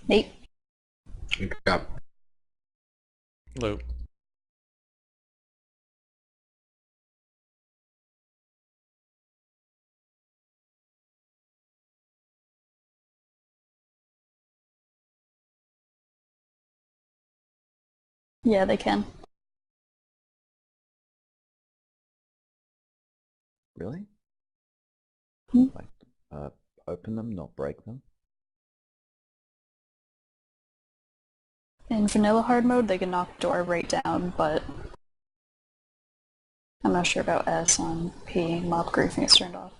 Nate. Yeah. Loop. Yeah, they can. Really? Hmm. Like, uh, open them, not break them? In vanilla hard mode, they can knock the door right down, but I'm not sure about S on P. Mob griefing is turned off.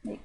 Nate.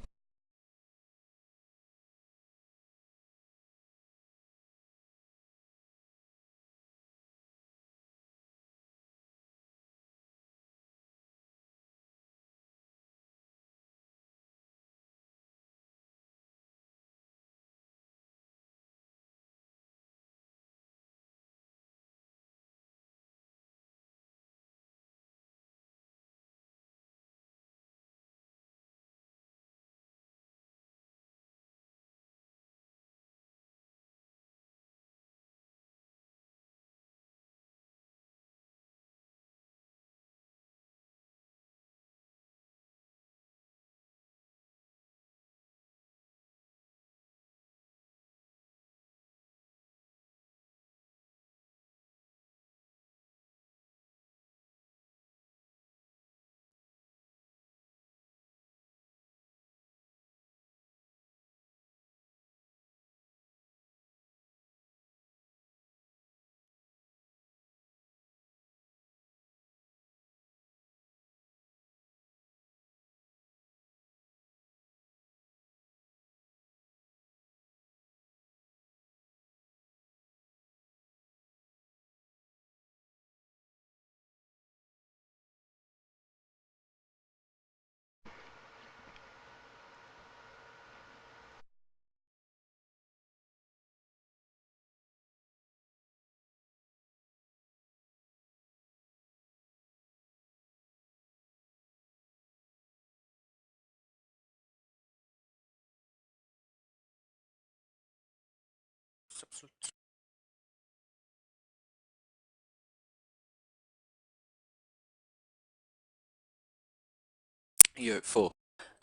You at 4.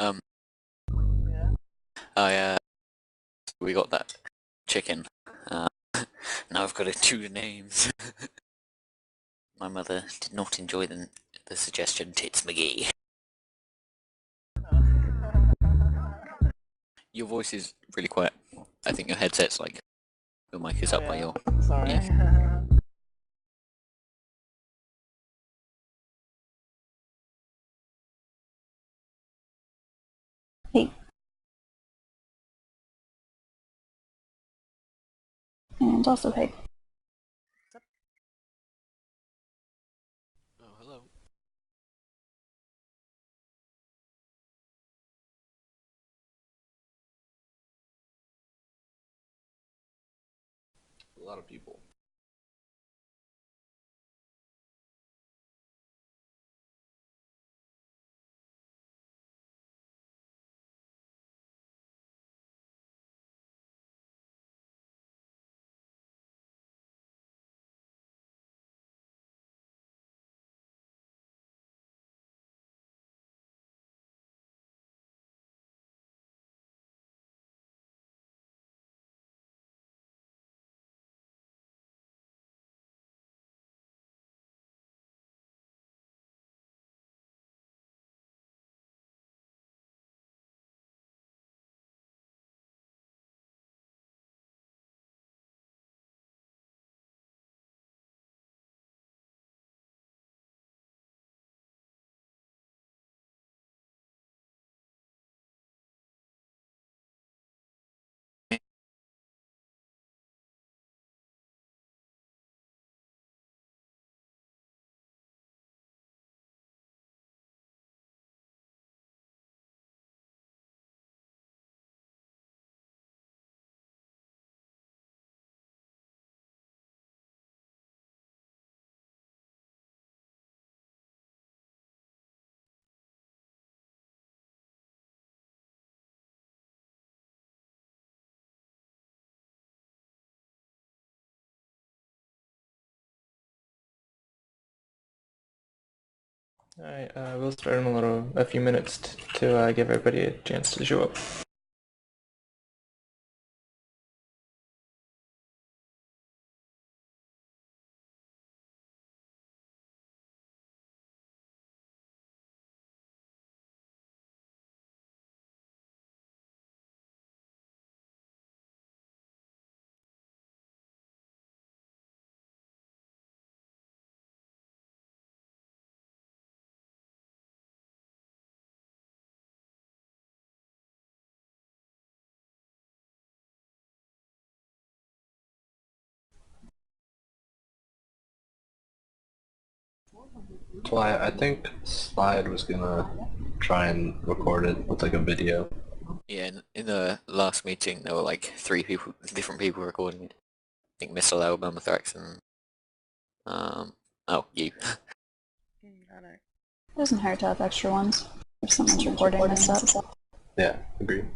Um, I we got that chicken. Uh, now I've got to choose names. My mother did not enjoy the suggestion, Tits McGee. Your voice is really quiet. I think your headset's like your mic is up by your. Sorry. Yeah. Nate. And also Peg. Oh, hello. A lot of people. Alright, we'll start in a few minutes to give everybody a chance to show up. So I think Slide was gonna try and record it with like a video. Yeah, in the last meeting there were like 3 people recording it. I think Mr. Alabama Thrax and oh, you. I know. It doesn't hurt to have extra ones if someone's recording this up. Yeah, agreed.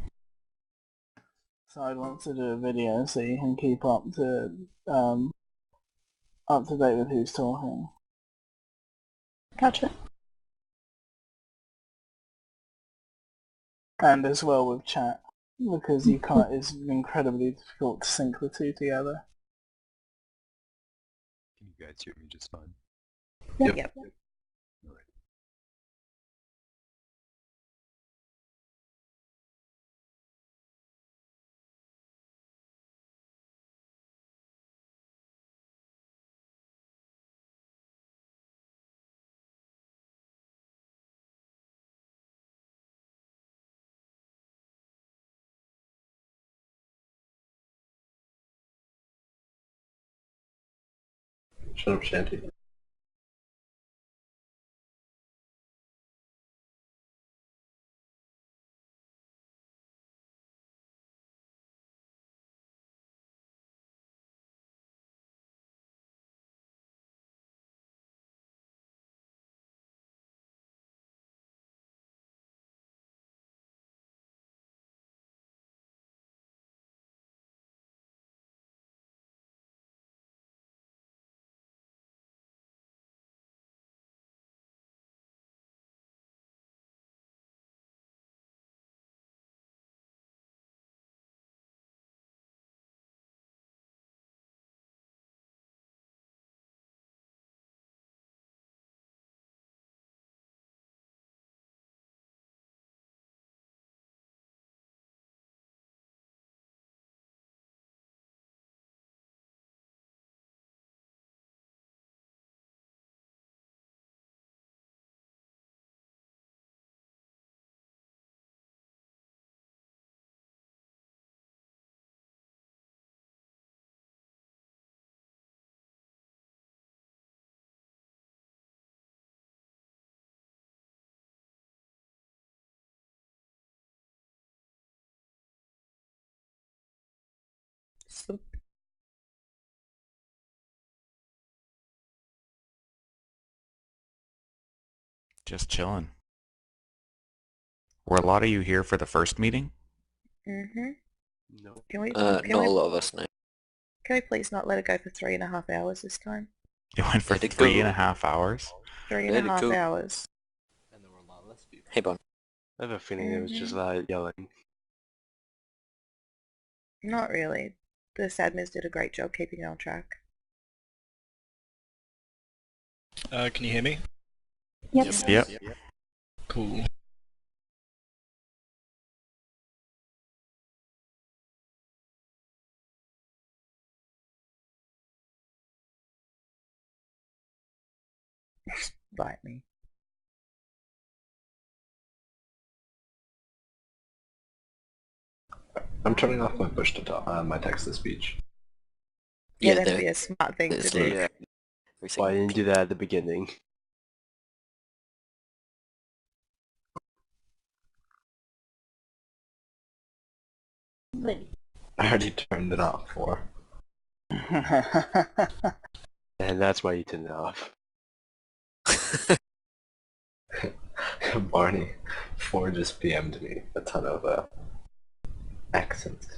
So I'd want to do a video so you can keep up to date with who's talking. Gotcha. And as well with chat, because you can't. It's incredibly difficult to sync the two together. Can you guys hear me just fine? Yep. Alright. Shut up, Shanty. So, Just chilling. Were a lot of you here for the first meeting? No. Can we? Not a lot of us know. Can we please not let it go for 3.5 hours this time? It went for Let it 3.5 hours? 3.5 go. hours. And there were a lot less people. Hey, Bon. I have a feeling it was just yelling. Not really. The admins did a great job keeping it on track. Can you hear me? Yep. Yep. Cool. Bite me. I'm turning off my push to talk, my text to speech. Yeah, Yeah, that'd be a smart thing to it's do. like- Yeah. everything- Why didn't you do that at the beginning? I already turned it off for. And that's why you turned it off. Barney, Ford just PM'd me a ton of accents.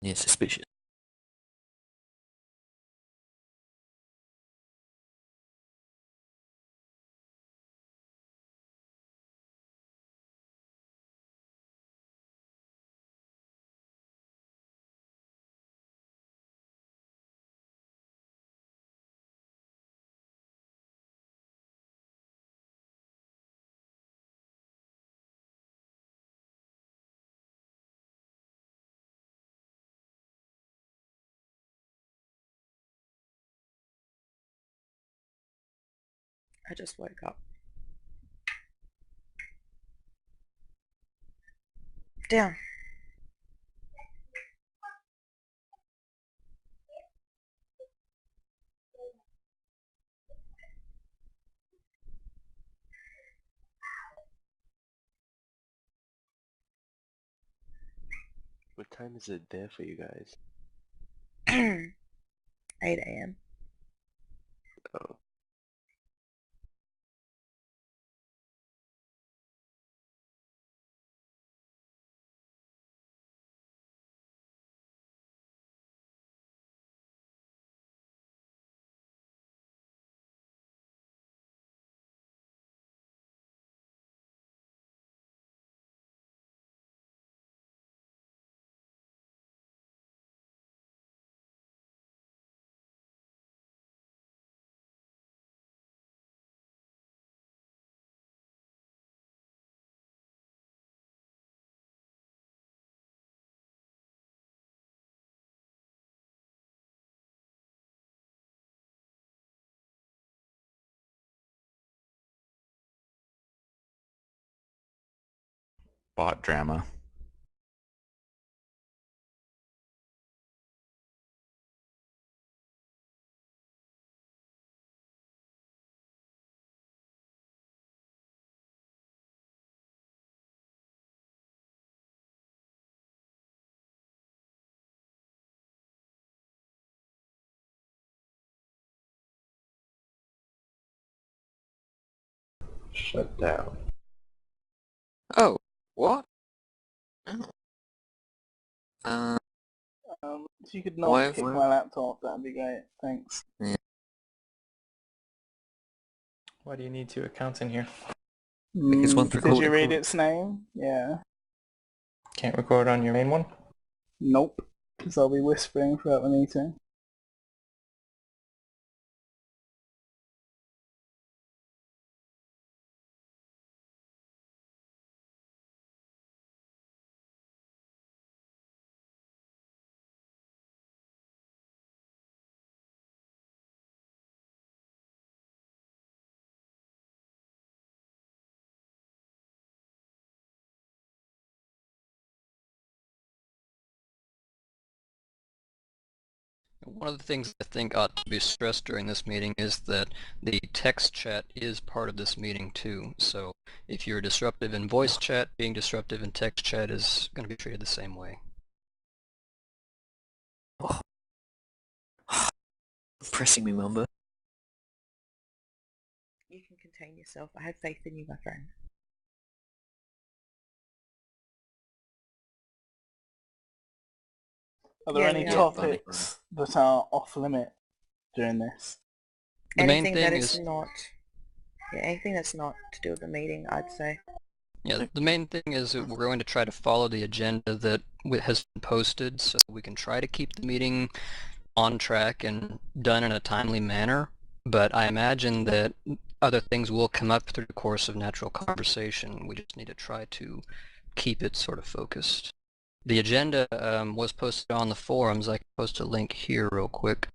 Yeah, suspicious. I just woke up. Down. What time is it there for you guys? 8 a.m. Oh. Bot drama. Shut down. Oh, what? Oh. If you could Why not have kick we- my laptop, that'd be great. Thanks. Why do you need 2 accounts in here? Because one's Did you recording. read its name? Yeah. Can't record on your main one? Nope. Because I'll be whispering throughout the meeting. One of the things I think ought to be stressed during this meeting is that the text chat is part of this meeting too. So if you're disruptive in voice chat, being disruptive in text chat is going to be treated the same way. Oh. Pressing me, Mamba. You can contain yourself. I have faith in you, my friend. Are there Yeah, any we are. topics that are off limit during this? The main Anything thing that is is not, yeah, anything that's not to do with the meeting, I'd say. Yeah, the main thing is that we're going to try to follow the agenda that has been posted so we can try to keep the meeting on track and done in a timely manner. But I imagine that other things will come up through the course of natural conversation. We just need to try to keep it sort of focused. The agenda was posted on the forums. I can post a link here real quick.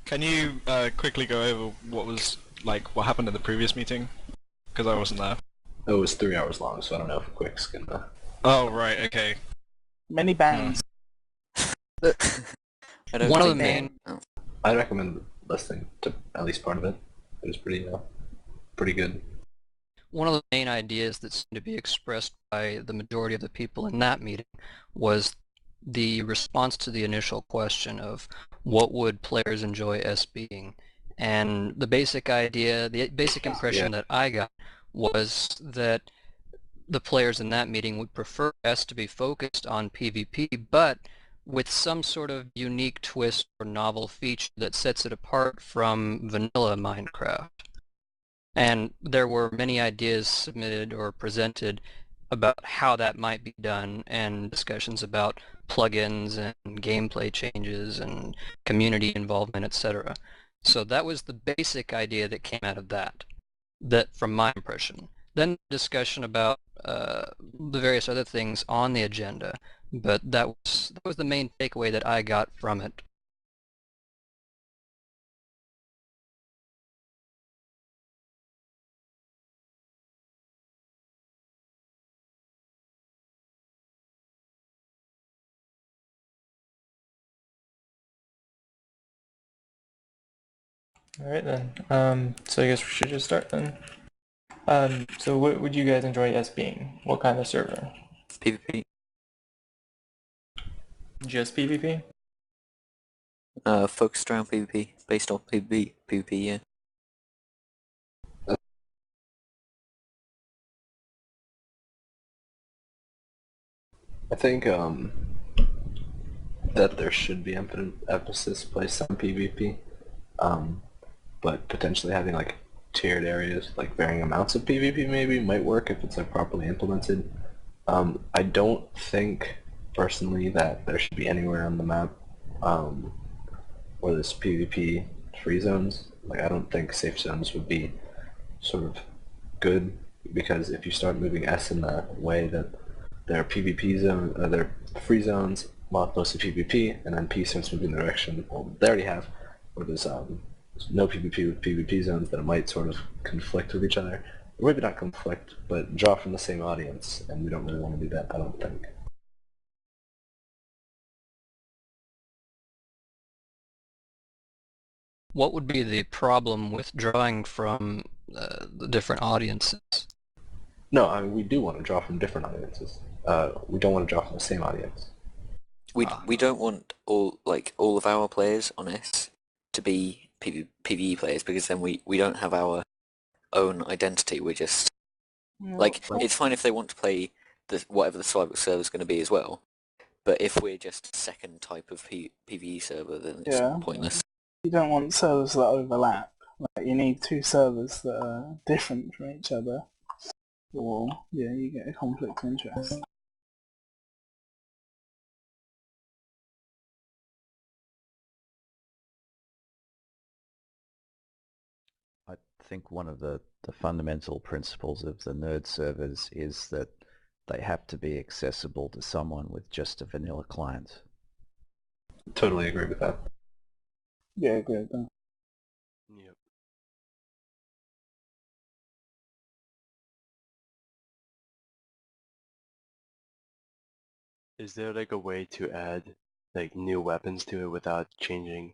Can you quickly go over what happened in the previous meeting? Because I wasn't there. It was 3 hours long, so I don't know if Quick's gonna... Oh, right, okay. Many bands. I don't One of the think main... Oh. I recommend listening to at least part of it. It was pretty good. One of the main ideas that seemed to be expressed by the majority of the people in that meeting was the response to the initial question of what would players enjoy S being. And the basic idea, the basic impression that I got was that the players in that meeting would prefer S to be focused on PvP, but with some sort of unique twist or novel feature that sets it apart from vanilla Minecraft. And there were many ideas submitted or presented about how that might be done, and discussions about plugins and gameplay changes and community involvement, etc. So that was the basic idea that came out of that from my impression. Then discussion about the various other things on the agenda, but that was the main takeaway that I got from it. Alright then. So I guess we should just start then. So what would you guys enjoy S being? What kind of server? PvP. Just PvP? Focused around PvP, based off PvP, yeah. I think that there should be emphasis placed on PvP, but potentially having like tiered areas, like varying amounts of PvP maybe might work if it's like properly implemented. I don't think personally that there should be anywhere on the map where there's PvP free zones. Like I don't think safe zones would be sort of good, because if you start moving S in that way that there are PvP zones, there are free zones, while it's mostly PvP, and then P starts moving in the direction they already have, where there's no PvP with PvP zones, that it might sort of conflict with each other. Or maybe not conflict, but draw from the same audience, and we don't really want to do that, I don't think. What would be the problem with drawing from the different audiences? No, I mean, we do want to draw from different audiences. We don't want to draw from the same audience. We don't want all of our players on S to be PvE players, because then we don't have our own identity. We're just it's fine if they want to play whatever the survival server is going to be as well, but if we're just a second type of PvE server, then it's pointless. You don't want servers that overlap. Like, you need two servers that are different from each other, or you get a conflict of interest. I think one of the fundamental principles of the nerd servers is that they have to be accessible to someone with just a vanilla client. Totally agree with that. Yeah, I agree with that. Yep. Is there like a way to add like new weapons to it without changing,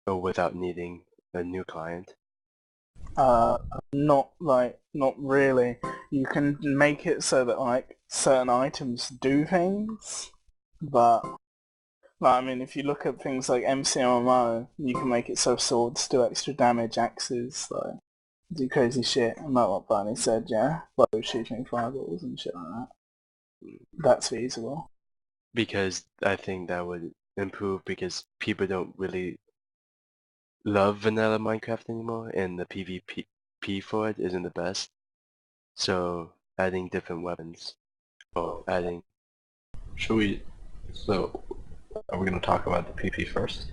or without needing a new client? Not really. You can make it so that like certain items do things, but I mean, if you look at things like MCMMO, you can make it so swords do extra damage, axes do crazy shit. And not what Barney said, yeah, like shooting fireballs and shit like that. That's feasible. Because I think that would improve, because people don't really love vanilla Minecraft anymore, and the PvP for it isn't the best. So adding different weapons, or adding... So, are we going to talk about the PP first?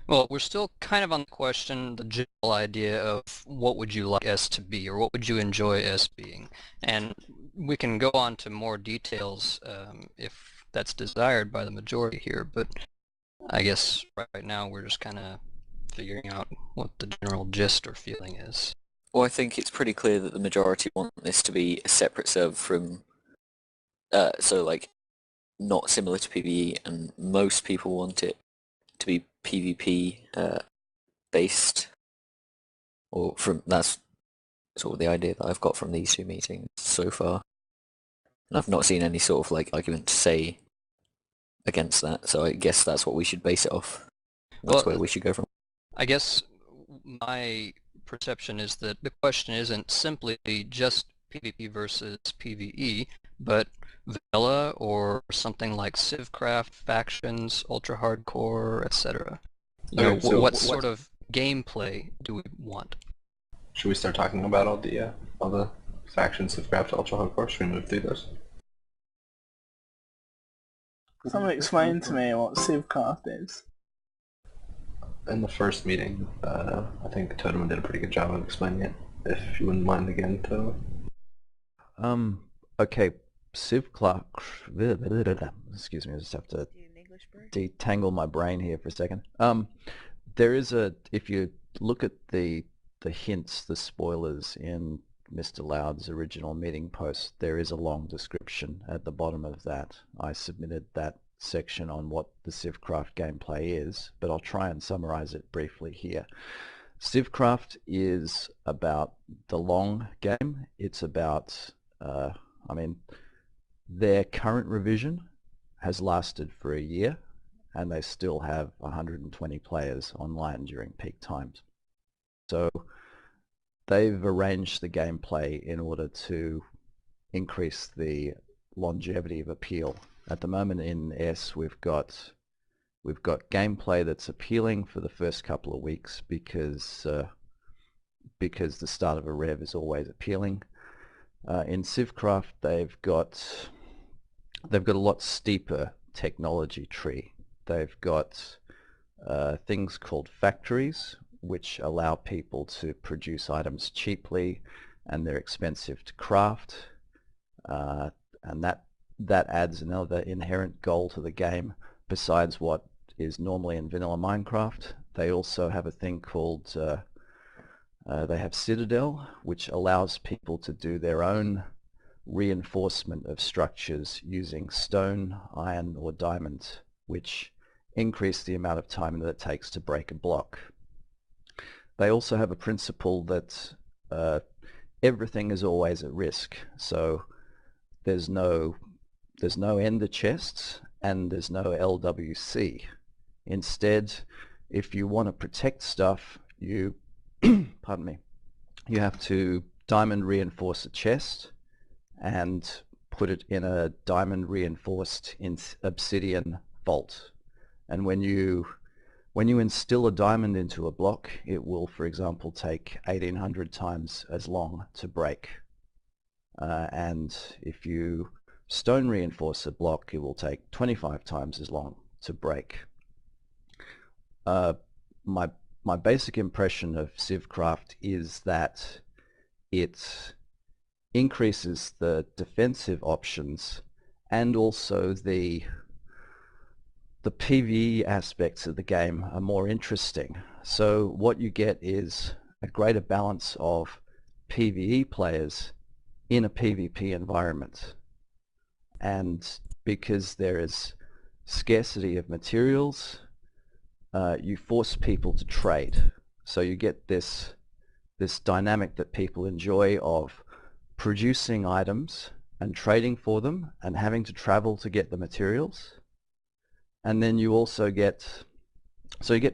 Well, we're still kind of on the question, the general idea of what would you like S to be, or what would you enjoy S being? And we can go on to more details if that's desired by the majority here, but I guess right now we're just kind of figuring out what the general gist or feeling is. Well, I think it's pretty clear that the majority want this to be a separate server from, so like, not similar to PvE, and most people want it to be PvP based, or that's sort of the idea that I've got from these two meetings so far. And I've not seen any sort of like argument to say against that, so I guess that's what we should base it off. That's where we should go from. I guess my perception is that the question isn't simply just PvP versus PvE, but vanilla or something like Civcraft, factions, ultra hardcore, etc. You know, Okay, so what sort of gameplay do we want? should we start talking about all the factions of Craft Ultra Hardcore? Should we move through those? Someone explain to me what Civcraft is. In the first meeting, I think Totem did a pretty good job of explaining it. If you wouldn't mind again, Totem. Okay, Civcraft. Excuse me, I just have to detangle my brain here for a second. There is if you look at the hints, the spoilers in Mr. Loud's original meeting post, there is a long description at the bottom of that. I submitted that section on what the Civcraft gameplay is, but I'll try and summarize it briefly here. Civcraft is about the long game. It's about, I mean, their current revision has lasted for a year, and they still have 120 players online during peak times. So they've arranged the gameplay in order to increase the longevity of appeal. At the moment in S, we've got gameplay that's appealing for the first couple of weeks because the start of a rev is always appealing. In Civcraft, they've got a lot steeper technology tree. They've got things called factories, which allow people to produce items cheaply, and they're expensive to craft, and that adds another inherent goal to the game besides what is normally in vanilla Minecraft. They also have a thing called they have Citadel, which allows people to do their own reinforcement of structures using stone, iron, or diamond, which increase the amount of time that it takes to break a block. They also have a principle that everything is always at risk. So there's no ender chests and there's no LWC. Instead, if you want to protect stuff, you pardon me, you have to diamond reinforce a chest and put it in a diamond reinforced obsidian vault. And when you instill a diamond into a block, it will, for example, take 1800 times as long to break. And if you stone reinforce a block, it will take 25 times as long to break. My basic impression of Civcraft is that it increases the defensive options and also the PvE aspects of the game are more interesting. So what you get is a greater balance of PvE players in a PvP environment. And because there is scarcity of materials, you force people to trade. So you get this dynamic that people enjoy of producing items and trading for them and having to travel to get the materials. And then you also get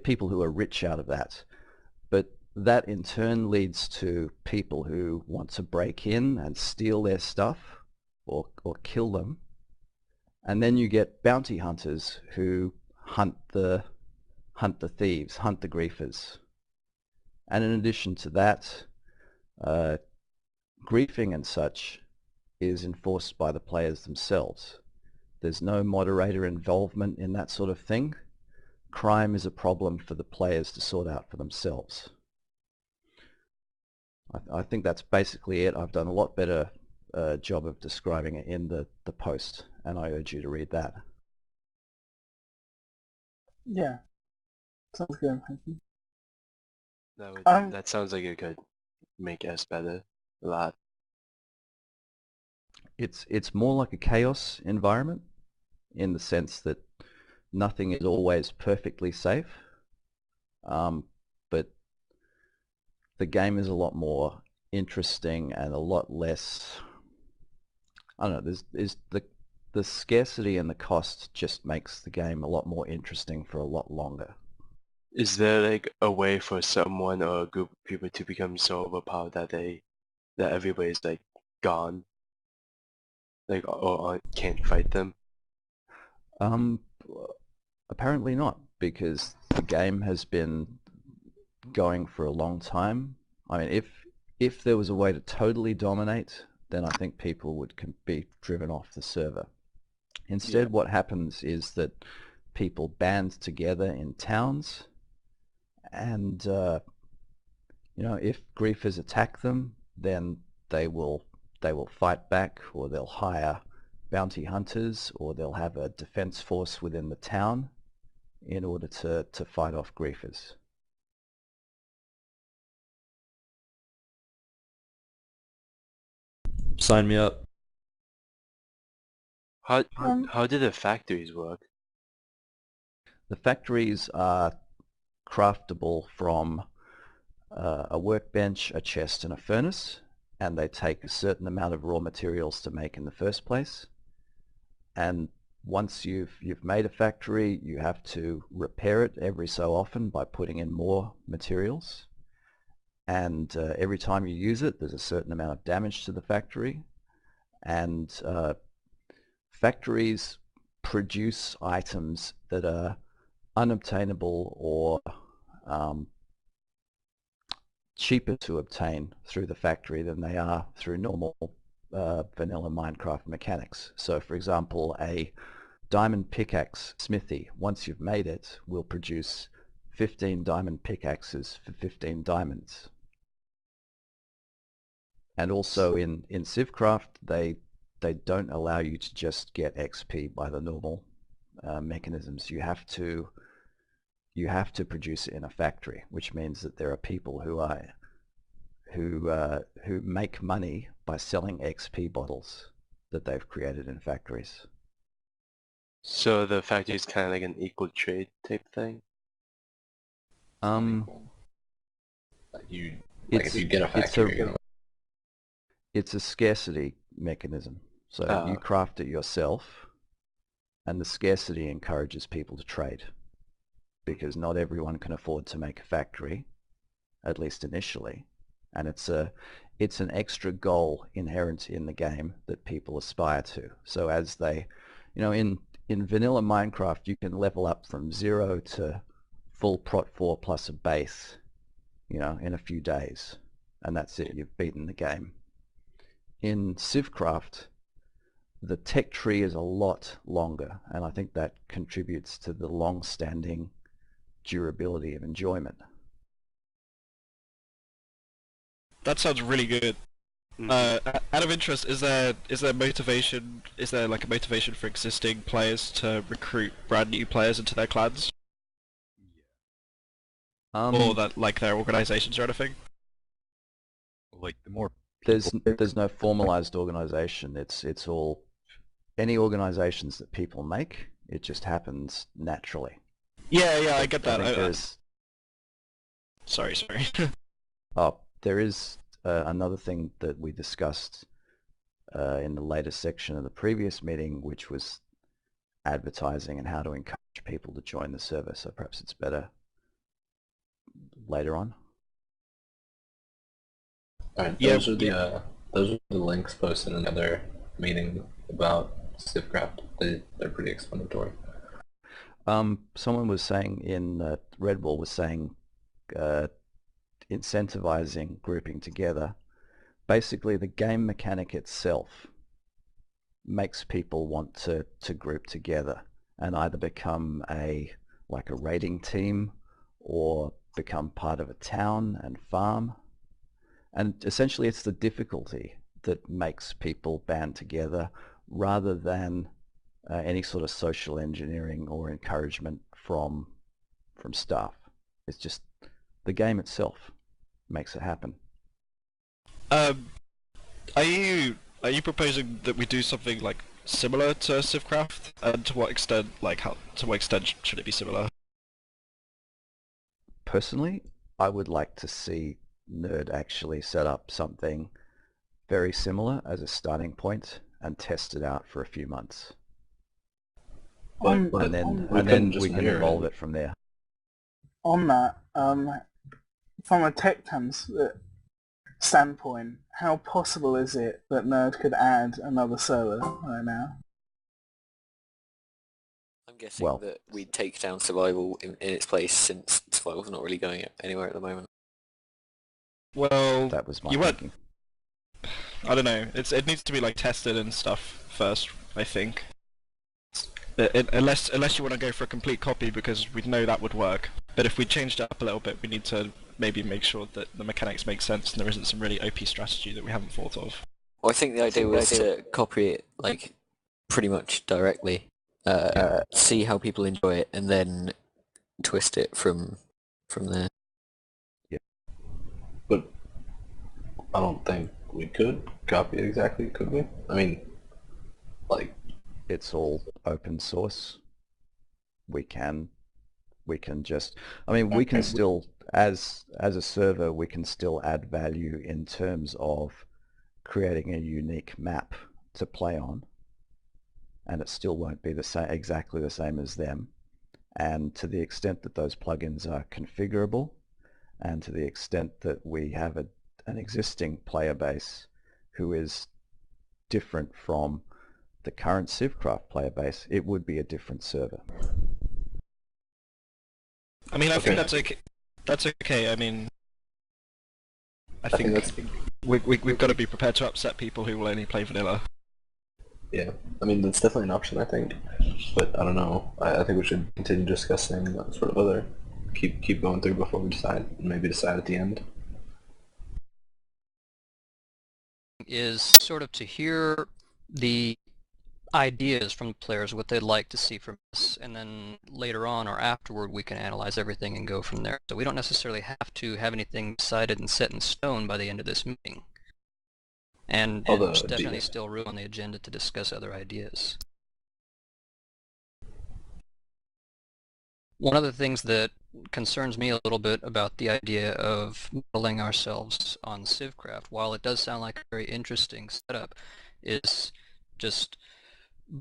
people who are rich out of that. But that in turn leads to people who want to break in and steal their stuff or kill them. And then you get bounty hunters who hunt the thieves, hunt the griefers. And in addition to that, griefing and such is enforced by the players themselves. There's no moderator involvement in that sort of thing. Crime is a problem for the players to sort out for themselves. I think that's basically it. I've done a lot better job of describing it in the post, and I urge you to read that. Yeah. Sounds good, thank you. That sounds like it could make S better a lot. It's more like a chaos environment in the sense that nothing is always perfectly safe, but the game is a lot more interesting and a lot less, I don't know, there's the scarcity and the cost just makes the game a lot more interesting for a lot longer. Is there like a way for someone or a group of people to become so overpowered that everybody's like gone? Like, or can't fight them? Apparently not, because the game has been going for a long time. I mean, if there was a way to totally dominate, then I think people would be driven off the server. Instead, what happens is that people band together in towns, and you know, if griefers attack them, then they will fight back, or they'll hire bounty hunters, or they'll have a defense force within the town in order to fight off griefers. Sign me up. How do the factories work? The factories are craftable from a workbench, a chest, and a furnace, and they take a certain amount of raw materials to make in the first place. And once you've made a factory, you have to repair it every so often by putting in more materials. And every time you use it, there's a certain amount of damage to the factory. And factories produce items that are unobtainable or cheaper to obtain through the factory than they are through normal vanilla Minecraft mechanics. So for example, a diamond pickaxe smithy, once you've made it, will produce 15 diamond pickaxes for 15 diamonds. And also in Civcraft, they don't allow you to just get XP by the normal mechanisms. You have to produce it in a factory, which means that there are people who make money by selling XP bottles that they've created in factories. So the factory is kind of like an equal trade type thing? If you get a factory, you're gonna... It's a scarcity mechanism. So you craft it yourself, and the scarcity encourages people to trade, because not everyone can afford to make a factory, at least initially, and it's an extra goal inherent in the game that people aspire to. So as they, you know, in vanilla Minecraft, you can level up from 0 to full Prot 4 plus a base, you know, in a few days, and that's it. You've beaten the game. In Civcraft, the tech tree is a lot longer, and I think that contributes to the long-standing durability of enjoyment. That sounds really good. Out of interest, is there motivation? Is there like a motivation for existing players to recruit brand new players into their clans, or that like their organizations or anything? Like the more there's no formalized organization. It's all any organizations that people make. It just happens naturally. Yeah, I get that. Sorry. Oh, there is another thing that we discussed in the later section of the previous meeting, which was advertising and how to encourage people to join the server. So perhaps it's better later on. Alright, those are the links posted in another meeting about Civcraft. They're pretty explanatory. Someone was saying in Redwall was saying incentivizing grouping together. Basically, the game mechanic itself makes people want to group together and either become like a raiding team or become part of a town and farm. And essentially it's the difficulty that makes people band together rather than any sort of social engineering or encouragement from staff. It's just the game itself makes it happen. Are you proposing that we do something like similar to Civcraft, and to what extent should it be similar? Personally, I would like to see Nerd actually set up something very similar as a starting point and test it out for a few months. And then we can evolve it from there. On that, from a tech terms, standpoint, how possible is it that Nerd could add another server right now? I'm guessing Well- that we'd take down survival in its place, since survival's not really going anywhere at the moment. Well, That was my you weren't. thinking. I don't know. It needs to be like tested and stuff first, I think. Unless you want to go for a complete copy, because we'd know that would work. But if we changed it up a little bit, we need to maybe make sure that the mechanics make sense and there isn't some really OP strategy that we haven't thought of. Well, I think the idea was to copy it like pretty much directly, see how people enjoy it, and then twist it from there. But I don't think we could copy it exactly, could we? I mean, like, It's all open source. We can just, I mean, we can still, as a server, we can still add value in terms of creating a unique map to play on, and it still won't be the same, exactly the same as them. And to the extent that those plugins are configurable, and to the extent that we have an existing player base who is different from the current Civcraft player base, it would be a different server. I mean, I Okay. think that's okay. That's okay. I mean, I think that's we've got to be prepared to upset people who will only play vanilla. yeah. I mean, that's definitely an option, I think. But I don't know. I think we should continue discussing sort of other keep going through before we decide. And maybe decide at the end. Is sort of to hear the ideas from the players, what they'd like to see from us, and then later on or afterward we can analyze everything and go from there. So we don't necessarily have to have anything decided and set in stone by the end of this meeting. And Although there's it'd be- definitely still room on the agenda to discuss other ideas. One of the things that concerns me a little bit about the idea of modeling ourselves on Civcraft, while it does sound like a very interesting setup, is just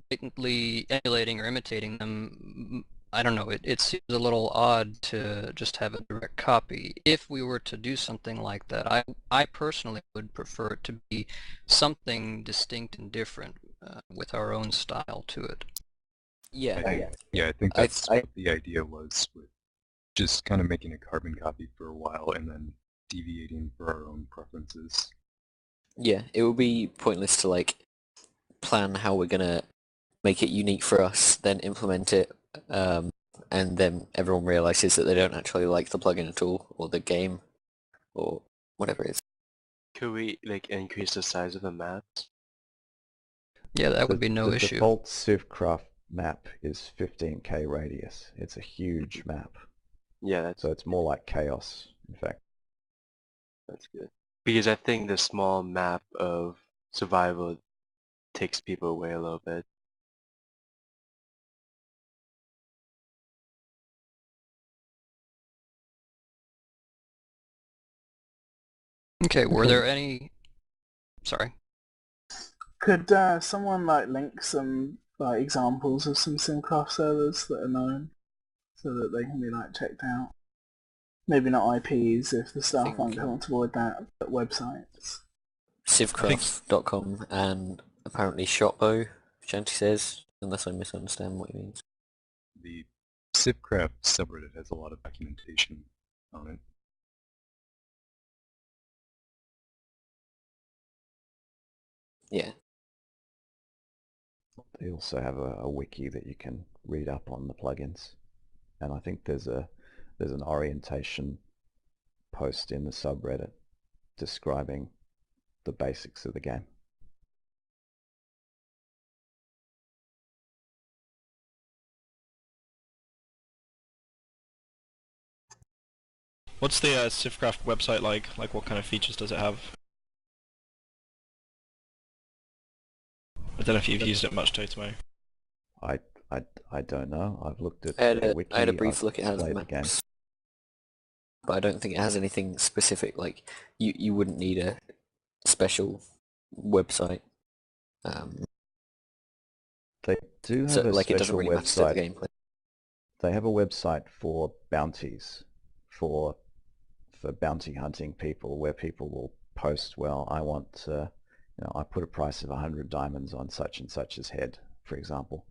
blatantly emulating or imitating them. I don't know, it seems a little odd to just have a direct copy. If we were to do something like that, I personally would prefer it to be something distinct and different with our own style to it. Yeah, I think that's what the idea was, with just kind of making a carbon copy for a while and then deviating for our own preferences. yeah. It would be pointless to like plan how we're gonna make it unique for us, then implement it, and then everyone realizes that they don't actually like the plugin at all, or the game, or whatever it is. Could we like increase the size of the maps? Yeah, that would be no the issue. default Civcraft map is 15k radius. It's a huge map. Yeah, that's So it's more like Chaos, in fact. good. Because I think the small map of survival takes people away a little bit. Okay, were there any... Sorry. Could someone like link some like examples of some Simcraft servers that are known, so that they can be like checked out? Maybe not IPs if the staff aren't comfortable with that, but websites. Civcraft.com and apparently Shopbo, Shanty says, unless I misunderstand what he means. The Civcraft subreddit has a lot of documentation on it. Yeah. They also have a wiki that you can read up on the plugins, and I think there's an orientation post in the subreddit describing the basics of the game. What's the Civcraft website like? Like, what kind of features does it have? I don't know if you've used it much, Totomo. I don't know. I've looked at I had the a, wiki. I had a brief I've look. It has played the game. maps, but I don't think it has anything specific. Like you wouldn't need a special website. They do have So a like it doesn't special really matter to the website. gameplay. They have a website for bounties, for bounty hunting people, where people will post, well, I want, I put a price of 100 diamonds on such and such's head, for example.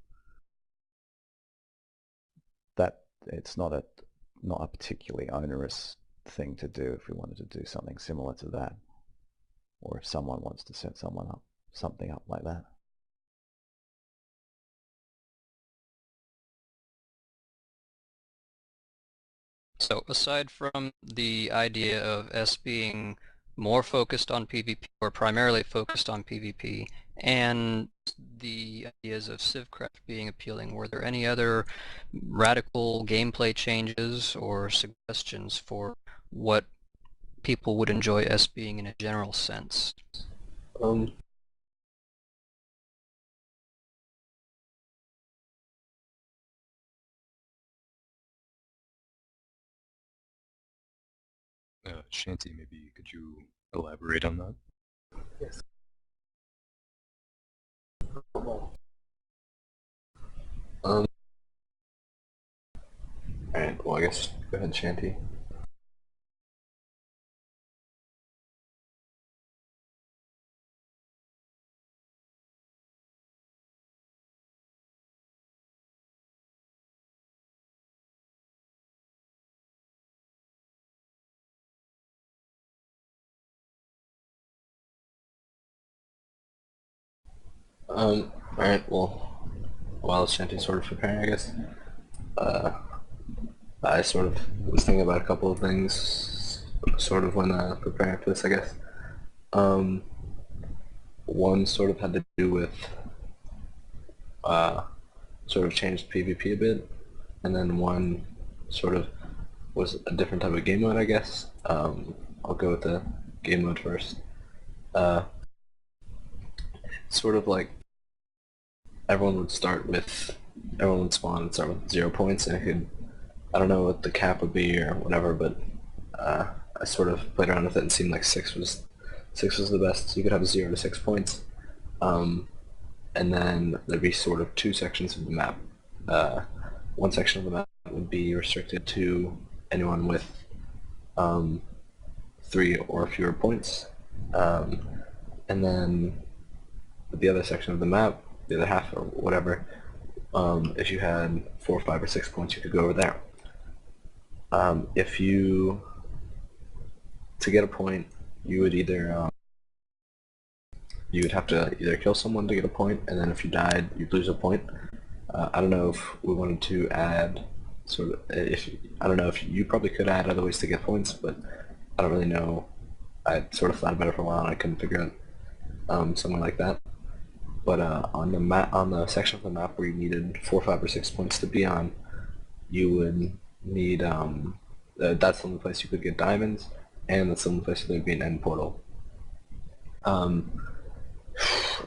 That it's not a particularly onerous thing to do if we wanted to do something similar to that, or if someone wants to set something up like that. So aside from the idea of S being more focused on PvP, or primarily focused on PvP, and the ideas of Civcraft being appealing, were there any other radical gameplay changes or suggestions for what people would enjoy S being in a general sense? Shanty, maybe could you elaborate on that? Yes. Alright, well I guess go ahead, Shanty. Alright, well, while Shanty's sort of preparing, I guess, I sort of was thinking about a couple of things, sort of when preparing for this, I guess. One sort of had to do with, sort of changed PvP a bit, and then one sort of was a different type of game mode, I guess. I'll go with the game mode first. Sort of like everyone would spawn and start with 0 points, and it could, I don't know what the cap would be or whatever, but I sort of played around with it and seemed like 6 was the best. So you could have 0 to 6 points, and then there'd be sort of 2 sections of the map. One section of the map would be restricted to anyone with 3 or fewer points, and then the other section of the map, the other half or whatever, if you had 4, 5, or 6 points, you could go over there. To get a point, you would either you would have to either kill someone to get a point, and then if you died, you'd lose a point. I don't know if we wanted to add sort of, I don't know if you probably could add other ways to get points, but I don't really know. I sort of thought about it for a while and I couldn't figure out something like that. But on the section of the map where you needed 4, 5, or 6 points to be on, you would need that's the only place you could get diamonds, and that's the only place there would be an end portal.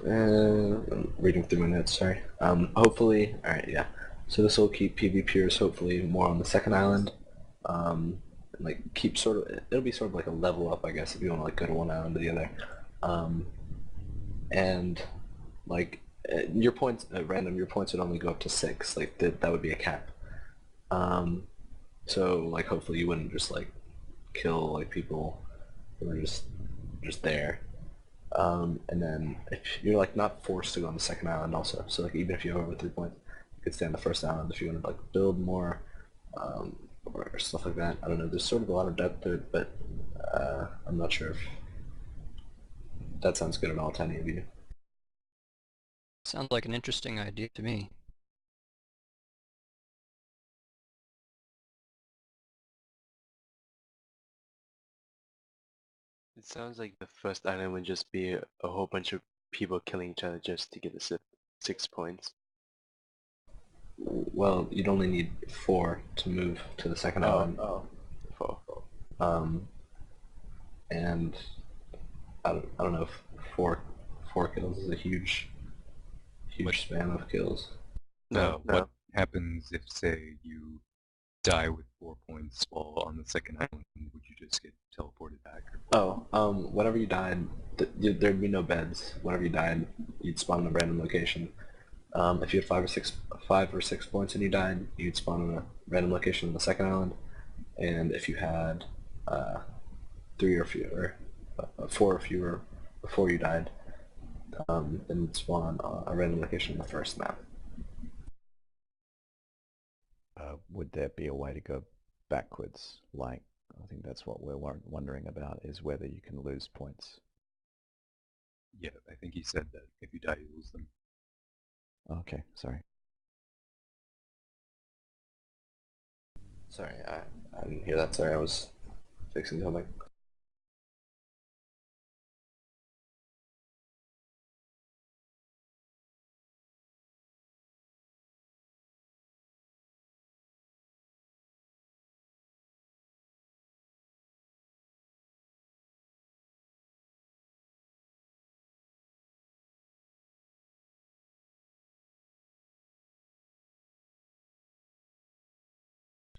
Reading through my notes, sorry. Hopefully, alright, yeah. So this will keep PvPers hopefully more on the second island. And like keep sort of, it'll be sort of like a level up, I guess, if you want to like go to one island to the other. And like your points at random, your points would only go up to 6. Like that would be a cap. So like hopefully you wouldn't just like kill like people who are just there. And then if you're like not forced to go on the second island also, so like even if you have over 3 points, you could stay on the first island if you want to like build more, or stuff like that. I don't know, there's sort of a lot of depth to it, but I'm not sure if that sounds good at all to any of you. Sounds like an interesting idea to me. It sounds like the first island would just be a whole bunch of people killing each other just to get the 6 points. Well, you'd only need 4 to move to the second island. Oh, 4. And I don't know if 4 kills is a huge span of kills. No. What happens if, say, you die with 4 points while on the second island? Would you just get teleported back? Whenever you died, there'd be no beds. Whenever you died, you'd spawn in a random location. If you had 5 or 6 points and you died, you'd spawn in a random location on the second island. And if you had 3 or fewer, 4 or fewer before you died, then you'd spawn on a random location in the first map. Would there be a way to go backwards? Like, I think that's what we're wondering about, is whether you can lose points. Yeah, I think he said that if you die, you lose them. Okay, sorry. Sorry, I didn't hear that. Sorry, I was fixing something.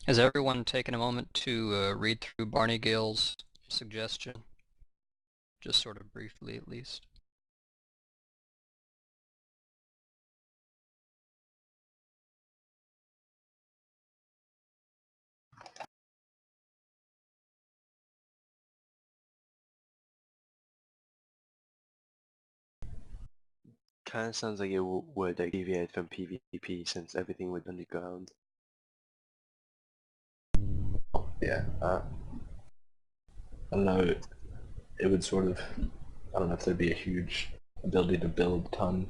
Has everyone taken a moment to read through Barney Gale's suggestion? Just sort of briefly at least. Kind of sounds like it would like, deviate from PvP since everything would underground. Yeah, I don't know. It would sort of, I don't know if there'd be a huge ability to build a ton.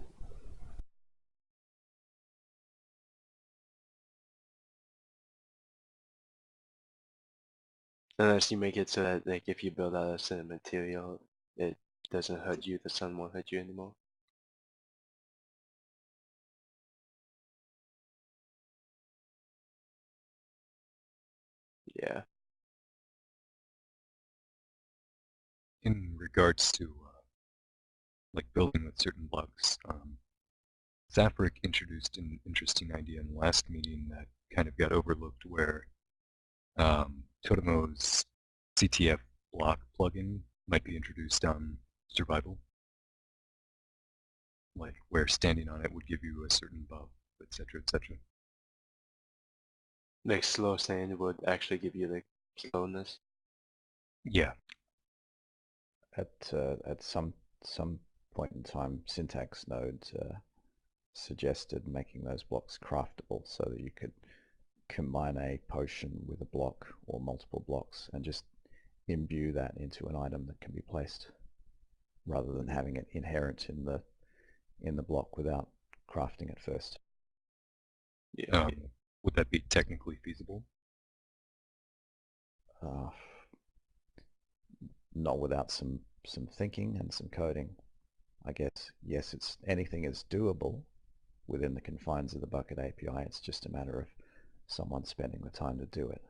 Unless you make it so that like if you build out a certain material, it doesn't hurt you, the sun won't hurt you anymore. Yeah. In regards to like building with certain blocks, Zafric introduced an interesting idea in the last meeting that kind of got overlooked, where Totemo's CTF block plugin might be introduced on survival, like where standing on it would give you a certain buff, etc., etc. Like slow sand would actually give you like slowness. Yeah. At some point in time, Syntax Node suggested making those blocks craftable so that you could combine a potion with a block or multiple blocks and just imbue that into an item that can be placed, rather than having it inherent in the block without crafting it first. Yeah. Would that be technically feasible? Not without some thinking and some coding. I guess, yes, anything is doable within the confines of the Bukkit API. It's just a matter of someone spending the time to do it.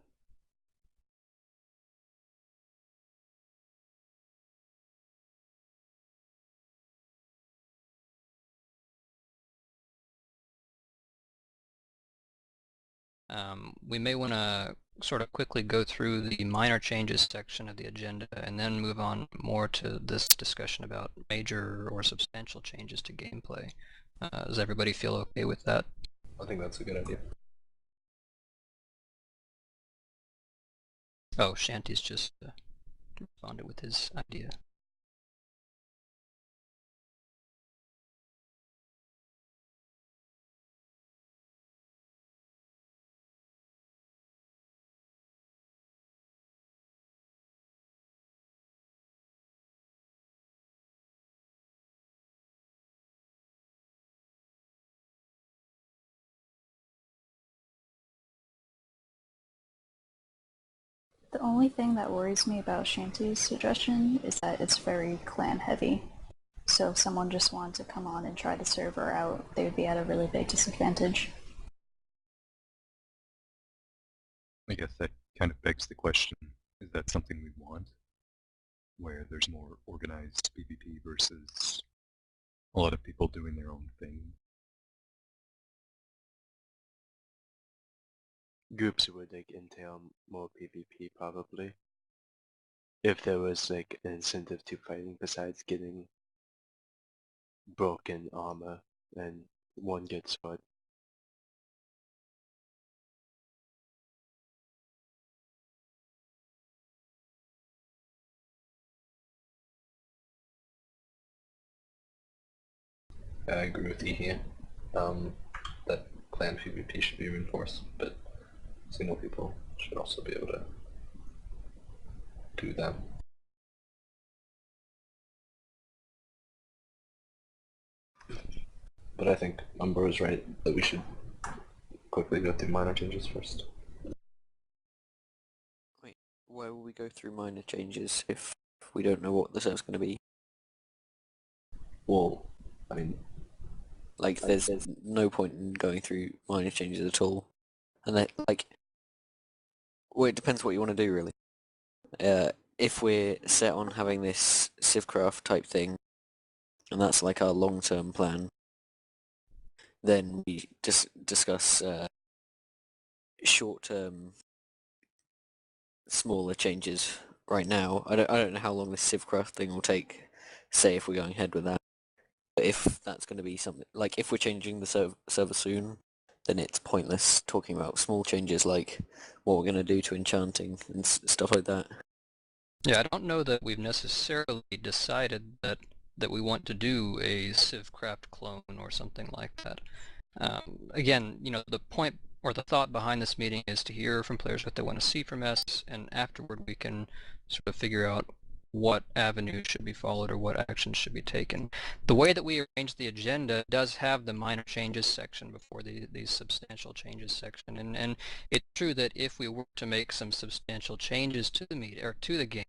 We may want to sort of quickly go through the minor changes section of the agenda and then move on more to this discussion about major or substantial changes to gameplay. Does everybody feel okay with that? I think that's a good idea. Oh, Shanty's just responded with his idea. The only thing that worries me about Shanty's suggestion is that it's very clan heavy. So if someone just wanted to come on and try the server out, they would be at a really big disadvantage. I guess that kind of begs the question, is that something we want? Where there's more organized PvP versus a lot of people doing their own thing? Groups would like entail more PvP probably. If there was like an incentive to fighting besides getting broken armor and one good sword. I agree with you here. That clan PvP should be reinforced, but single people should also be able to do that. But I think Umber is right that we should quickly go through minor changes first. Wait, why will we go through minor changes if we don't know what the server's going to be? Well, I mean, like there's no point in going through minor changes at all. And that, like, well, it depends what you want to do, really. If we're set on having this Civcraft type thing, and that's like our long-term plan, then we discuss short-term, smaller changes right now. I don't know how long this Civcraft thing will take, say, if we're going ahead with that. But if that's going to be something, like if we're changing the server soon, then it's pointless talking about small changes like what we're going to do to enchanting and stuff like that. Yeah, I don't know that we've necessarily decided that we want to do a Civcraft clone or something like that. Again, you know, the point or the thought behind this meeting is to hear from players what they want to see from us, and afterward we can sort of figure out what avenues should be followed or what actions should be taken. The way that we arrange the agenda does have the minor changes section before the substantial changes section, and it's true that if we were to make some substantial changes to the meet or to the game,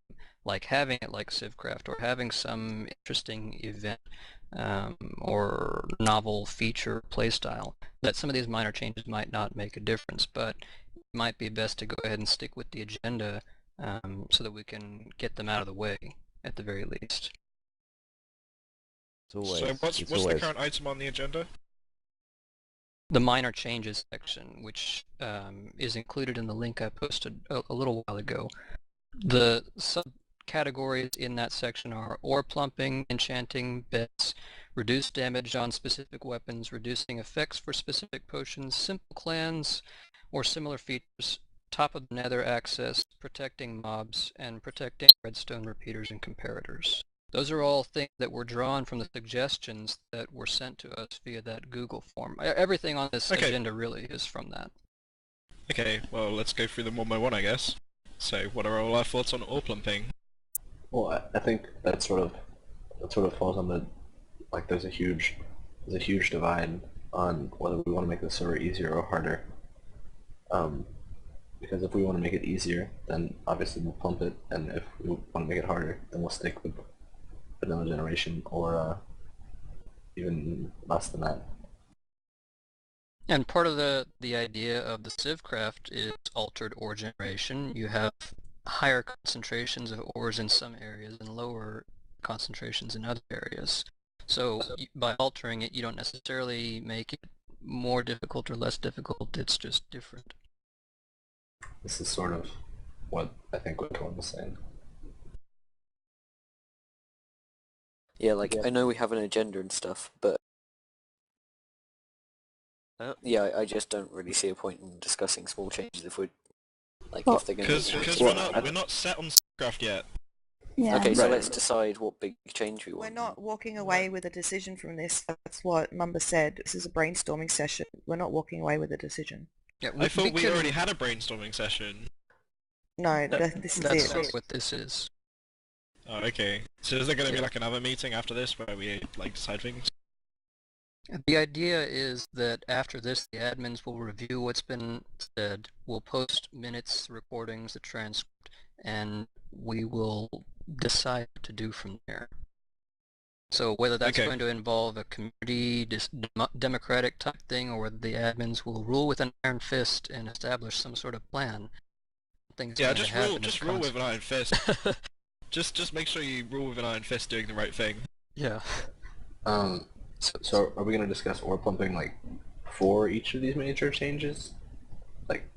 like having it like Civcraft or having some interesting event or novel feature playstyle, that some of these minor changes might not make a difference, but it might be best to go ahead and stick with the agenda so that we can get them out of the way at the very least. So what's the current item on the agenda? The minor changes section, which is included in the link I posted a little while ago. The subcategories in that section are ore plumping, enchanting, bets, reduced damage on specific weapons, reducing effects for specific potions, simple clans or similar features, top of the nether access, protecting mobs, and protecting redstone repeaters and comparators. Those are all things that were drawn from the suggestions that were sent to us via that Google form. Everything on this agenda really is from that. Okay, well let's go through them one by one, I guess. So what are all our thoughts on ore plumping? Well, I think that sort of falls on the, like, there's a huge divide on whether we want to make the server easier or harder. Because if we want to make it easier, then obviously we'll pump it, and if we want to make it harder, then we'll stick with vanilla generation, or even less than that. And part of the idea of the Civcraft is altered ore generation. You have higher concentrations of ores in some areas and lower concentrations in other areas. So by altering it, you don't necessarily make it more difficult or less difficult, it's just different. This is sort of what I think what Torn was saying. Yeah, like, I know we have an agenda and stuff, but yeah, I just don't really see a point in discussing small changes if we're, like, if they're going to... Because we're not set on Civcraft yet. Yeah. Okay, so let's decide what big change we want. We're not walking away with a decision from this. That's what Mumba said. This is a brainstorming session. We're not walking away with a decision. Yeah, I thought we already had a brainstorming session. No, this is that's it. what this is. Oh, okay. So is there going to be like another meeting after this where we like decide things? The idea is that after this, the admins will review what's been said, we'll post minutes, recordings, the transcript, and we will decide what to do from there. So whether that's going to involve a community democratic type thing, or whether the admins will rule with an iron fist and establish some sort of plan. Yeah, just rule with an iron fist. just make sure you rule with an iron fist doing the right thing. Yeah. So are we going to discuss ore pumping, like, for each of these major changes? Like,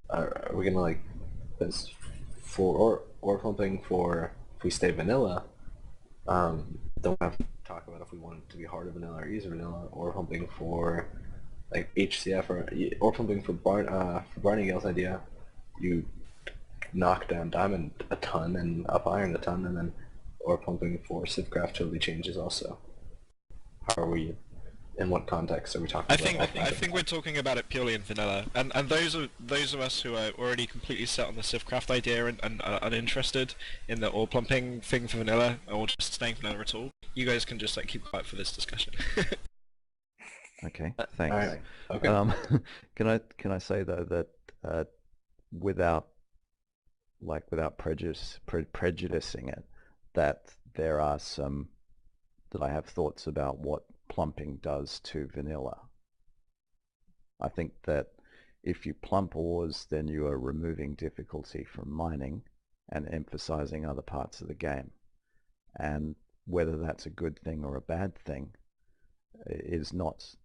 are we going to, like, this for ore pumping for if we stay vanilla, then we'll have to talk about if we want it to be harder vanilla or easier vanilla, ore pumping for, like, HCF, or ore pumping for Barney Gale's idea, you knock down diamond a ton and up iron a ton, and then ore pumping for Civcraft totally changes also. How are we in what context are we talking I about? think we're talking about it purely in vanilla, and those of us who are already completely set on the Civcraft idea and are uninterested in the ore plumping thing for vanilla, or just staying vanilla at all. You guys can just like keep quiet for this discussion. Okay, thanks. Alright, okay. Can I say though that without prejudicing it, that there are some that I have thoughts about what plumping does to vanilla. I think that if you plump ores, then you are removing difficulty from mining and emphasizing other parts of the game. And whether that's a good thing or a bad thing is not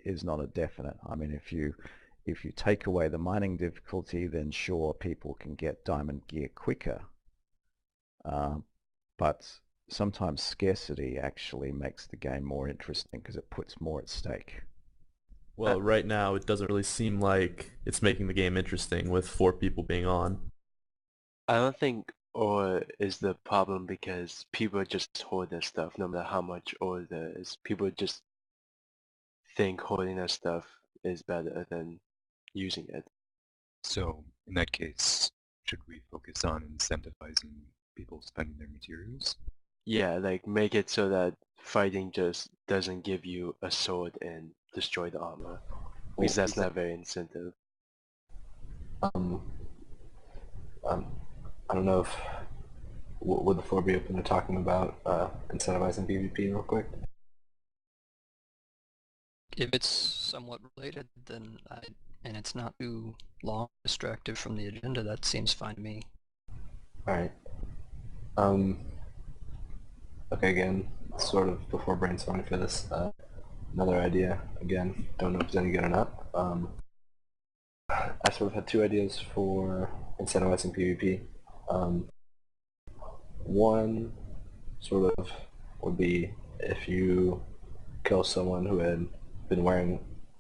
a definite. I mean, if you take away the mining difficulty, then sure, people can get diamond gear quicker. But sometimes scarcity actually makes the game more interesting because it puts more at stake. Well, right now it doesn't really seem like it's making the game interesting with 4 people being on. I don't think ore is the problem because people just hoard their stuff no matter how much ore there is. People just think hoarding their stuff is better than using it. So in that case, should we focus on incentivizing people spending their materials? Yeah, like make it so that fighting just doesn't give you a sword and destroy the armor, because that's not very incentive. I don't know if would the floor be open to talking about incentivizing PvP real quick? If it's somewhat related, then and it's not too long, distracted from the agenda, that seems fine to me. Alright. Okay, again, sort of before brainstorming for this, another idea, again, don't know if it's any good or not. I sort of had 2 ideas for incentivizing PvP. One sort of would be if you kill someone who had been wearing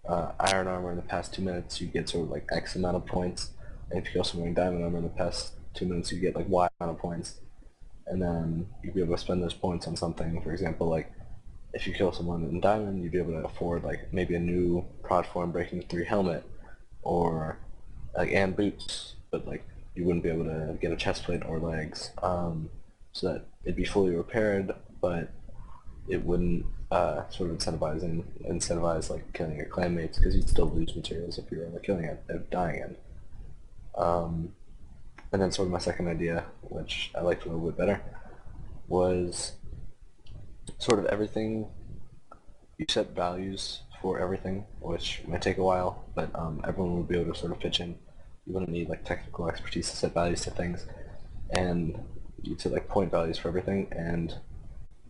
iron armor in the past 2 minutes, you get sort of like X amount of points, and if you kill someone wearing diamond armor in the past 2 minutes, you get like Y amount of points. And then you'd be able to spend those points on something. For example, like if you kill someone in diamond, you'd be able to afford like maybe a new prod form breaking 3 helmet, or like and boots, but like you wouldn't be able to get a chest plate or legs. So that it'd be fully repaired, but it wouldn't sort of incentivize like killing your clanmates, because you'd still lose materials if you were on the killing end, dying end. And then sort of my second idea, which I liked a little bit better, was sort of everything. You set values for everything, which might take a while, but everyone would be able to sort of pitch in. You wouldn't need like technical expertise to set values to things, and you'd set like point values for everything, and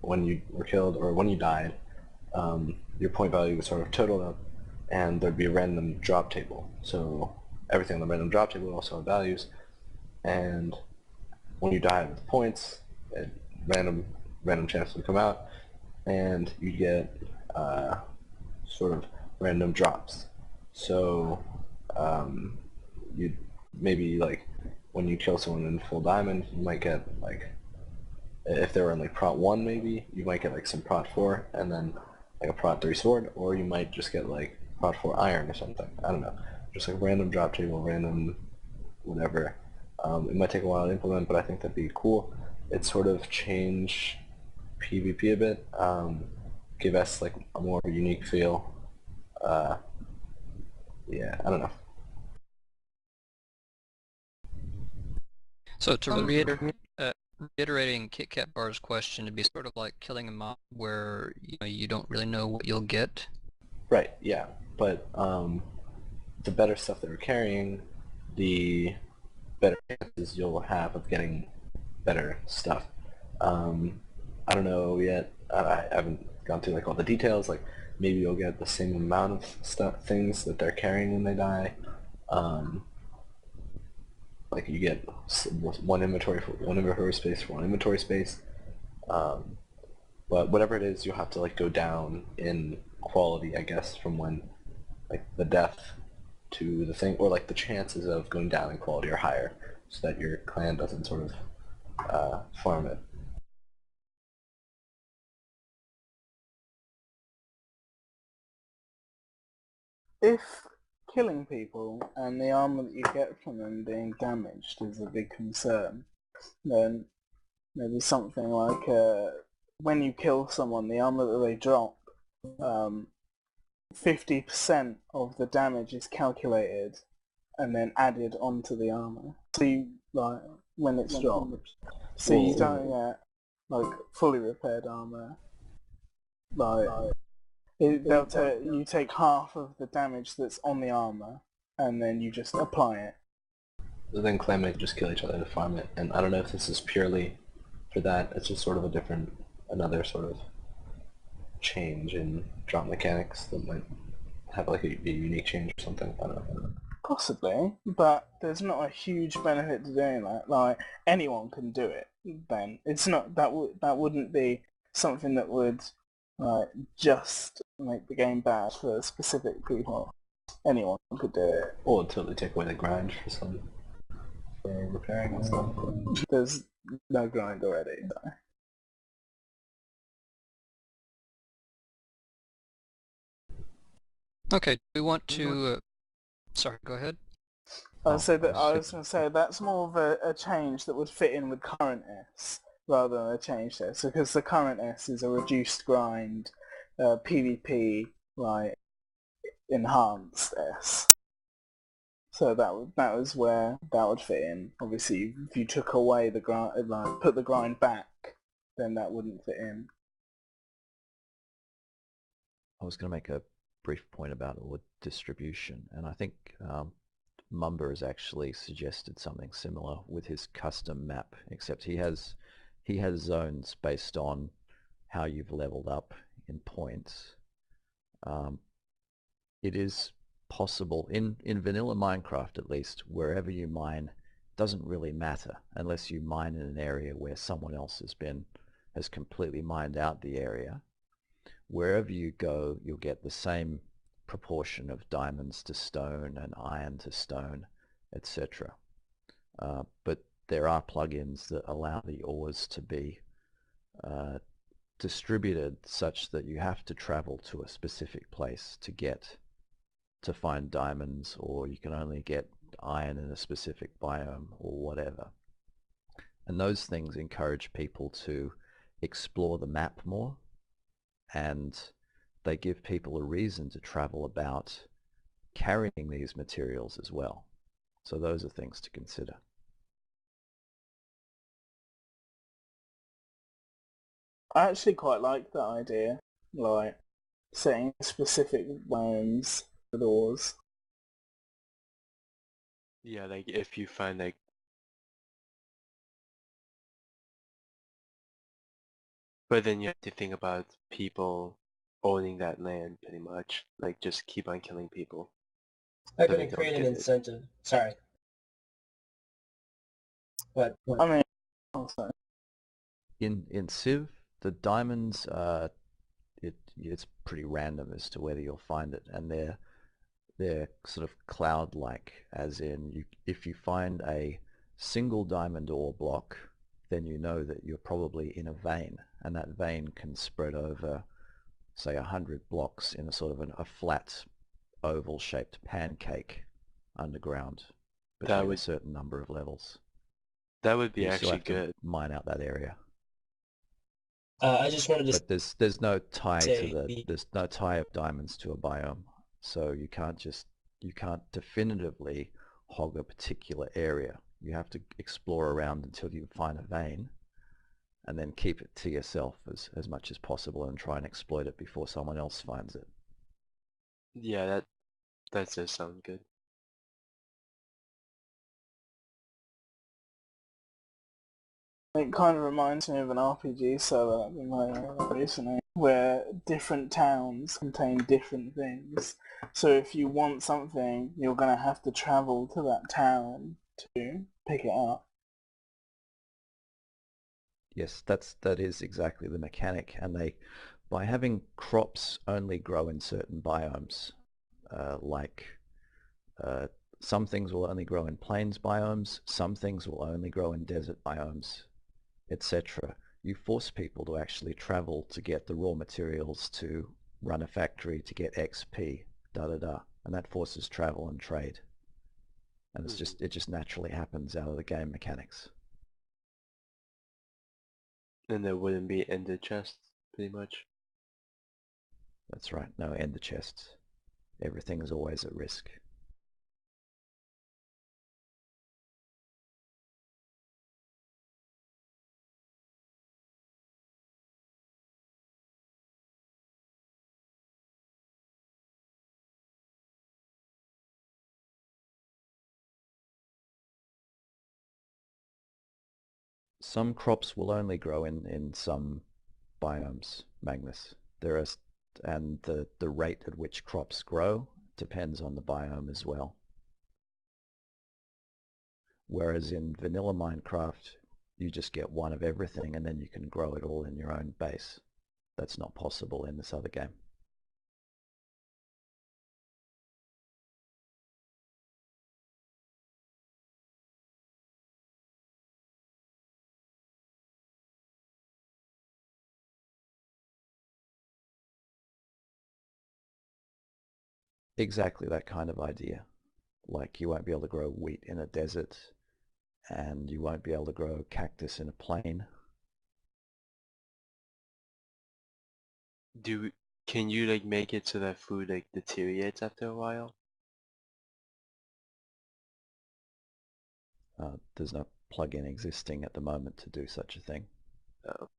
when you were killed or when you died, your point value would sort of total up, and there'd be a random drop table. So everything on the random drop table would also have values, and when you died with points, random chances would come out, and you get sort of random drops. So you'd maybe like when you kill someone in full diamond, you might get like, if they were in like prot 1 maybe, you might get like some prot 4 and then like a prot 3 sword, or you might just get like prot 4 iron or something. I don't know. Just like random drop table, random whatever. It might take a while to implement, but I think that'd be cool. It'd sort of change PvP a bit, give us like a more unique feel. Yeah, I don't know. So to reiterating KitKat Bar's question, it'd be sort of like killing a mob where you don't really know what you'll get. Right, yeah, but the better stuff that we're carrying, the better chances you'll have of getting better stuff. I don't know yet. I haven't gone through like all the details. Like maybe you'll get the same amount of things that they're carrying when they die. Like you get one inventory space for one inventory space. But whatever it is, you'll have to like go down in quality, I guess, from when like the death to the thing, or like the chances of going down in quality are higher, so that your clan doesn't sort of farm it. if killing people and the armor that you get from them being damaged is a big concern, then maybe something like when you kill someone, the armor that they drop, 50% of the damage is calculated and then added onto the armor. So you, like, when it's dropped. So you don't get like fully repaired armor. Like you take half of the damage that's on the armor and then you just apply it. So then clanmates just kill each other to farm it, and I don't know if this is purely for that. It's just sort of another sort of change in drop mechanics that might have like a unique change or something. I don't know. Possibly, but there's not a huge benefit to doing that. Like, anyone can do it, Ben. It's not that wouldn't be something that would just make the game bad for specific people. Anyone could do it. Or totally take away the grind for repairing and stuff. There's no grind already. So. Okay, we want to... sorry, go ahead. I was going to say that's more of a change that would fit in with current S rather than a change there. So because the current S is a reduced grind, PvP like enhanced S. So that was where that would fit in. Obviously, if you took away the grind, like put the grind back, then that wouldn't fit in. I was going to make a brief point about ore distribution, and I think Mumba has actually suggested something similar with his custom map, except he has zones based on how you've leveled up in points. It is possible in vanilla Minecraft, at least, wherever you mine doesn't really matter unless you mine in an area where someone else has completely mined out the area. Wherever you go, you'll get the same proportion of diamonds to stone and iron to stone, etc. But there are plugins that allow the ores to be distributed such that you have to travel to a specific place to find diamonds, or you can only get iron in a specific biome or whatever. And those things encourage people to explore the map more, and they give people a reason to travel about carrying these materials as well. So those are things to consider. I actually quite like that idea, like setting specific biomes for doors. Yeah, like if you find like but then you have to think about people owning that land pretty much. Like just keep on killing people. That so could they don't create an get it. incentive. Sorry. But I mean, also. In Civ, the diamonds, it's pretty random as to whether you'll find it, and they're sort of cloud-like, as in if you find a single diamond ore block, then you know that you're probably in a vein, and that vein can spread over, say, 100 blocks in a sort of a flat, oval-shaped pancake underground between a certain number of levels. That would be you still actually have to good. mine out that area. I just wanted to. But there's no tie there's no tie of diamonds to a biome, so you can't definitively hog a particular area. You have to explore around until you find a vein, and then keep it to yourself as much as possible and try and exploit it before someone else finds it. Yeah, that does sound good. It kind of reminds me of an RPG server that we might have recently, where different towns contain different things. So if you want something, you're going to have to travel to that town to pick it up. Yes, that is exactly the mechanic, and by having crops only grow in certain biomes, some things will only grow in plains biomes, some things will only grow in desert biomes, etc. You force people to actually travel to get the raw materials to run a factory, to get XP, da-da-da. and that forces travel and trade. And it just naturally happens out of the game mechanics. And there wouldn't be ender chests, pretty much. That's right, no ender chests. Everything is always at risk. Some crops will only grow in some biomes, Magnus. And the rate at which crops grow depends on the biome as well. Whereas in vanilla Minecraft, you just get one of everything and then you can grow it all in your own base. That's not possible in this other game. Exactly that kind of idea. Like you won't be able to grow wheat in a desert, and you won't be able to grow cactus in a plain. Can you like make it so that food like deteriorates after a while? There's no plugin existing at the moment to do such a thing. Oh.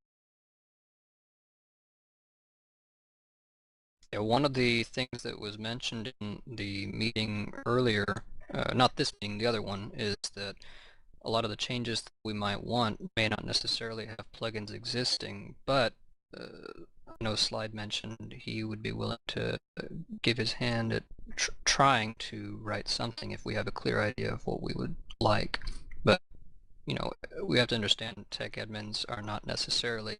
Yeah, one of the things that was mentioned in the meeting earlier, not this meeting, the other one, is that a lot of the changes that we might want may not necessarily have plugins existing, but I know Slide mentioned he would be willing to give his hand at trying to write something if we have a clear idea of what we would like. But, you know, we have to understand tech admins are not necessarily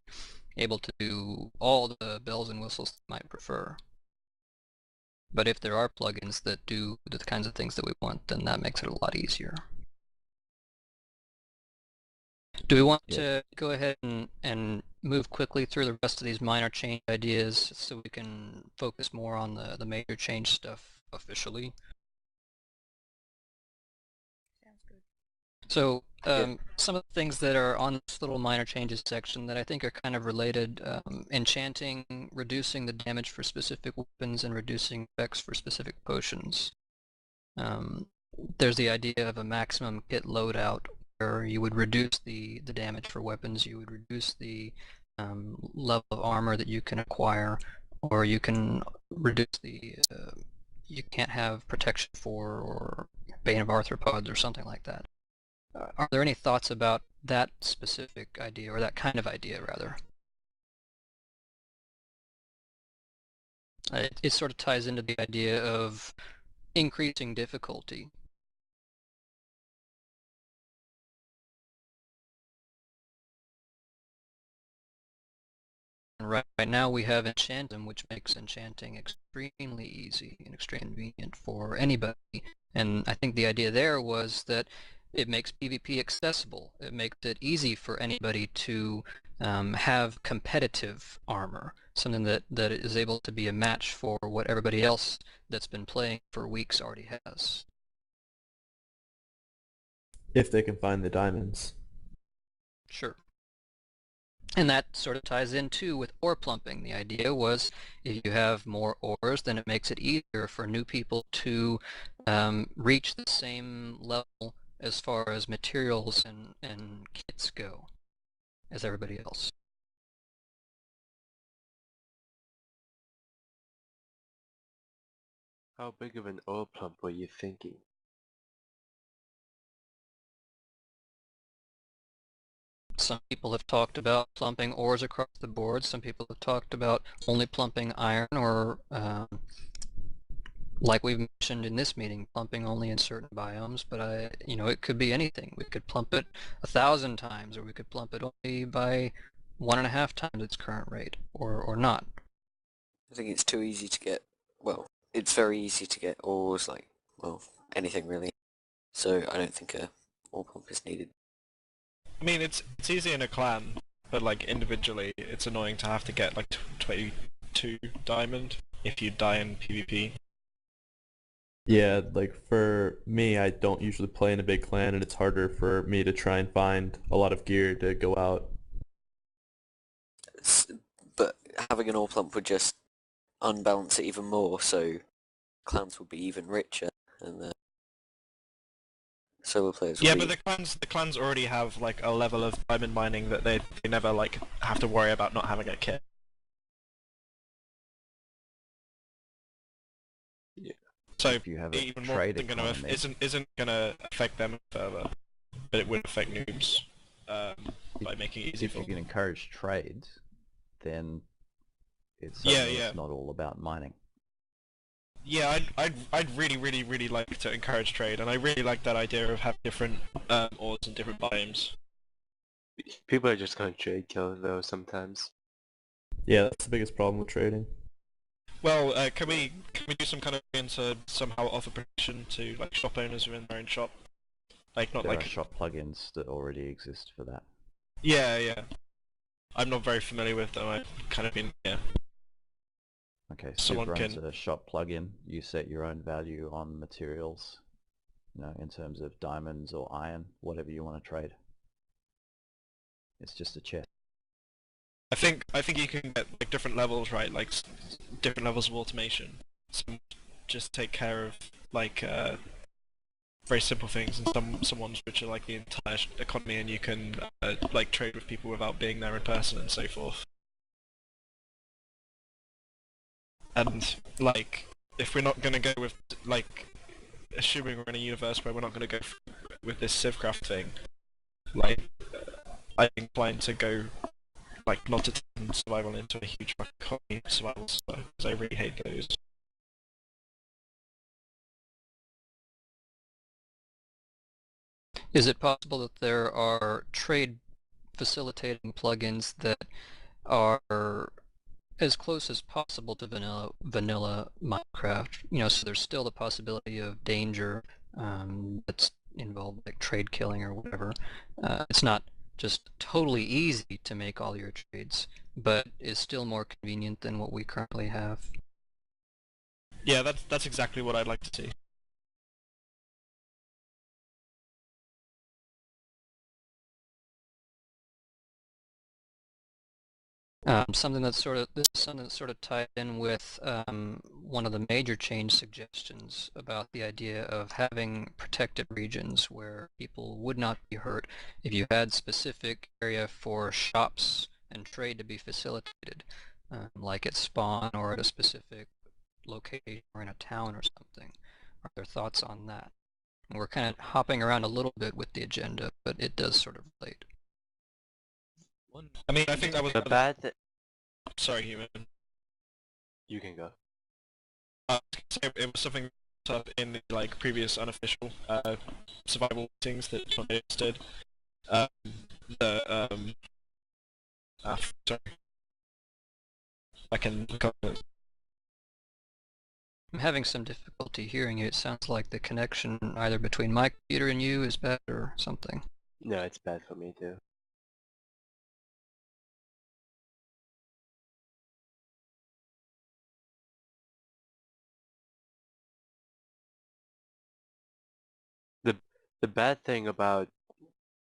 able to do all the bells and whistles they might prefer. But if there are plugins that do the kinds of things that we want, then that makes it a lot easier. Do we want to go ahead and move quickly through the rest of these minor change ideas so we can focus more on the major change stuff officially? Sounds good. So some of the things that are on this little minor changes section that I think are kind of related, enchanting, reducing the damage for specific weapons and reducing effects for specific potions. There's the idea of a maximum kit loadout where you would reduce the damage for weapons, you would reduce the level of armor that you can acquire, or you can reduce the, you can't have protection for, or Bane of Arthropods or something like that. Are there any thoughts about that specific idea, or that kind of idea, rather? It sort of ties into the idea of increasing difficulty. Right now we have Enchantum, which makes enchanting extremely easy and extremely convenient for anybody. And I think the idea there was that it makes PvP accessible. It makes it easy for anybody to have competitive armor, something that is able to be a match for what everybody else that's been playing for weeks already has. If they can find the diamonds. Sure. And that sort of ties in too with ore plumping. The idea was if you have more ores, then it makes it easier for new people to reach the same level as far as materials and kits go as everybody else. How big of an ore plump were you thinking? Some people have talked about plumping ores across the board. Some people have talked about only plumping iron, or like we've mentioned in this meeting, plumping only in certain biomes. But it could be anything. We could plump it 1,000 times, or we could plump it only by 1.5 times its current rate, or not. I think it's too easy to get. Well, it's very easy to get ores, like, well, anything really. So I don't think a ore pump is needed. I mean, it's easy in a clan, but like individually, it's annoying to have to get like 22 diamond if you die in PvP. Yeah, like for me, I don't usually play in a big clan, and it's harder for me to try and find a lot of gear to go out. But having an ore plump would just unbalance it even more, so clans would be even richer, and the solo players would Yeah, be... but the clans already have like a level of diamond mining that they never like have to worry about not having a kit. Yeah. So if you have a even more trade isn't gonna economy, isn't gonna affect them further, but it would affect noobs by making it easy if for you them. can encourage trades, then it's Yeah, suddenly yeah. it's not all about mining. Yeah, I'd really like to encourage trade, and I really like that idea of having different ores and different biomes. People are just gonna trade kill though sometimes. Yeah, that's the biggest problem with trading. Well, can we do some kind of thing to somehow offer protection to like shop owners who are in their own shop? Like not There like are shop plugins that already exist for that. yeah. I'm not very familiar with them. I've kind of been Okay, Someone Civ runs can- a shop plugin. You set your own value on materials, in terms of diamonds or iron, whatever you want to trade. It's just a chest. I think you can get like different levels, right? Like different levels of automation. Some just take care of like very simple things, and some ones which are like the entire economy, and you can like trade with people without being there in person and so forth. And like, if we're not gonna go with like, assuming we're in a universe where we're not gonna go with this Civcraft thing, like, I'm inclined to go like not to turn survival into a huge economy survival because I really hate those. Is it possible that there are trade facilitating plugins that are as close as possible to vanilla Minecraft? So there's still the possibility of danger that's involved, like trade killing or whatever. It's not just totally easy to make all your trades, but is still more convenient than what we currently have. Yeah, that's exactly what I'd like to see. Something that's sort of tied in with one of the major change suggestions about the idea of having protected regions where people would not be hurt if you had specific area for shops and trade to be facilitated, like at spawn or at a specific location or in a town or something. Are there thoughts on that? We're kind of hopping around a little bit with the agenda, but it does sort of relate. I mean, I think that was the bad. Sorry, Human. You can go. It was something up in the like previous unofficial survival meetings that John Davis did. Sorry. I can look up it. I'm having some difficulty hearing you. It sounds like the connection either between my computer and you is bad or something. No, it's bad for me too. The bad thing about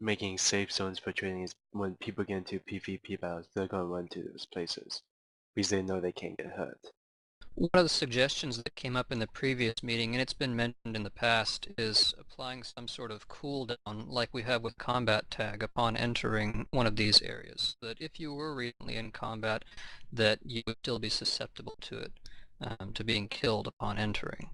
making safe zones for trading is when people get into PvP battles, they're gonna run to those places because they know they can't get hurt. One of the suggestions that came up in the previous meeting, and it's been mentioned in the past, is applying some sort of cooldown like we have with combat tag upon entering one of these areas. That if you were recently in combat, that you would still be susceptible to it, to being killed upon entering.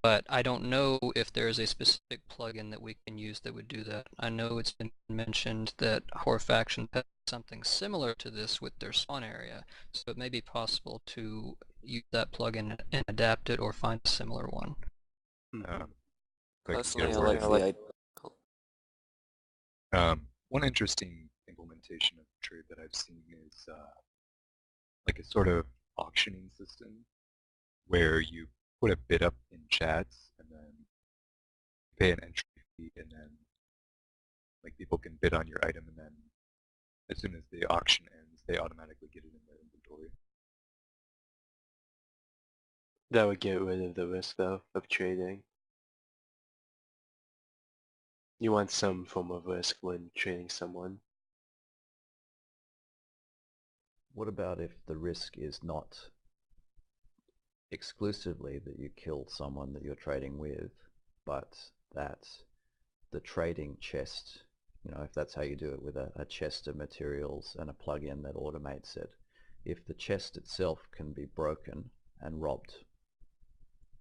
But I don't know if there is a specific plugin that we can use that would do that. I know it's been mentioned that Horror Faction has something similar to this with their spawn area, so it may be possible to use that plugin and adapt it or find a similar one. Personally, I like the idea. One interesting implementation of trade that I've seen is like a sort of auctioning system where you put a bid up in chats and then pay an entry fee, and then like people can bid on your item, and then as soon as the auction ends, they automatically get it in their inventory. That would get rid of the risk, though, of trading. You want some form of risk when trading someone. What about if the risk is not exclusively that you kill someone that you're trading with, but that the trading chest, if that's how you do it with a chest of materials and a plugin that automates it, if the chest itself can be broken and robbed,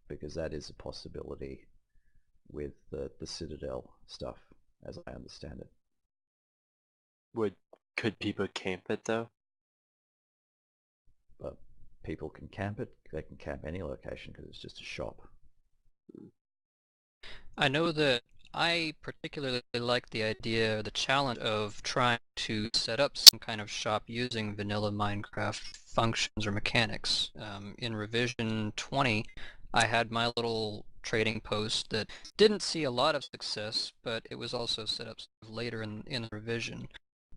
because that is a possibility with the Citadel stuff, as I understand it. Could people camp it, though? But people can camp it. They can camp any location because it's just a shop. I know that I particularly like the idea, the challenge of trying to set up some kind of shop using vanilla Minecraft functions or mechanics. In revision 20, I had my little trading post that didn't see a lot of success, but it was also set up later in the revision.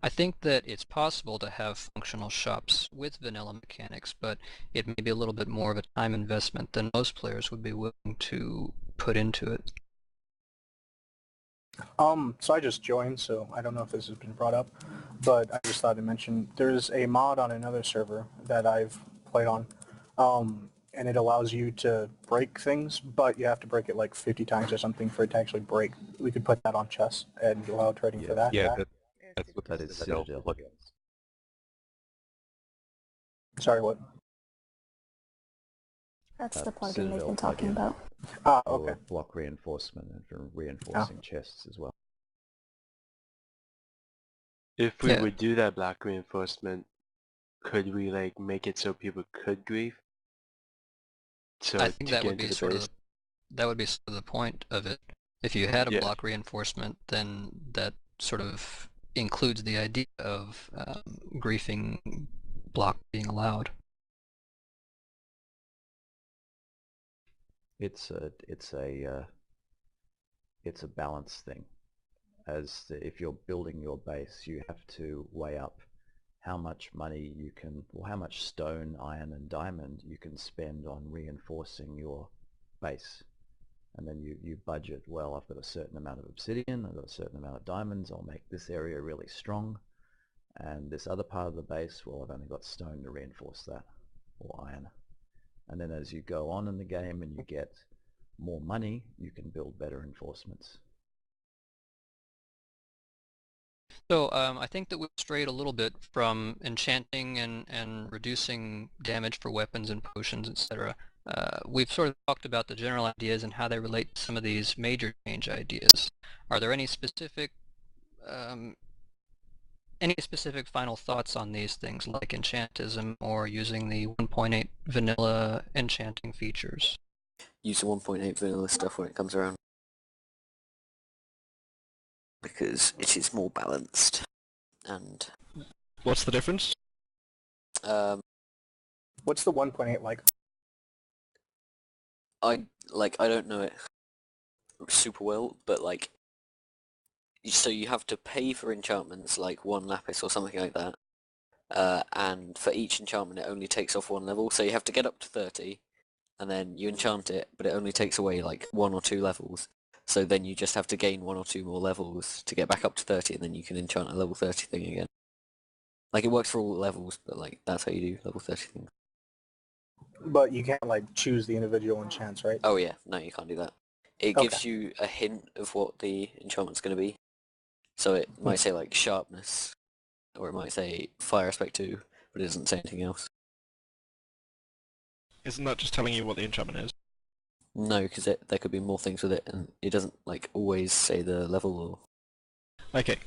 I think that it's possible to have functional shops with vanilla mechanics, but it may be a little bit more of a time investment than most players would be willing to put into it. So I just joined, so I don't know if this has been brought up, but I just thought to mention there's a mod on another server that I've played on, and it allows you to break things, but you have to break it like 50 times or something for it to actually break. We could put that on chess and allow trading for that. Yeah, that's what that is Citadel plugins. Sorry, what? That's the plugin they've Citadel been talking plugin. about. Ah, For okay. block reinforcement and for reinforcing chests as well. If we Yeah. would do that block reinforcement, could we like make it so people could grief? So I think to that get would be into the sort base? of that would be sort of the point of it. If you had a Yeah. block reinforcement, then that sort of includes the idea of griefing block being allowed. It's a balance thing. If you're building your base, you have to weigh up how much money you can, or how much stone, iron, and diamond you can spend on reinforcing your base. And then you budget, well, I've got a certain amount of obsidian, I've got a certain amount of diamonds, I'll make this area really strong. And this other part of the base, well, I've only got stone to reinforce that, or iron. And then as you go on in the game and you get more money, you can build better reinforcements. So I think that we've strayed a little bit from enchanting and reducing damage for weapons and potions, etc. We've sort of talked about the general ideas and how they relate to some of these major change ideas. Are there any specific final thoughts on these things, like enchantism or using the 1.8 vanilla enchanting features? Use the 1.8 vanilla stuff when it comes around, because it is more balanced. And what's the difference? What's the 1.8 like? I don't know it super well, but like, so you have to pay for enchantments like 1 lapis or something like that, and for each enchantment it only takes off 1 level, so you have to get up to 30 and then you enchant it, but it only takes away like 1 or 2 levels, so then you just have to gain 1 or 2 more levels to get back up to 30, and then you can enchant a level 30 thing again. Like, it works for all levels, but like, that's how you do level 30 things. But you can't like choose the individual enchants, right? Oh yeah, no, you can't do that. It gives you a hint of what the enchantment's going to be. So it might say like sharpness, or it might say fire aspect 2, but it doesn't say anything else. Isn't that just telling you what the enchantment is? No, because there could be more things with it, and it doesn't like always say the level or... Okay.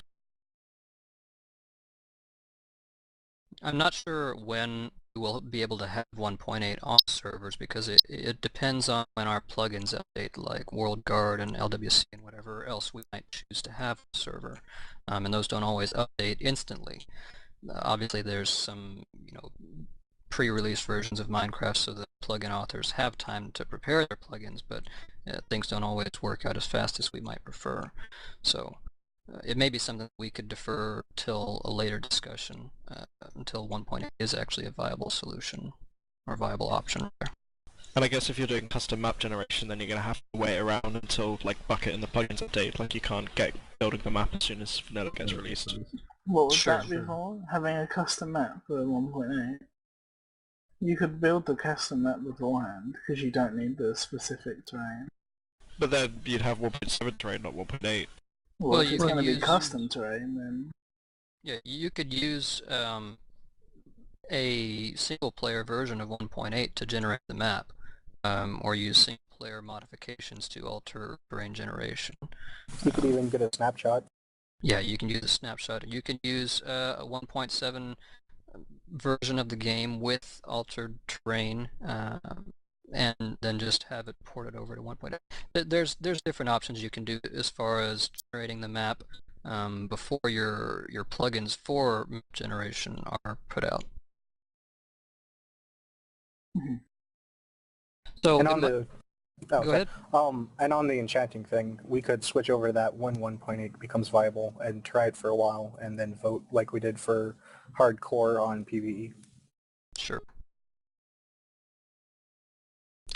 I'm not sure when we'll be able to have 1.8 on servers, because it depends on when our plugins update, like WorldGuard and LWC and whatever else we might choose to have on the server. And those don't always update instantly. Obviously there's some, pre-release versions of Minecraft so that plugin authors have time to prepare their plugins, but things don't always work out as fast as we might prefer. So it may be something we could defer till a later discussion, until 1.8 is actually a viable solution, or viable option. And I guess if you're doing custom map generation, then you're going to have to wait around until like Bucket and the plugins update. Like you can't get building the map as soon as vanilla gets released. What was that before? Having a custom map for 1.8? You could build the custom map beforehand, because you don't need the specific terrain. But then you'd have 1.7 terrain, not 1.8. Well, if it's going to be custom terrain, then... Yeah, you could use a single-player version of 1.8 to generate the map, or use single-player modifications to alter terrain generation. You could even get a snapshot. Yeah, you can use a snapshot. You can use a 1.7 version of the game with altered terrain, and then just have it ported over to 1.8. There's different options you can do as far as generating the map before your plugins for map generation are put out. Mm-hmm. So and on the go ahead. And on the enchanting thing, we could switch over that when 1.8 becomes viable and try it for a while, and then vote like we did for hardcore on PvE. Sure.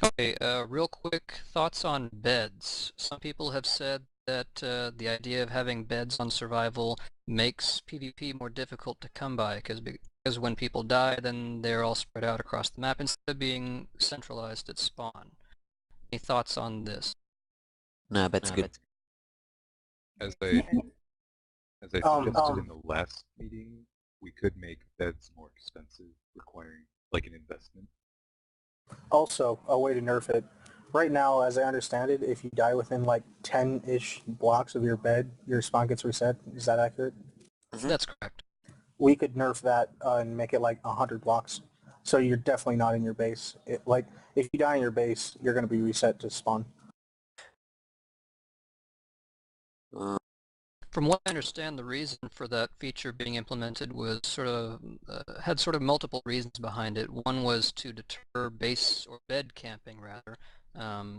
Okay, real quick thoughts on beds. Some people have said that the idea of having beds on survival makes PvP more difficult to come by, because when people die, then they're all spread out across the map instead of being centralized at spawn. Any thoughts on this? No, that's good. As I suggested in the last meeting, we could make beds more expensive, requiring like an investment. Also, a way to nerf it. Right now, as I understand it, if you die within like 10-ish blocks of your bed, your spawn gets reset. Is that accurate? That's correct. We could nerf that and make it like 100 blocks. So you're definitely not in your base. Like, if you die in your base, you're going to be reset to spawn. From what I understand, the reason for that feature being implemented was had sort of multiple reasons behind it. One was to deter base or bed camping, rather,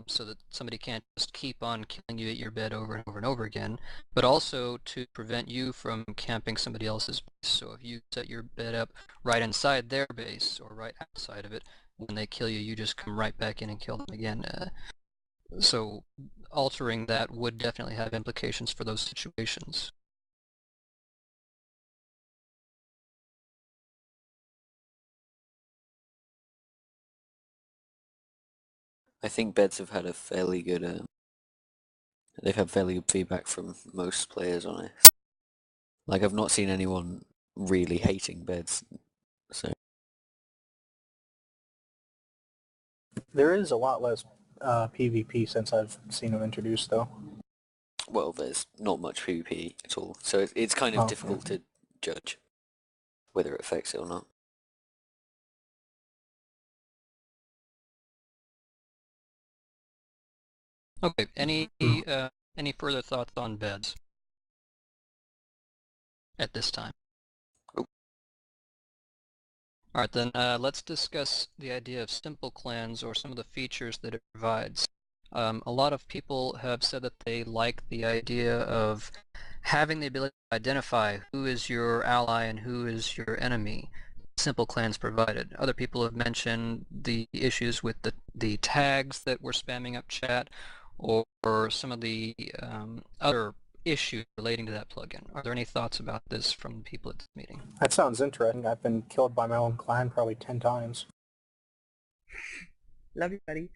so that somebody can't just keep on killing you at your bed over and over and over again, but also to prevent you from camping somebody else's base. So if you set your bed up right inside their base or right outside of it, when they kill you, you just come right back in and kill them again. So altering that would definitely have implications for those situations. I think beds have had a fairly good, they've had fairly good feedback from most players on it. Like, I've not seen anyone really hating beds, so. There is a lot less PvP since I've seen them introduced, though. Well, there's not much PvP at all, so it's kind of difficult to judge whether it affects it or not. Okay, any further thoughts on beds at this time? Alright then, let's discuss the idea of simple clans or some of the features that it provides. A lot of people have said that they like the idea of having the ability to identify who is your ally and who is your enemy. Simple clans provided. Other people have mentioned the issues with the tags that were spamming up chat, or some of the other issues relating to that plugin. Are there any thoughts about this from people at this meeting? That sounds interesting. I've been killed by my own clan probably 10 times. Love you, buddy.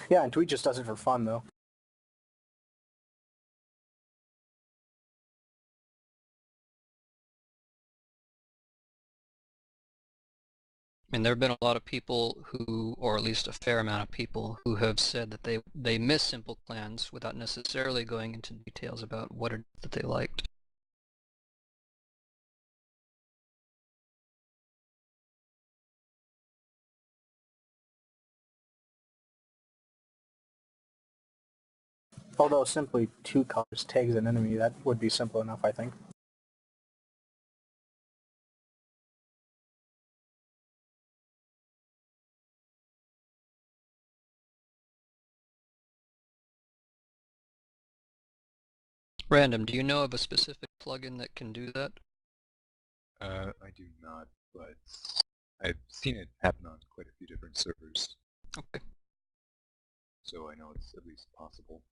Yeah, and Tweet just does it for fun, though. I mean, there have been a lot of people who, or at least a fair amount of people, who have said that they miss simple clans without necessarily going into details about what it is that they liked. Although simply 2 colors tags an enemy, that would be simple enough, I think. Random, do you know of a specific plugin that can do that? I do not, but I've seen it happen on quite a few different servers. Okay. So I know it's at least possible.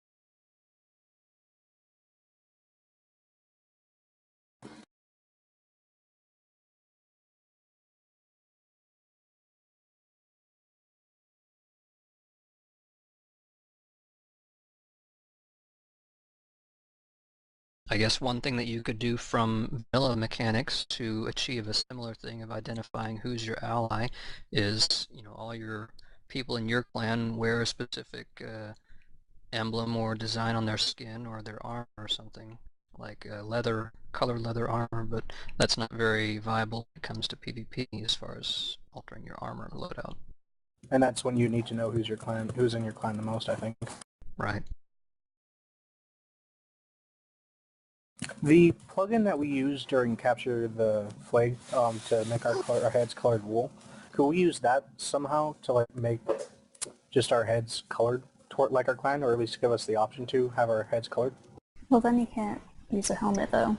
I guess one thing that you could do from vanilla mechanics to achieve a similar thing of identifying who's your ally is, all your people in your clan wear a specific emblem or design on their skin or their armor or something, like colored leather armor, but that's not very viable when it comes to PvP as far as altering your armor loadout. And that's when you need to know who's in your clan the most, I think. Right. The plugin that we used during Capture the Flag to make our heads colored wool, could we use that somehow to like make just our heads colored like our clan, or at least give us the option to have our heads colored? Well, then you can't use a helmet, though.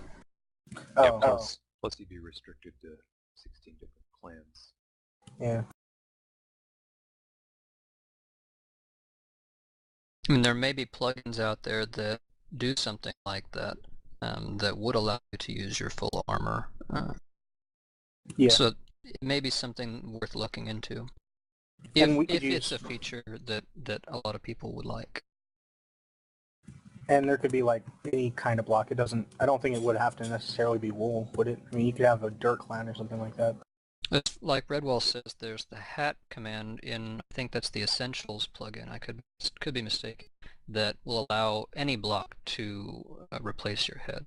Yeah, plus you'd be restricted to 16 different clans. Yeah. I mean, there may be plugins out there that do something like that, that would allow you to use your full armor. Yeah. So it may be something worth looking into. And we If could it's use, a feature that a lot of people would like. and there could be like any kind of block. I don't think it would have to necessarily be wool, would it? I mean, you could have a dirt clan or something like that. It's like Redwall says, there's the hat command in, I think that's the Essentials plugin, I could be mistaken, that will allow any block to replace your head.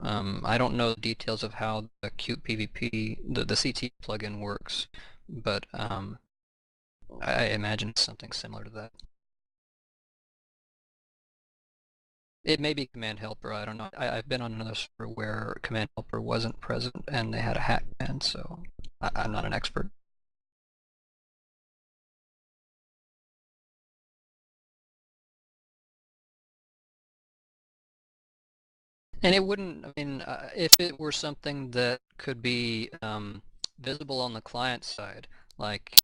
I don't know the details of how the Qt PvP, the CT plugin works, but I imagine it's something similar to that. It may be Command Helper, I don't know. I've been on another server where Command Helper wasn't present and they had a hat command, so I'm not an expert. And it wouldn't, I mean, if it were something that could be visible on the client side, like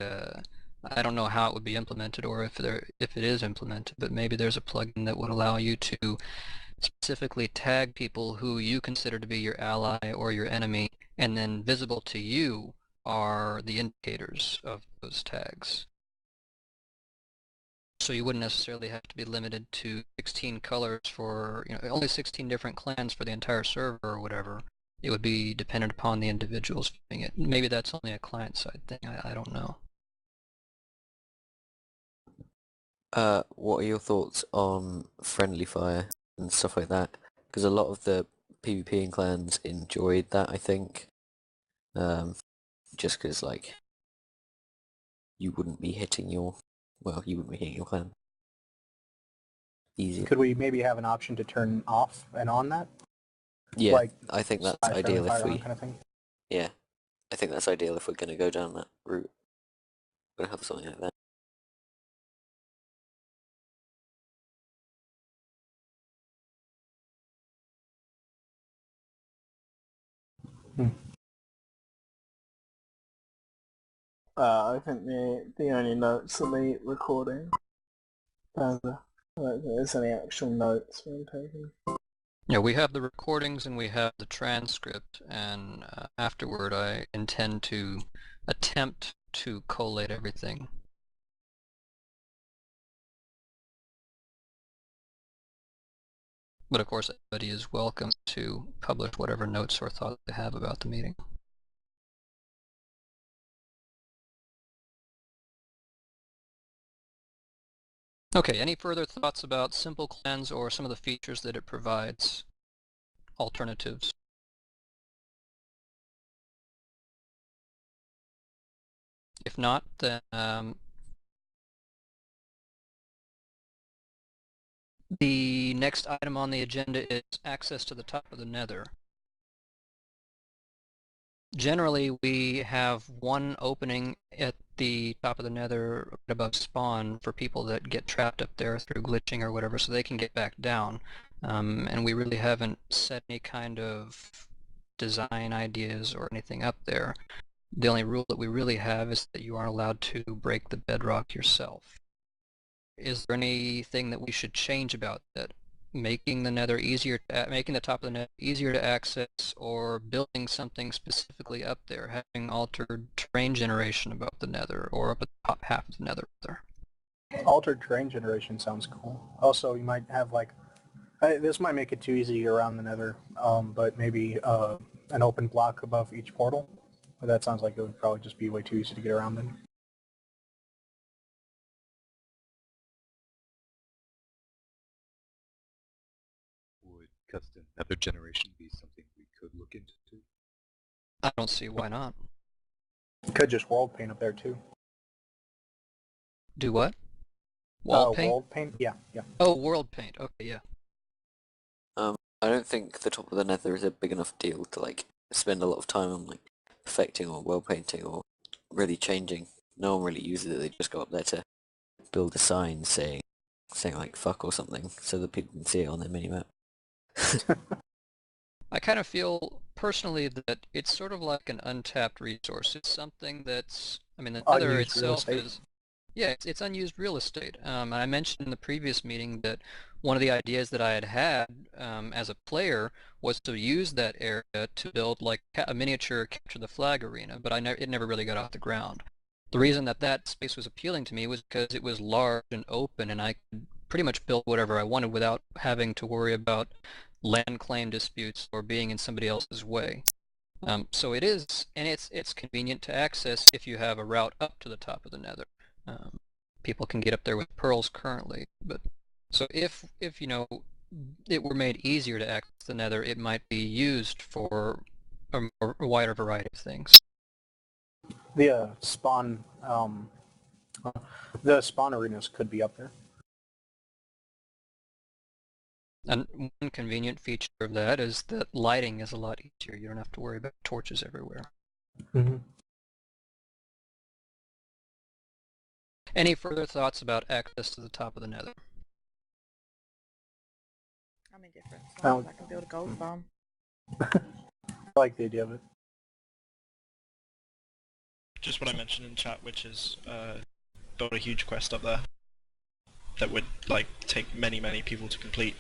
I don't know how it would be implemented or if it is implemented, but maybe there's a plugin that would allow you to specifically tag people who you consider to be your ally or your enemy, and then visible to you are the indicators of those tags. So you wouldn't necessarily have to be limited to 16 colors for, only 16 different clans for the entire server or whatever. It would be dependent upon the individuals doing it. Maybe that's only a client-side thing, I don't know. What are your thoughts on friendly fire and stuff like that? Because a lot of the PvP clans enjoyed that, I think. Just because, like, you wouldn't be hitting your clan. Easy. Could we maybe have an option to turn off and on that? Yeah, like, I think that's friendly ideal fire if on we... kind of thing? Yeah, I think that's ideal if we're going to go down that route. We're going to have something like that. I think the only notes are the recording. I don't think there's any actual notes being taken. Yeah, we have the recordings and we have the transcript, and afterward I intend to attempt to collate everything. But of course, everybody is welcome to publish whatever notes or thoughts they have about the meeting. Okay, any further thoughts about Simple Clans or some of the features that it provides? Alternatives? If not, then the next item on the agenda is access to the top of the Nether. Generally, we have one opening at the top of the Nether right above spawn for people that get trapped up there through glitching or whatever, so they can get back down. And we really haven't set any kind of design ideas or anything up there. The only rule that we really have is that you aren't allowed to break the bedrock yourself. Is there anything that we should change about that? Making the nether easier, making the top of the nether easier to access, or building something specifically up there, having altered terrain generation above the nether, or up at the top half of the nether there. Altered terrain generation sounds cool. Also, you might have like, this might make it too easy to get around the nether, but maybe an open block above each portal. But that sounds like it would probably just be way too easy to get around then. Would custom nether generation be something we could look into? I don't see why not. Could just world paint up there too. Do what? Wall paint? World paint? Yeah, yeah. Oh, world paint. Okay, yeah. I don't think the top of the nether is a big enough deal to like spend a lot of time on like perfecting or world painting or really changing. No one really uses it. They just go up there to build a sign saying like fuck or something so that people can see it on their minimap. I kind of feel personally that it's sort of like an untapped resource. It's something that's, I mean, the nether itself is, yeah, it's unused real estate. I mentioned in the previous meeting that one of the ideas that I had as a player was to use that area to build like a miniature capture the flag arena, but it never really got off the ground. The reason that space was appealing to me was because it was large and open, and I could pretty much build whatever I wanted without having to worry about land claim disputes or being in somebody else's way. So it is, and it's convenient to access if you have a route up to the top of the nether. People can get up there with pearls currently, but so if you know it were made easier to access the nether, it might be used for a wider variety of things. The spawn arenas could be up there. And one convenient feature of that is that lighting is a lot easier. You don't have to worry about torches everywhere. Mm-hmm. Any further thoughts about access to the top of the nether? I'm indifferent. As long as I can build a gold farm. I like the idea of it. Just what I mentioned in chat, which is build a huge quest up there that would like take many people to complete.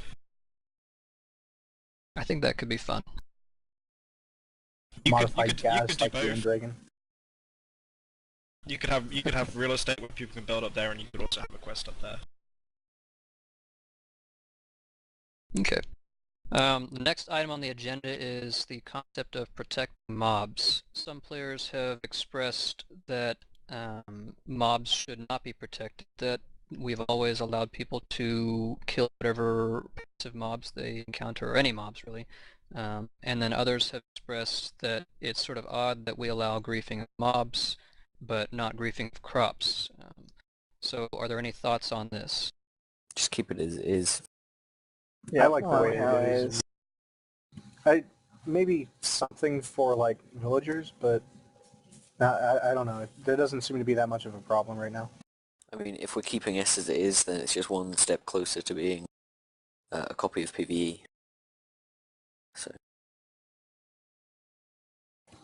I think that could be fun. Modified gas like the Dragon. You could have real estate where people can build up there, and you could also have a quest up there. Okay. The next item on the agenda is the concept of protecting mobs. Some players have expressed that mobs should not be protected, that we've always allowed people to kill whatever passive mobs they encounter, or any mobs really. And then others have expressed that it's sort of odd that we allow griefing of mobs, but not griefing of crops. So are there any thoughts on this? Just keep it as it is. Yeah, I like the way it is. Maybe something for like villagers, but I don't know. There doesn't seem to be that much of a problem right now. I mean, if we're keeping S as it is, then it's just one step closer to being a copy of PvE. So.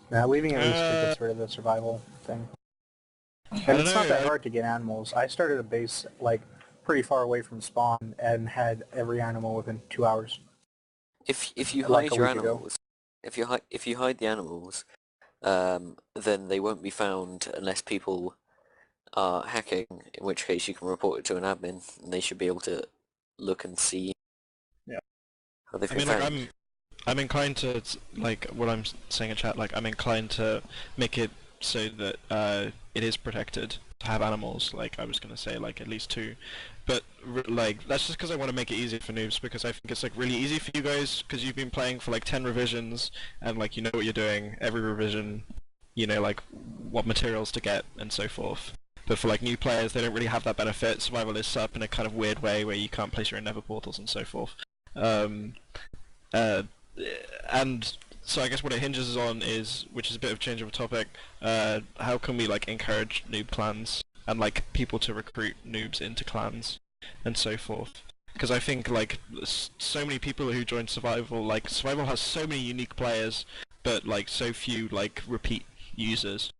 Now, leaving at least gets rid of the survival thing. And it's not that hard to get animals. I started a base like pretty far away from spawn and had every animal within 2 hours. If you like hide your animals, if you hide the animals, then they won't be found unless people are hacking. In which case, you can report it to an admin, and they should be able to look and see. Yeah. How they've I been mean, found. like I'm inclined to like what I'm saying in chat. Like I'm inclined to make it so that it is protected to have animals. Like I was gonna say, like at least 2. But like that's just because I want to make it easier for noobs, because I think it's like really easy for you guys because you've been playing for like 10 revisions and like you know what you're doing every revision, you know like what materials to get and so forth. But for like new players, they don't really have that benefit. Survival is set up in a kind of weird way where you can't place your own nether portals and so forth. And so I guess what it hinges on is, which is a bit of a change of a topic, how can we like encourage noob clans and like people to recruit noobs into clans and so forth? Because I think like so many people who join Survival, like Survival has so many unique players, but like so few like repeat users.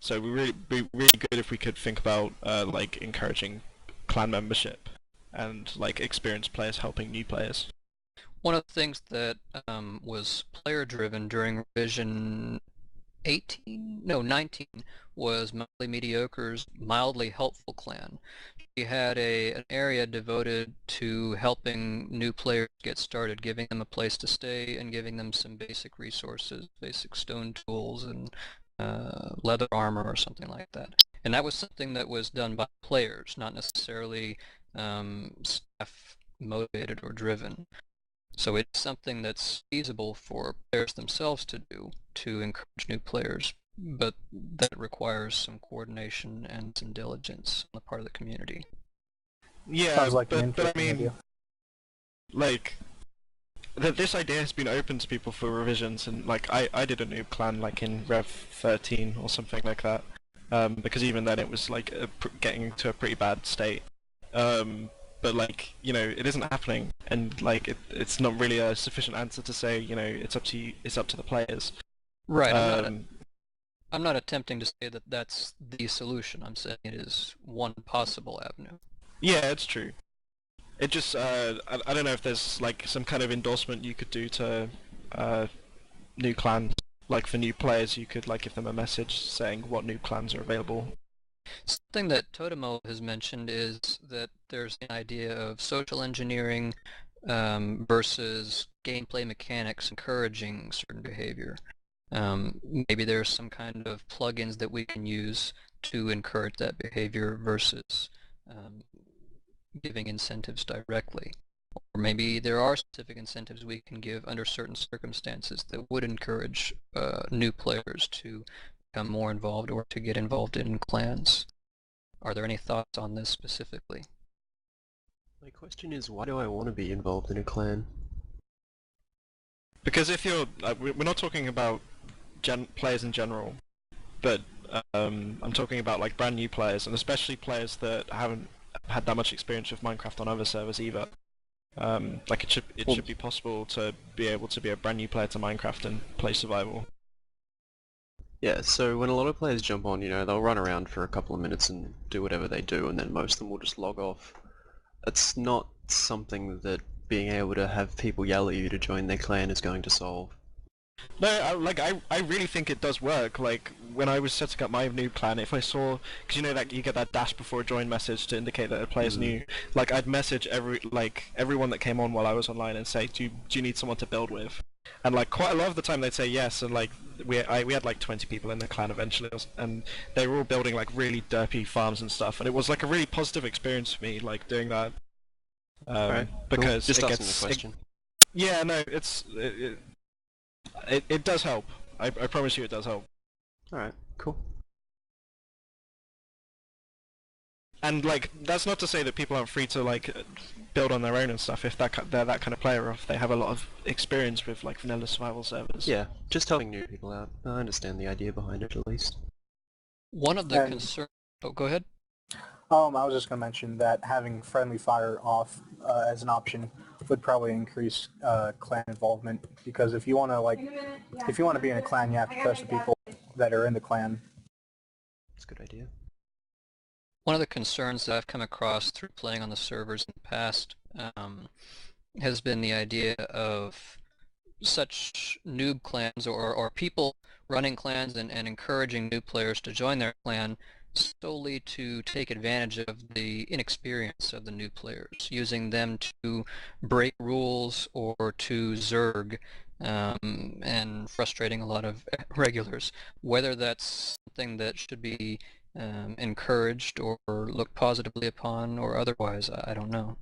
So it would be really good if we could think about like encouraging clan membership and like experienced players helping new players. One of the things that was player-driven during revision 19 was Mildly Mediocre's Mildly Helpful Clan. He had an area devoted to helping new players get started, giving them a place to stay and giving them some basic resources, basic stone tools and leather armor or something like that. And that was something that was done by players, not necessarily staff motivated or driven. So it's something that's feasible for players themselves to do to encourage new players, but that requires some coordination and some diligence on the part of the community. Yeah, Sounds like an but I interesting mean, idea. like, this idea has been open to people for revisions, and like I did a noob clan like in Rev 13 or something like that, because even then it was like getting to a pretty bad state. But like, you know, it isn't happening, and like it's not really a sufficient answer to say, you know, it's up to the players. Right. I'm not attempting to say that that's the solution. I'm saying it is one possible avenue. Yeah, it's true. It just I don't know if there's like some kind of endorsement you could do to new clans, like for new players you could like give them a message saying what new clans are available. Something that Totemo has mentioned is that there's an idea of social engineering versus gameplay mechanics encouraging certain behavior. Maybe there's some kind of plugins that we can use to encourage that behavior versus giving incentives directly. Or maybe there are specific incentives we can give under certain circumstances that would encourage new players to become more involved or to get involved in clans. Are there any thoughts on this specifically? My question is, why do I want to be involved in a clan? Because if you're, we're not talking about players in general, but I'm talking about like brand new players, and especially players that haven't had that much experience with Minecraft on other servers either. Like it should be possible to be able to be a brand new player to Minecraft and play survival. Yeah, so when a lot of players jump on, you know, they'll run around for a couple of minutes and do whatever they do, and then most of them will just log off. It's not something that being able to have people yell at you to join their clan is going to solve. No, I really think it does work. Like, when I was setting up my new clan, if I saw, because you know that you get that dash before join message to indicate that a player's new, like I'd message everyone that came on while I was online and say, do you need someone to build with? And like quite a lot of the time they'd say yes, and like we had like 20 people in the clan eventually, and they were all building like really derpy farms and stuff, and it was like a really positive experience for me, like doing that. Right. Because Just it asking gets the question. yeah, no, it does help. I promise you it does help. Alright, cool. And like that's not to say that people aren't free to like build on their own and stuff if they're that kind of player, or if they have a lot of experience with like vanilla survival servers. Yeah, just helping new people out. I understand the idea behind it at least. One of the concerns... Oh, go ahead. I was just going to mention that having friendly fire off as an option would probably increase clan involvement, because if you want to be in a clan, you have to trust the people that are in the clan. That's a good idea. One of the concerns that I've come across through playing on the servers in the past has been the idea of such noob clans or people running clans and encouraging new players to join their clan solely to take advantage of the inexperience of the new players, using them to break rules or to zerg, and frustrating a lot of regulars. Whether that's something that should be encouraged or looked positively upon or otherwise, I don't know.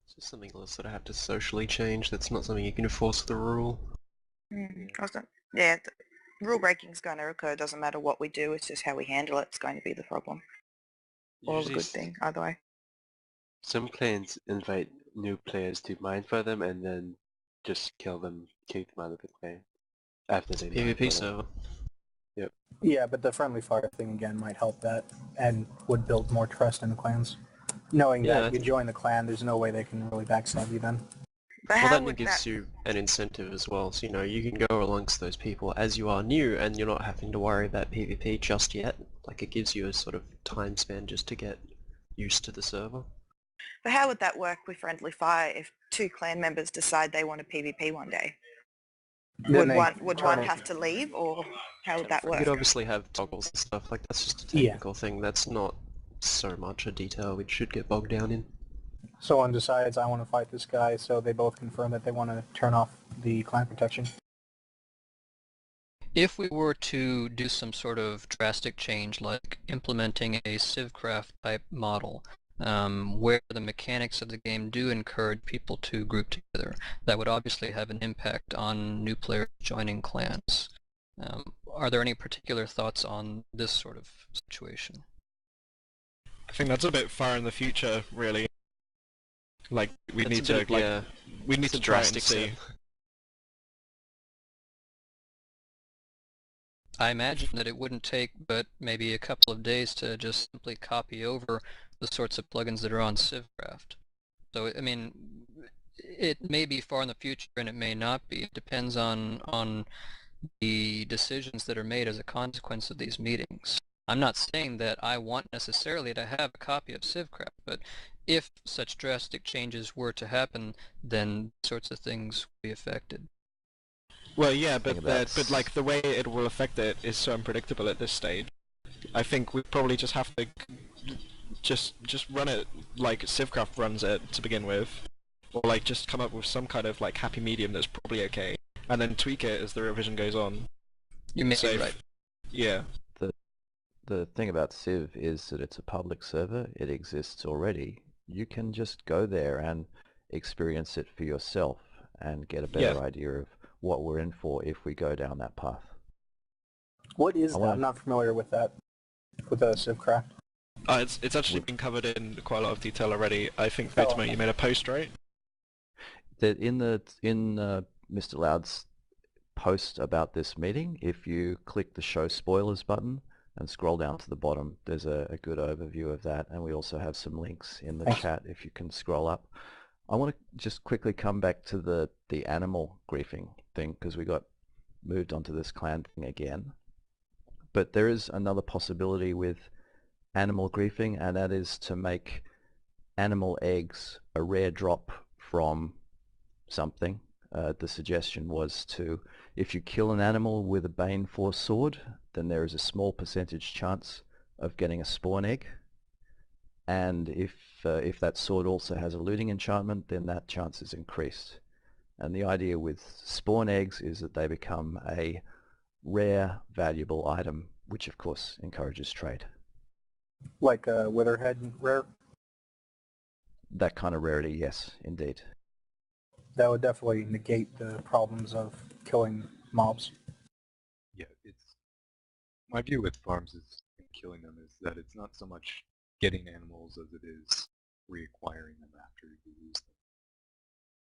It's just something you'll sort of have to socially change. That's not something you can force the rule. Yeah, rule breaking is going to occur. Doesn't matter what we do. It's just how we handle it. It's going to be the problem. Or the good thing, either way. Some clans invite new players to mine for them and then just kill them, kick them out of the clan after they mine for PvP them. server. Yep. Yeah, but the friendly fire thing again might help that, and would build more trust in the clans. Knowing that you join the clan, there's no way they can really backstab you then. But Well, how then would it gives that... you an incentive as well. So, you know, you can go amongst those people as you are new and you're not having to worry about PvP just yet. Like, it gives you a sort of time span just to get used to the server. But how would that work with Friendly Fire if two clan members decide they want a PvP one day? Then Would one have to leave, or how would that You work? could obviously have toggles and stuff, like that's just a technical thing. That's not so much a detail we should get bogged down in. Someone decides I want to fight this guy, so they both confirm that they want to turn off the clan protection. If we were to do some sort of drastic change, like implementing a Civcraft type model, where the mechanics of the game do encourage people to group together, that would obviously have an impact on new players joining clans. Are there any particular thoughts on this sort of situation? I think that's a bit far in the future, really. Like, we need to try and see. I imagine that it wouldn't take but maybe a couple of days to just simply copy over the sorts of plugins that are on Civcraft. So, I mean, it may be far in the future and it may not be. It depends on the decisions that are made as a consequence of these meetings. I'm not saying that I want necessarily to have a copy of Civcraft, but if such drastic changes were to happen, then sorts of things will be affected. Well, yeah, but like the way it will affect it is so unpredictable at this stage. I think we probably just have to just run it like Civcraft runs it to begin with, or like just come up with some kind of like happy medium that's probably okay, and then tweak it as the revision goes on. You may be right. Yeah. The thing about Civ is that it's a public server. It exists already. You can just go there and experience it for yourself and get a better idea of what we're in for if we go down that path. What is that? I'm not familiar with that, with Civcraft. It's actually been covered in quite a lot of detail already. I think, Fatima, you made a post, right? That in Mr. Loud's post about this meeting, if you click the show spoilers button and scroll down to the bottom, there's a good overview of that, and we also have some links in the chat if you can scroll up. I want to just quickly come back to the animal griefing thing, because we got moved onto this clan thing again. But there is another possibility with animal griefing, and that is to make animal eggs a rare drop from something. The suggestion was to, if you kill an animal with a Bane Force sword, then there is a small percentage chance of getting a spawn egg. And if that sword also has a looting enchantment, then that chance is increased. And the idea with spawn eggs is that they become a rare, valuable item, which of course encourages trade. Like a Witherhead rare? That kind of rarity, yes, indeed. That would definitely negate the problems of killing mobs. Yeah, my view with farms is killing them is that it's not so much getting animals as it is reacquiring them after you lose them,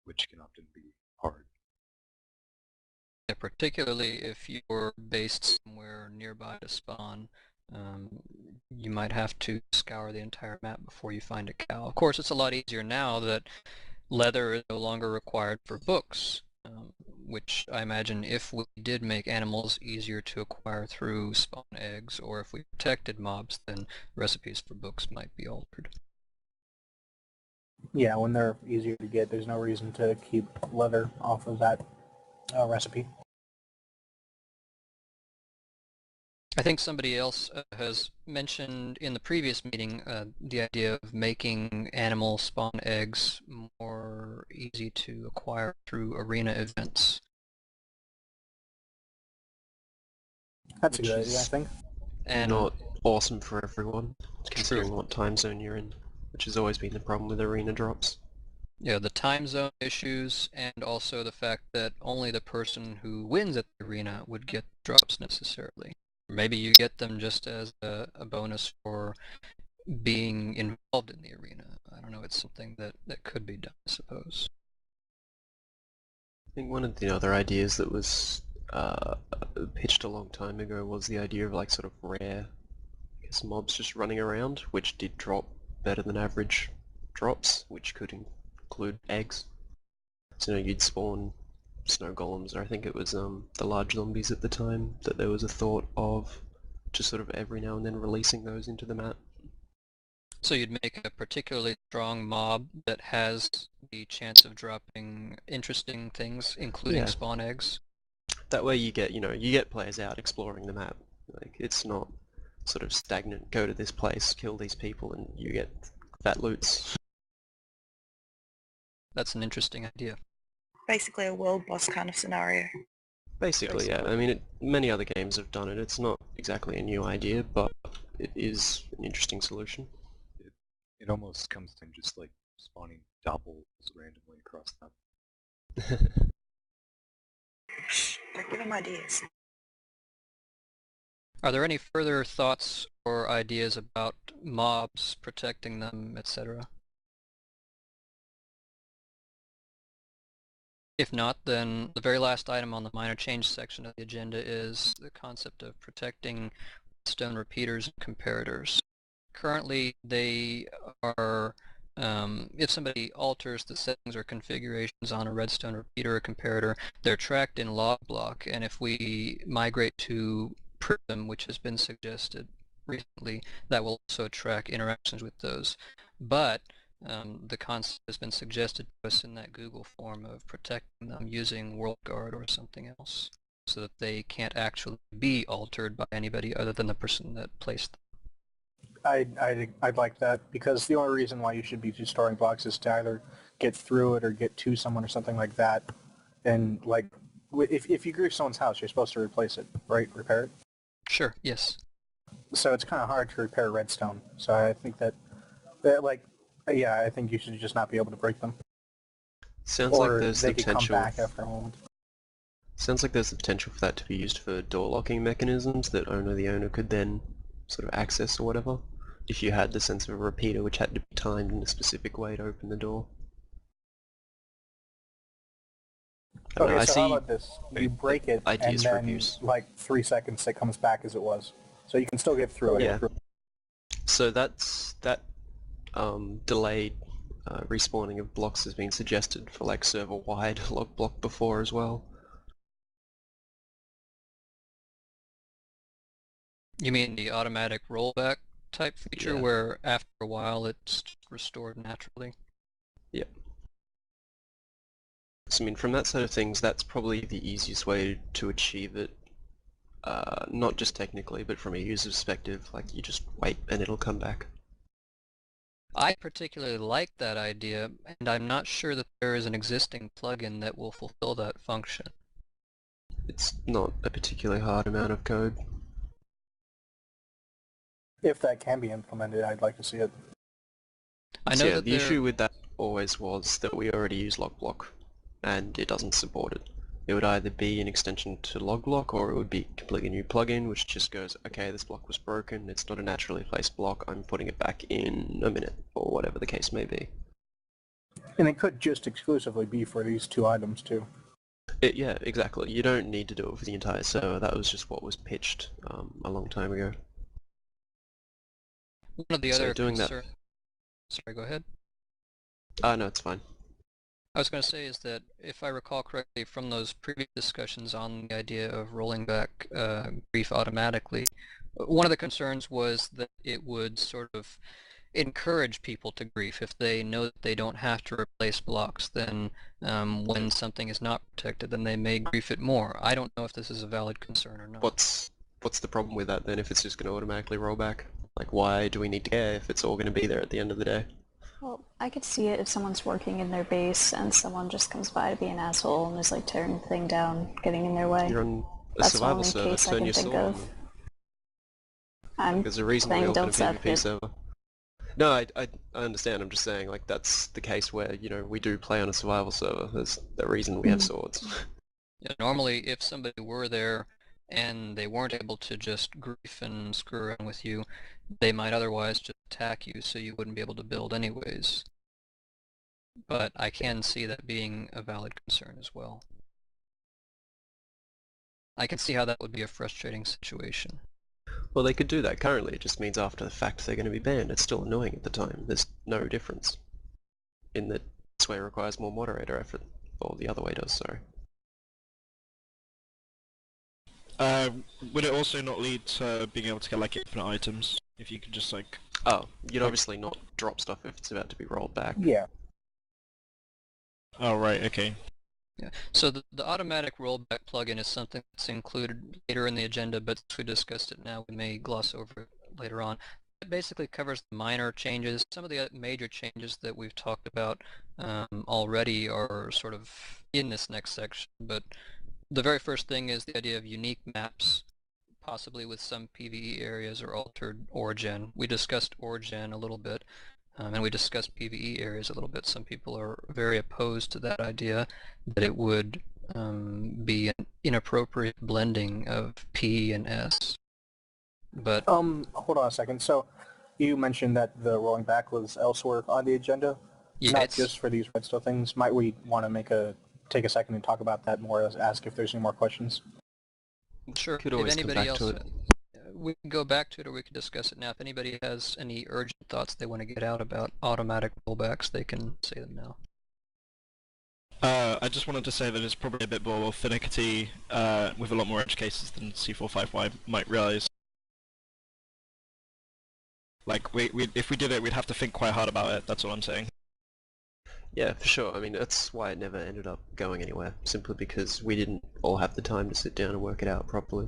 which can often be hard. Yeah, particularly if you're based somewhere nearby to spawn, you might have to scour the entire map before you find a cow. Of course, it's a lot easier now that leather is no longer required for books, which I imagine if we did make animals easier to acquire through spawn eggs, or if we protected mobs, then recipes for books might be altered. Yeah, when they're easier to get, there's no reason to keep leather off of that recipe. I think somebody else has mentioned in the previous meeting the idea of making animal spawn eggs more easy to acquire through arena events. That's a good idea, I think. And not awesome for everyone, considering what time zone you're in, which has always been the problem with arena drops. Yeah, the time zone issues, and also the fact that only the person who wins at the arena would get drops necessarily. Maybe you get them just as a bonus for being involved in the arena. I don't know, it's something that could be done, I suppose. I think one of the other ideas that was pitched a long time ago was the idea of like sort of rare, I guess, mobs just running around, which did drop better than average drops, which could include eggs. So, you'd spawn snow golems, or I think it was the large zombies at the time, that there was a thought of just sort of every now and then releasing those into the map. So you'd make a particularly strong mob that has the chance of dropping interesting things, including spawn eggs. That way you get players out exploring the map. Like, it's not sort of stagnant, go to this place, kill these people, and you get fat loots. That's an interesting idea. Basically a world boss kind of scenario. Basically, yeah. I mean, many other games have done it. It's not exactly a new idea, but it is an interesting solution. It almost comes to just like spawning doppels randomly across them. Don't give them ideas. Are there any further thoughts or ideas about mobs, protecting them, etc.? If not, then the very last item on the minor change section of the agenda is the concept of protecting redstone repeaters and comparators. Currently, they are, if somebody alters the settings or configurations on a redstone repeater or comparator, they're tracked in logblock, and if we migrate to Prism, which has been suggested recently, that will also track interactions with those. But the concept has been suggested to us in that Google form of protecting them using WorldGuard or something else, so that they can't actually be altered by anybody other than the person that placed them. I'd like that, because the only reason why you should be storing blocks is to either get through it or get to someone or something like that. And like, if you grief someone's house, you're supposed to replace it, right? Repair it? Sure, yes. So it's kind of hard to repair redstone. So I think that I think you should just not be able to break them. Sounds like there's the potential. Come back after a moment. Sounds like there's the potential for that to be used for door locking mechanisms that only the owner could then sort of access or whatever. If you had the sense of a repeater which had to be timed in a specific way to open the door. Okay, so how about this? You break it, and then like 3 seconds it comes back as it was. So you can still get through it. Yeah. So that delayed respawning of blocks has been suggested for like server-wide log block before as well. You mean the automatic rollback type feature where after a while it's restored naturally? Yep. So I mean, from that side of things, that's probably the easiest way to achieve it. Not just technically, but from a user perspective, like you just wait and it'll come back. I particularly like that idea, and I'm not sure that there is an existing plugin that will fulfill that function. It's not a particularly hard amount of code. If that can be implemented, I'd like to see it. I know that the issue with that always was that we already use LogBlock, and it doesn't support it. It would either be an extension to LogBlock, or it would be a completely new plugin, which just goes, okay, this block was broken, it's not a naturally placed block, I'm putting it back in a minute, or whatever the case may be. And it could just exclusively be for these two items, too. Yeah, exactly. You don't need to do it for the entire server. That was just what was pitched a long time ago. One of the other concerns... Sorry, go ahead. No, it's fine. I was going to say is that if I recall correctly from those previous discussions on the idea of rolling back grief automatically, one of the concerns was that it would sort of encourage people to grief. If they know that they don't have to replace blocks, then when something is not protected, then they may grief it more. I don't know if this is a valid concern or not. What's the problem with that then if it's just going to automatically roll back? Like, why do we need to care if it's all going to be there at the end of the day? Well, I could see it if someone's working in their base and someone just comes by to be an asshole and is like tearing the thing down, getting in their way. You're on a survival server, turn your sword on. There's a reason we open a PvP server. No, I understand, I'm just saying, like, that's the case where, you know, we do play on a survival server. There's the reason we have swords. Yeah, normally if somebody were there and they weren't able to just grief and screw around with you, they might otherwise just attack you, so you wouldn't be able to build anyways. But I can see that being a valid concern as well. I can see how that would be a frustrating situation. Well, they could do that currently, it just means after the fact they're going to be banned. It's still annoying at the time. There's no difference. In that this way requires more moderator effort. or the other way does, sorry. Would it also not lead to being able to get like infinite items if you could just like? Oh, you'd obviously not drop stuff if it's about to be rolled back. Yeah. Oh right, okay. Yeah. So the automatic rollback plugin is something that's included later in the agenda, but since we discussed it now, we may gloss over it later on. It basically covers the minor changes. Some of the major changes that we've talked about already are sort of in this next section, but the very first thing is the idea of unique maps, possibly with some PvE areas or altered origin. We discussed origin a little bit, and we discussed PvE areas a little bit. Some people are very opposed to that idea, that it would be an inappropriate blending of P and S. But hold on a second. So you mentioned that the rolling back was elsewhere on the agenda, yeah, not just for these redstone things. Might we want to take a second and talk about that more, ask if there's any more questions? Sure. Could if always come anybody back else, to it. we can go back to it or we can discuss it now. If anybody has any urgent thoughts they want to get out about automatic rollbacks, they can say them now. I just wanted to say that it's probably a bit more finicky with a lot more edge cases than C45Y might realize. Like, if we did it, we'd have to think quite hard about it, that's all I'm saying. Yeah, for sure. I mean, that's why it never ended up going anywhere, simply because we didn't all have the time to sit down and work it out properly.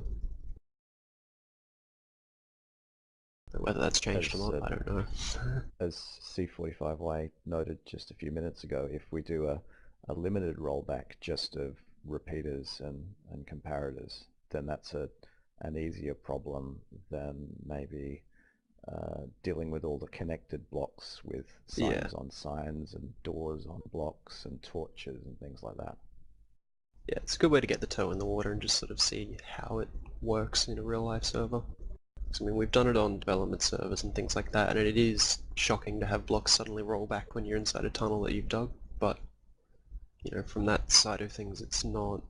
But whether that's changed or not, I don't know. As C45Y noted just a few minutes ago, if we do a limited rollback just of repeaters and comparators, then that's an easier problem than maybe dealing with all the connected blocks with signs on signs and doors on blocks and torches and things like that. Yeah, it's a good way to get the toe in the water and just sort of see how it works in a real-life server. I mean, we've done it on development servers and things like that, and it is shocking to have blocks suddenly roll back when you're inside a tunnel that you've dug, but, you know, from that side of things, it's not...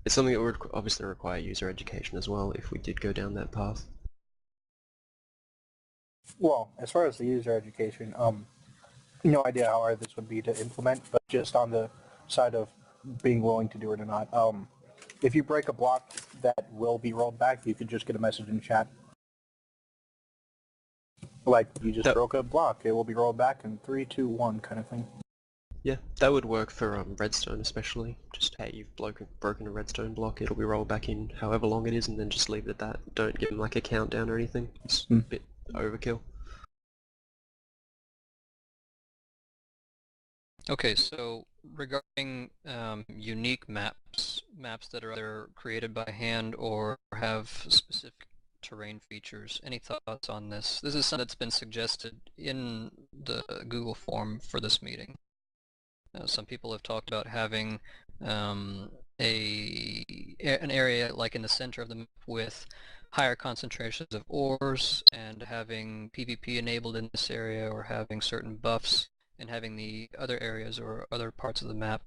It's something that would obviously require user education as well if we did go down that path. Well, as far as the user education, no idea how hard this would be to implement, but just on the side of being willing to do it or not, if you break a block that will be rolled back, you could just get a message in chat. Like, you just broke a block, it will be rolled back in 3, 2, 1 kind of thing. Yeah, that would work for redstone especially. Just, hey, you've broken a redstone block, it'll be rolled back in however long it is, and then just leave it at that. Don't give them like a countdown or anything. It's a bit overkill. Okay, so regarding unique maps that are either created by hand or have specific terrain features, any thoughts on this? This is something that's been suggested in the Google form for this meeting. Some people have talked about having an area like in the center of the map with higher concentrations of ores and having PvP enabled in this area, or having certain buffs, and having the other areas or other parts of the map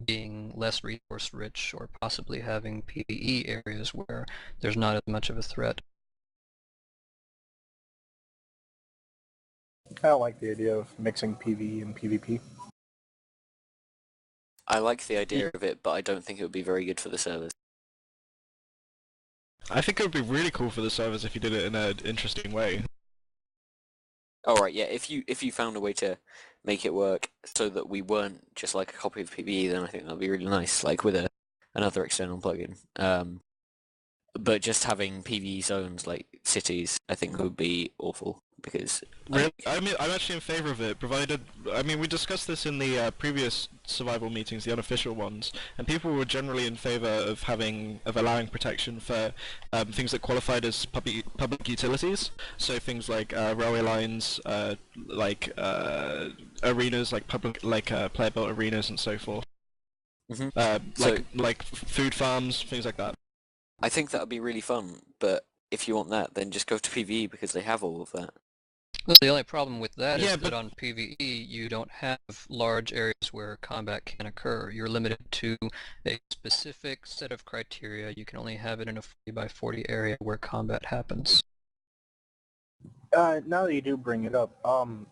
being less resource rich, or possibly having PvE areas where there's not as much of a threat. I don't like the idea of mixing PvE and PvP. I like the idea of it, but I don't think it would be very good for the servers. I think it would be really cool for the servers if you did it in an interesting way. Alright, yeah, if you found a way to make it work so that we weren't just like a copy of PvE, then I think that'd be really nice, like with another external plugin. But just having PvE zones like cities, I think would be awful, because... Really? I'm actually in favour of it, provided... I mean, we discussed this in the previous survival meetings, the unofficial ones, and people were generally in favour of allowing protection for things that qualified as public utilities, so things like railway lines, like arenas, like player-built arenas and so forth. Mm-hmm. Like food farms, things like that. I think that would be really fun, but if you want that, then just go to PvE, because they have all of that. Well, the only problem with that is that on PvE you don't have large areas where combat can occur. You're limited to a specific set of criteria. You can only have it in a 40 by 40 area where combat happens. Now that you do bring it up,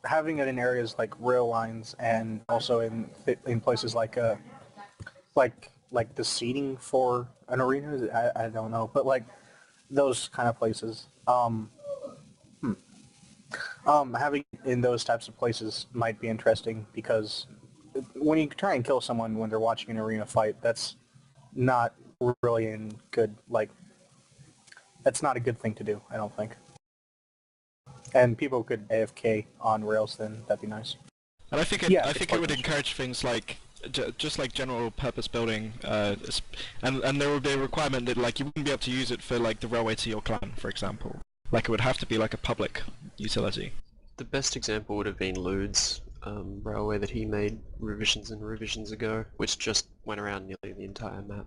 having it in areas like rail lines and also in places like the seating for an arena, I don't know, but like those kind of places, having in those types of places might be interesting because when you try and kill someone when they're watching an arena fight, that's not really that's not a good thing to do, I don't think. And people could AFK on rails, then that'd be nice. And I think it would encourage things like just like general purpose building, and there would be a requirement that like you wouldn't be able to use it for like the railway to your clan, for example. Like it would have to be like a public utility. The best example would have been Lude's railway that he made revisions and revisions ago, which just went around nearly the entire map.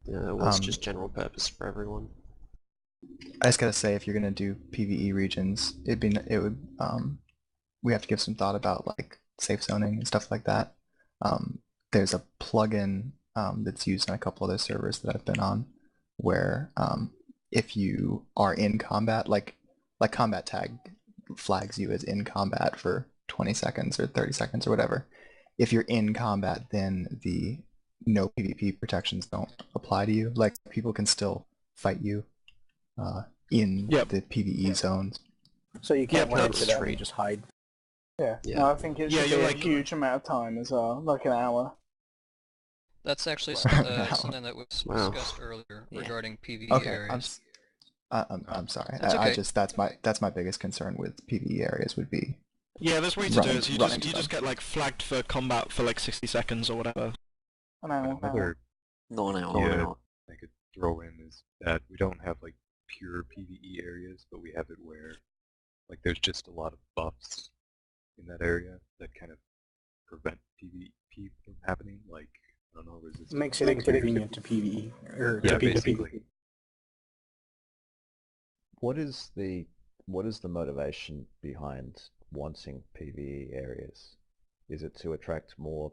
Yeah, it was just general purpose for everyone. I just gotta say, if you're gonna do PvE regions, we have to give some thought about like safe zoning and stuff like that. There's a plugin that's used on a couple other servers that I've been on, where if you are in combat, like combat tag flags you as in combat for 20 seconds or 30 seconds or whatever. If you're in combat, then the no PvP protections don't apply to you. Like people can still fight you in the PvE zones. So you can't run into them and just hide. Yeah. No, I think it should be a huge amount of time as well, like an hour. That's actually something that was discussed earlier regarding PvE areas. I'm sorry. That's okay. That's my biggest concern with PvE areas would be. Yeah, there's a way to do it. You just get like flagged for combat for like 60 seconds or whatever. Another I could throw in is that we don't have like pure PvE areas, but we have it where like there's just a lot of buffs in that area that kind of prevent PvP from happening. Like I don't know, resistance. Makes it inconvenient to PvE or to PvP. What is the motivation behind wanting PvE areas? Is it to attract more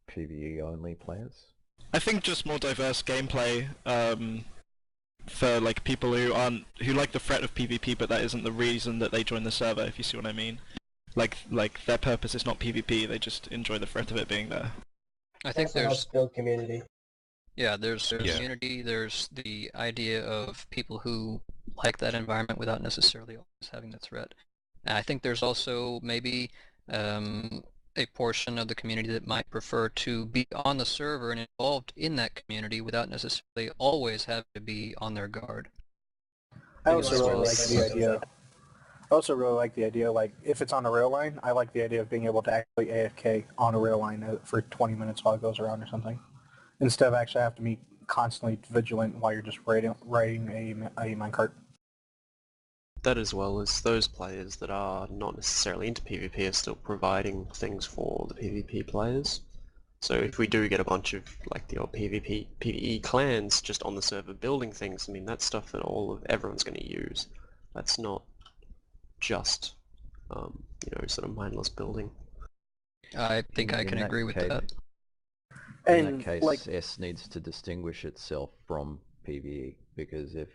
PvE only players? I think just more diverse gameplay for like people who like the threat of PvP, but that isn't the reason that they join the server. If you see what I mean, like their purpose is not PvP; they just enjoy the threat of it being there. I think there's build community. Yeah, there's community. There's the idea of people who like that environment without necessarily always having the threat. And I think there's also maybe a portion of the community that might prefer to be on the server and involved in that community without necessarily always having to be on their guard. I also really like the idea, like, if it's on a rail line, I like the idea of being able to actually AFK on a rail line for 20 minutes while it goes around or something, instead of actually having to be constantly vigilant while you're just riding a minecart. That as well as those players that are not necessarily into PvP are still providing things for the PvP players. So if we do get a bunch of like the old PvE clans just on the server building things, I mean that's stuff that everyone's going to use. That's not just sort of mindless building. I think I can agree with that. In that case, S needs to distinguish itself from PvE, because if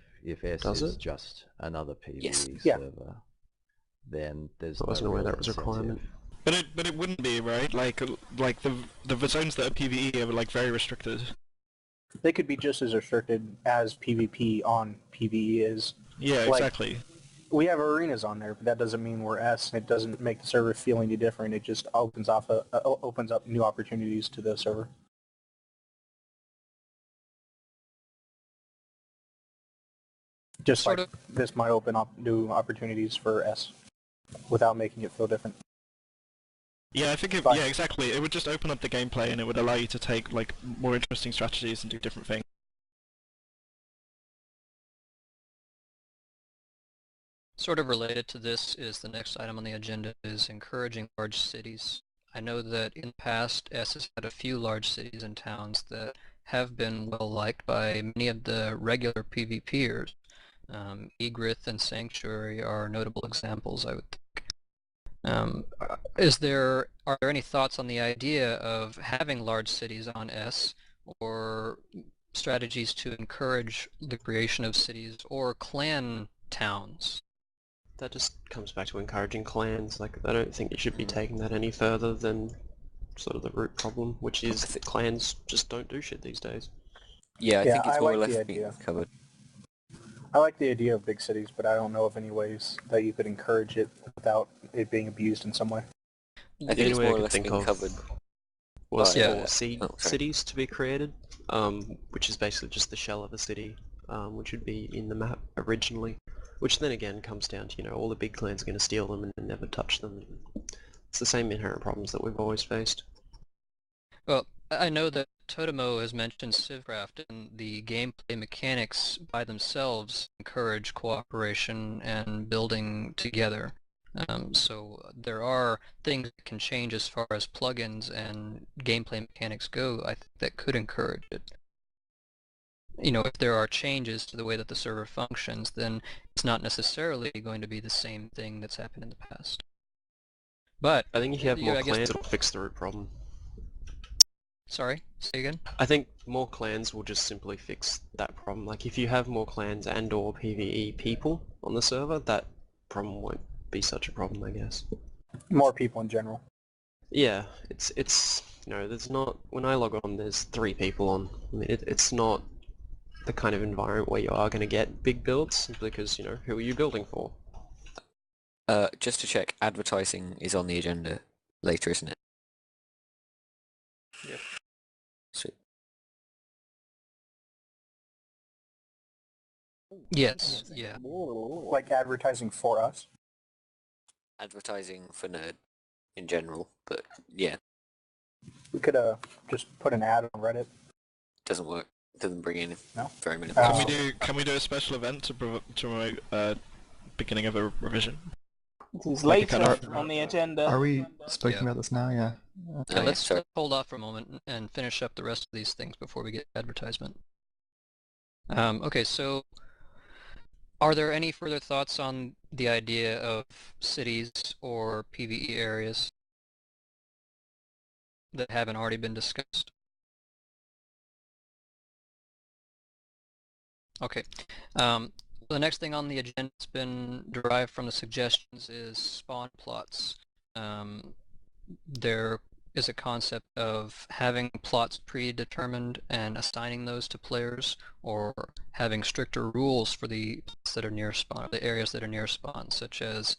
S is just another PvE server, then there's no real that was a requirement. But it wouldn't be, right? Like the zones that are PvE are like very restricted. They could be just as restricted as PvP on PvE is. Yeah, exactly. We have arenas on there, but that doesn't mean we're S. It doesn't make the server feel any different. It just opens up new opportunities to the server. Just like this might open up new opportunities for S without making it feel different. Yeah, I think exactly. It would just open up the gameplay and it would allow you to take like more interesting strategies and do different things. Sort of related to this is the next item on the agenda is encouraging large cities. I know that in the past S has had a few large cities and towns that have been well liked by many of the regular PvPers. Egrith and Sanctuary are notable examples, I would think. Are there any thoughts on the idea of having large cities on S, or strategies to encourage the creation of cities or clan towns that just comes back to encouraging clans. Like, I don't think you should be taking that any further than sort of the root problem, which is that clans just don't do shit these days. Yeah, I think it's more or like less the being idea. covered. I like the idea of big cities, but I don't know of any ways that you could encourage it without it being abused in some way. I think it's more or less think being of covered. was by, for seed cities to be created, which is basically just the shell of a city, which would be in the map originally, which then again comes down to, you know, all the big clans are going to steal them and never touch them. It's the same inherent problems that we've always faced. Well, I know that Totemo has mentioned Civcraft, and the gameplay mechanics by themselves encourage cooperation and building together. So there are things that can change as far as plugins and gameplay mechanics go, I think, that could encourage it. You know, if there are changes to the way that the server functions, then it's not necessarily going to be the same thing that's happened in the past. But I think if you have more I guess- clans, it'll fix the root problem. Sorry, say again? I think more clans will just simply fix that problem. Like, if you have more clans and or PvE people on the server, that problem won't be such a problem, I guess. More people in general. Yeah, it's you know, there's not, when I log on, there's 3 people on. I mean, it's not the kind of environment where you are going to get big builds, simply because, you know, who are you building for? Just to check, advertising is on the agenda later, isn't it? Yeah. Sweet. Yes, yeah. Like advertising for us. Advertising for Nerd in general, but yeah, We could just put an ad on Reddit. doesn't work. Doesn't bring in very many. Can we do a special event to promote beginning of a revision? It is Like a later kind of- on the agenda. Are we speaking about this now? Yeah. Yeah, let's hold off for a moment and finish up the rest of these things before we get advertisement. Okay, so are there any further thoughts on the idea of cities or PvE areas that haven't already been discussed? Okay. The next thing on the agenda has been derived from the suggestions is spawn plots. There is a concept of having plots predetermined and assigning those to players, or having stricter rules for the plots that are near spawn, the areas that are near spawn, such as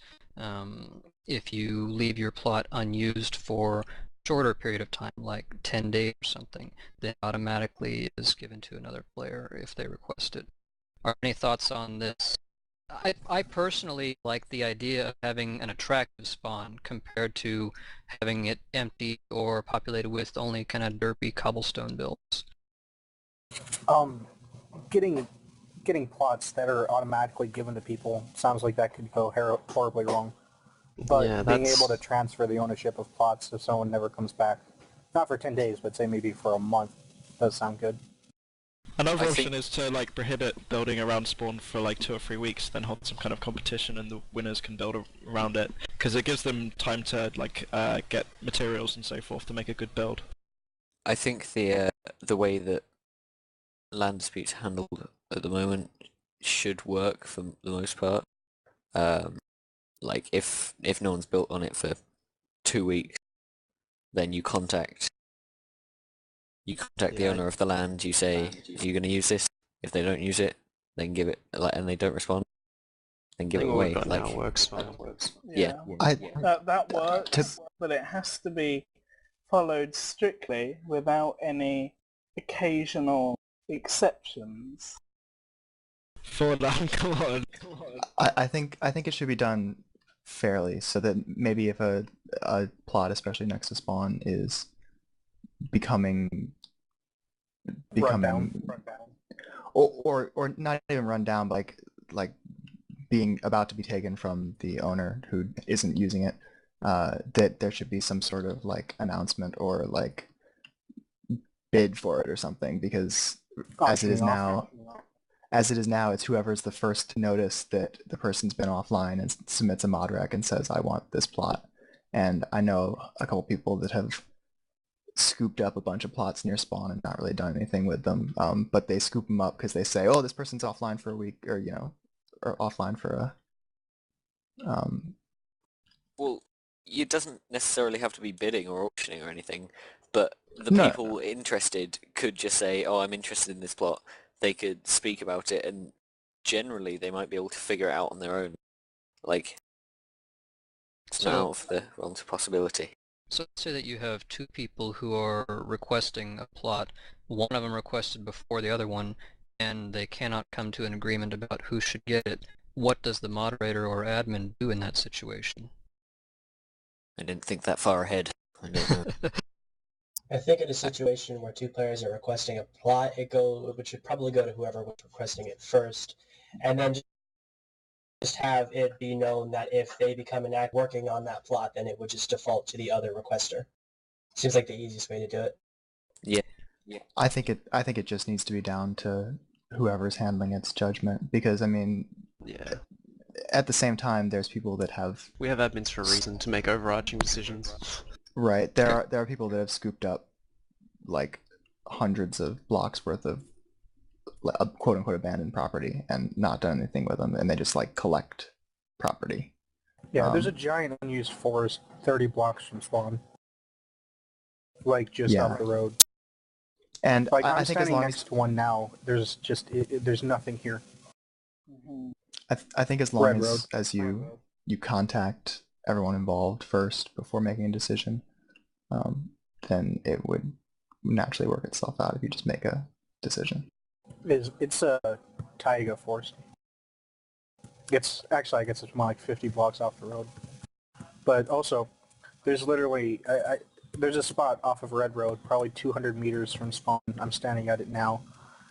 if you leave your plot unused for a shorter period of time, like 10 days or something, then automatically is given to another player if they request it. Are any thoughts on this? I personally like the idea of having an attractive spawn compared to having it empty or populated with only kind of derpy cobblestone builds. Getting plots that are automatically given to people sounds like that could go horribly wrong. But Yeah, being that's- able to transfer the ownership of plots so someone never comes back, not for 10 days, but say maybe for a month, does sound good. Another option is to like prohibit building around spawn for like 2 or 3 weeks, then hold some kind of competition and the winners can build around it, because it gives them time to like get materials and so forth to make a good build. I think the way that land disputes handled at the moment should work for the most part. Like if no one's built on it for 2 weeks, then you contact the owner of the land. You say, "Are you going to use this?" If they don't use it, then give it, and they don't respond, then give it away. Like works fine. Yeah. That works, but it has to be followed strictly without any occasional exceptions. Fall down, come on. I think it should be done fairly, so that maybe if a plot, especially next to spawn, is becoming Run down. or not even run down, but like being about to be taken from the owner who isn't using it, that there should be some sort of like announcement or like bid for it or something, because as it is now, it's whoever's the first to notice that the person's been offline and submits a mod rec and says, I want this plot. And I know a couple people that have scooped up a bunch of plots near spawn and not really done anything with them, but they scoop them up because they say, oh, this person's offline for a week, or, you know, or offline for Well, it doesn't necessarily have to be bidding or auctioning or anything, but the No. people interested could just say, oh, I'm interested in this plot. They could speak about it, and generally they might be able to figure it out on their own. Like, it's not out of the realms of possibility. So let's say that you have two people who are requesting a plot. One of them requested before the other one, and they cannot come to an agreement about who should get it. What does the moderator or admin do in that situation? I didn't think that far ahead. I don't know. I think in a situation where two players are requesting a plot, it should probably go to whoever was requesting it first, and then just have it be known that if they become an act working on that plot, then it would just default to the other requester. Seems like the easiest way to do it. Yeah. I think it just needs to be down to whoever's handling its judgment, because I mean, Yeah. at the same time, there's people that have We have admins for a reason to make overarching decisions. right. There are people that have scooped up like hundreds of blocks worth of quote unquote abandoned property and not done anything with them, and they just like collect property. Yeah, there's a giant unused forest 30 blocks from spawn. Like just Yeah. up the road. And Like I I'm think as standing long next as to one now, there's just there's nothing here. I think as long Red Road. as you contact everyone involved first before making a decision, then it would naturally work itself out if you just make a decision. It's a taiga forest. It's actually I guess it's more like 50 blocks off the road. But also, there's literally there's a spot off of Red Road, probably 200 meters from spawn. I'm standing at it now,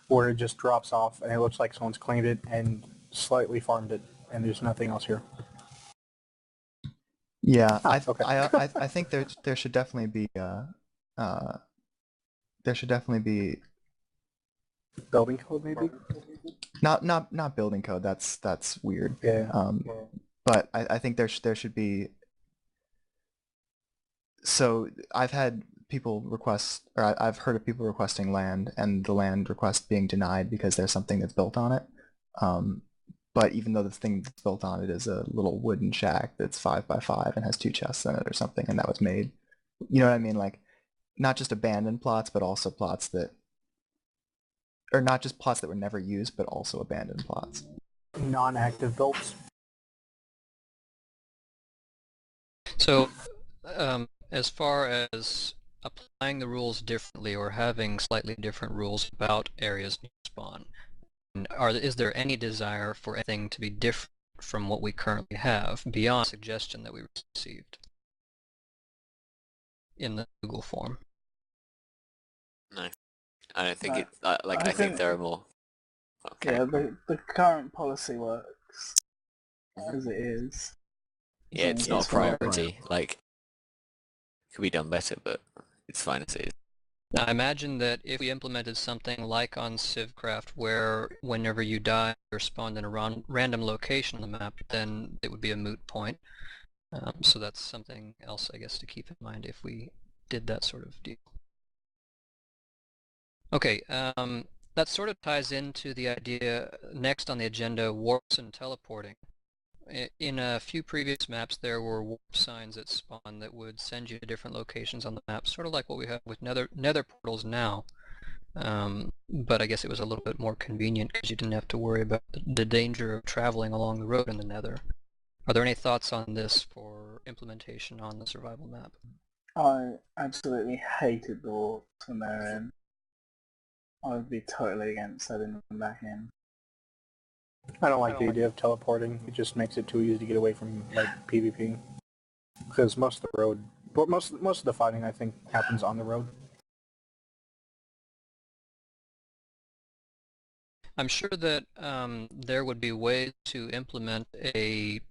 where it just drops off, and it looks like someone's claimed it and slightly farmed it, and there's nothing else here. Yeah, okay. I think there should definitely be Building code maybe. not building code. That's weird. Yeah. But I think there should be. So I've had people request, or I've heard of people requesting land, and the land request being denied because there's something that's built on it. But even though the thing that's built on it is a little wooden shack that's 5x5 and has 2 chests in it or something, and that was made, you know what I mean? Like, not just abandoned plots, but also plots that, or not just plots that were never used, but also abandoned plots. Non-active builds. So, as far as applying the rules differently or having slightly different rules about areas near spawn, is there any desire for anything to be different from what we currently have beyond the suggestion that we received in the Google form? No, I don't think No. I think there are more. Okay. Yeah, the current policy works as it is. Yeah, it's not a priority. Like, it could be done better, but it's fine as it is. Now, I imagine that if we implemented something like on Civcraft, where whenever you die, you're spawned in a random location on the map, then it would be a moot point. So that's something else, I guess, to keep in mind if we did that sort of deal. Okay, that sort of ties into the idea next on the agenda, warps and teleporting. In a few previous maps, there were warp signs that spawn that would send you to different locations on the map, sort of like what we have with nether portals now. But I guess it was a little bit more convenient because you didn't have to worry about the danger of traveling along the road in the nether. Are there any thoughts on this for implementation on the survival map? I absolutely hated the warps when they were in. I would be totally against adding them back in. I don't like the idea of teleporting. It just makes it too easy to get away from like PvP. Because most of the road, but most of the fighting I think happens on the road. I'm sure that there would be ways to implement a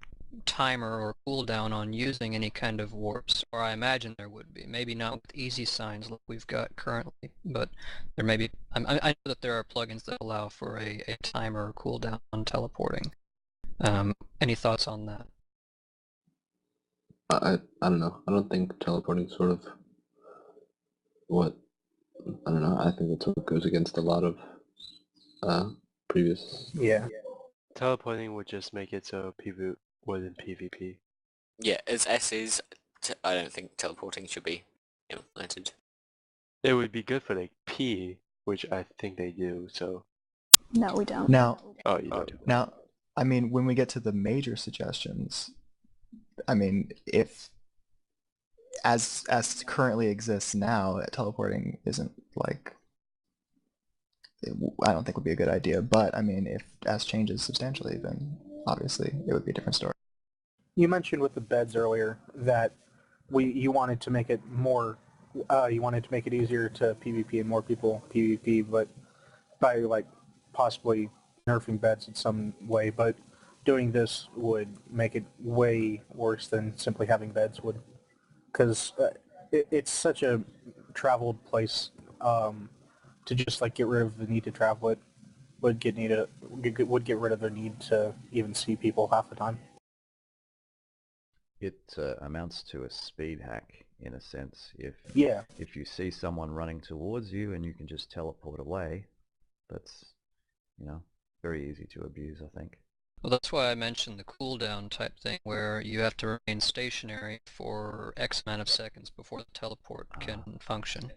timer or cooldown on using any kind of warps, or I imagine there would be. Maybe not with easy signs like we've got currently, but there may be. I know that there are plugins that allow for a timer or cooldown on teleporting. Any thoughts on that? I don't know. I don't think teleporting sort of what, I don't know, I think that's what goes against a lot of previous... Yeah. Teleporting would just make it so would in PvP. Yeah, as S is, I don't think teleporting should be implemented. It would be good for like P, which I think they do, so... No, we don't. Now, Oh, you don't. now, I mean, when we get to the major suggestions, I mean, if as currently exists now, teleporting isn't like I don't think would be a good idea. But I mean, if S changes substantially, then obviously it would be a different story. You mentioned with the beds earlier that you wanted to make it more, you wanted to make it easier to PvP and more people PvP, but by like possibly nerfing beds in some way. But doing this would make it way worse than simply having beds would, because it's such a traveled place. To just like get rid of the need to travel it would get rid of the need to even see people half the time. It amounts to a speed hack in a sense. If you see someone running towards you and you can just teleport away, that's, you know, very easy to abuse, I think. Well, that's why I mentioned the cooldown type thing, where you have to remain stationary for X amount of seconds before the teleport can function.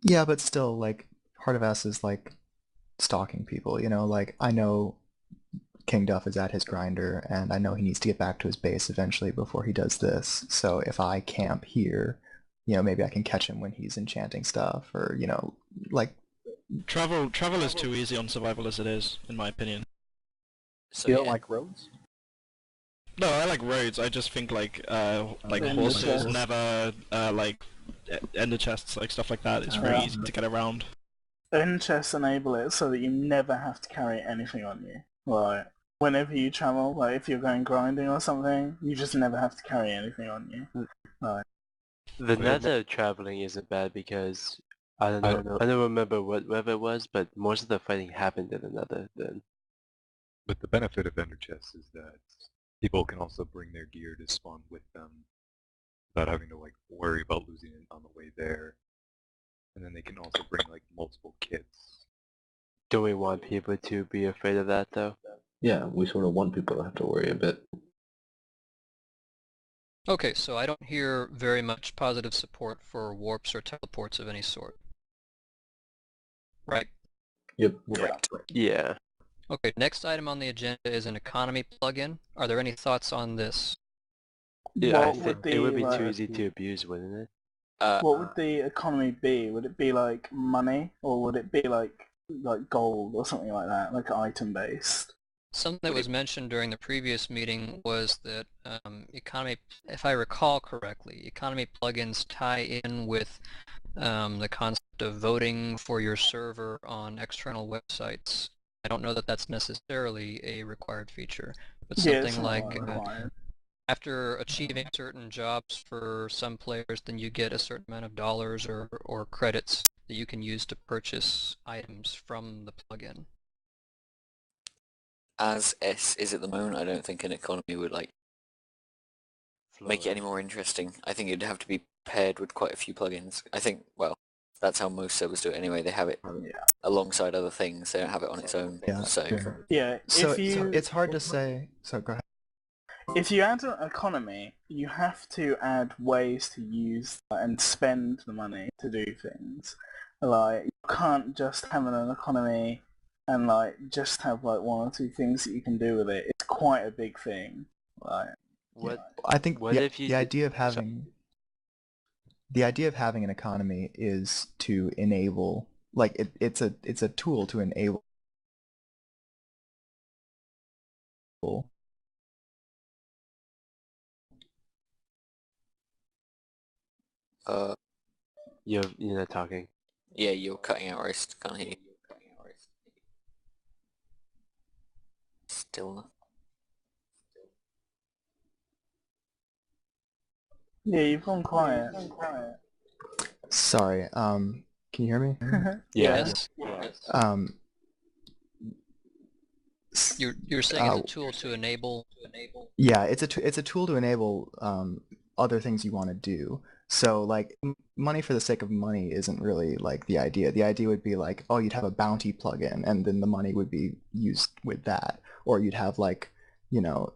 Yeah, but still, like, part of us is like stalking people, you know, like I know King Duff is at his grinder and I know he needs to get back to his base eventually before he does this. So if I camp here, you know, maybe I can catch him when he's enchanting stuff, or, you know, like... Travel is too easy on survival as it is, in my opinion. So, you don't like roads? No, I like roads. I just think like horses never like ender chests, like stuff like that. It's very easy to get around. End chests enable it so that you never have to carry anything on you. Like, whenever you travel, like if you're going grinding or something, you just never have to carry anything on you. Like, the nether traveling isn't bad because I don't remember whether it was, but most of the fighting happened in the nether then. But the benefit of ender chests is that people can also bring their gear to spawn with them without having to like worry about losing it on the way there. And then they can also bring like multiple kits. Do we want people to be afraid of that though? Yeah, we sort of want people to have to worry a bit. Okay, so I don't hear very much positive support for warps or teleports of any sort. Right? Yep. Correct. Yeah. Okay, next item on the agenda is an economy plugin. Are there any thoughts on this? Yeah, I what think would it would be the, too easy to abuse, wouldn't it? what would the economy be? Would it be like money, or would it be like gold or something like that, like item based? Something that was mentioned during the previous meeting was that economy, if I recall correctly, economy plugins tie in with the concept of voting for your server on external websites. I don't know that that's necessarily a required feature, but something like after achieving certain jobs for some players, then you get a certain amount of dollars or credits that you can use to purchase items from the plugin. As S is at the moment, I don't think an economy would like make it any more interesting. I think it'd have to be paired with quite a few plugins. I think, well, that's how most servers do it anyway. They have it alongside other things. They don't have it on its own. Yeah. So Yeah. So it's hard to say. So go ahead. If you add an economy, you have to add ways to use and spend the money to do things. Like, you can't just have an economy and like just have like one or two things that you can do with it. It's quite a big thing. Like, I think what if you the idea of having an economy is to enable, like it's a tool to enable you're not talking. yeah, you're cutting out, Roast. Can't hear you. Still. yeah, you've gone quiet. Sorry, can you hear me? Yes. You're saying it's a tool to enable. Yeah, it's a tool to enable other things you want to do. So like money for the sake of money isn't really like the idea. The idea would be like, oh, you'd have a bounty plugin and then the money would be used with that. Or you'd have like, you know,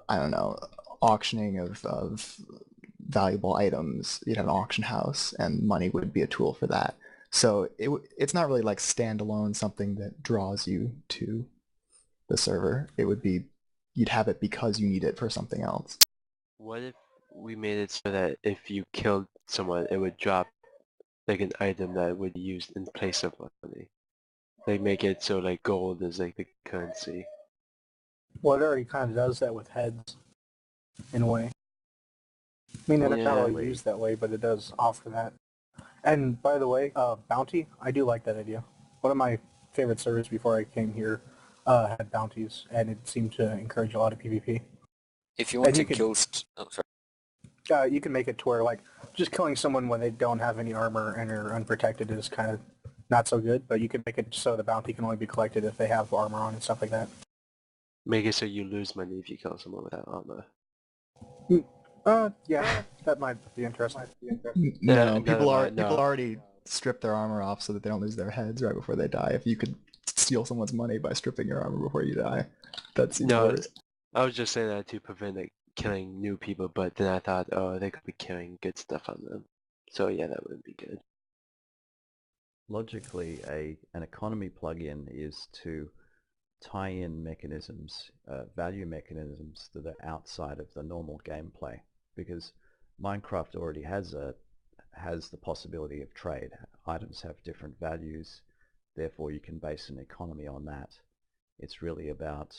I don't know, auctioning of valuable items. You'd have an auction house, and money would be a tool for that. So it's not really like standalone something that draws you to the server. It would be, you'd have it because you need it for something else. What if we made it so that if you killed someone, it would drop like an item that would be used in place of money? Like make it so like gold is like the currency. Well, it already kind of does that with heads, in a way. I mean, it's not really used that way, but it does offer that. And by the way, bounty, I do like that idea. One of my favorite servers before I came here had bounties, and it seemed to encourage a lot of PvP. If you want to kill... Oh, sorry. You can make it to where, like, just killing someone when they don't have any armor and are unprotected is kind of not so good, but you can make it so the bounty can only be collected if they have armor on and stuff like that. Make it so you lose money if you kill someone without armor. Yeah, that might be interesting. No, people already strip their armor off so that they don't lose their heads right before they die. If you could steal someone's money by stripping your armor before you die, that seems worse. I was just saying that to prevent like killing new people, but then I thought, oh, they could be carrying good stuff on them. So yeah, that would be good. Logically, an economy plugin is to tie in mechanisms, value mechanisms that are outside of the normal gameplay, because Minecraft already has the possibility of trade. Items have different values, therefore you can base an economy on that. It's really about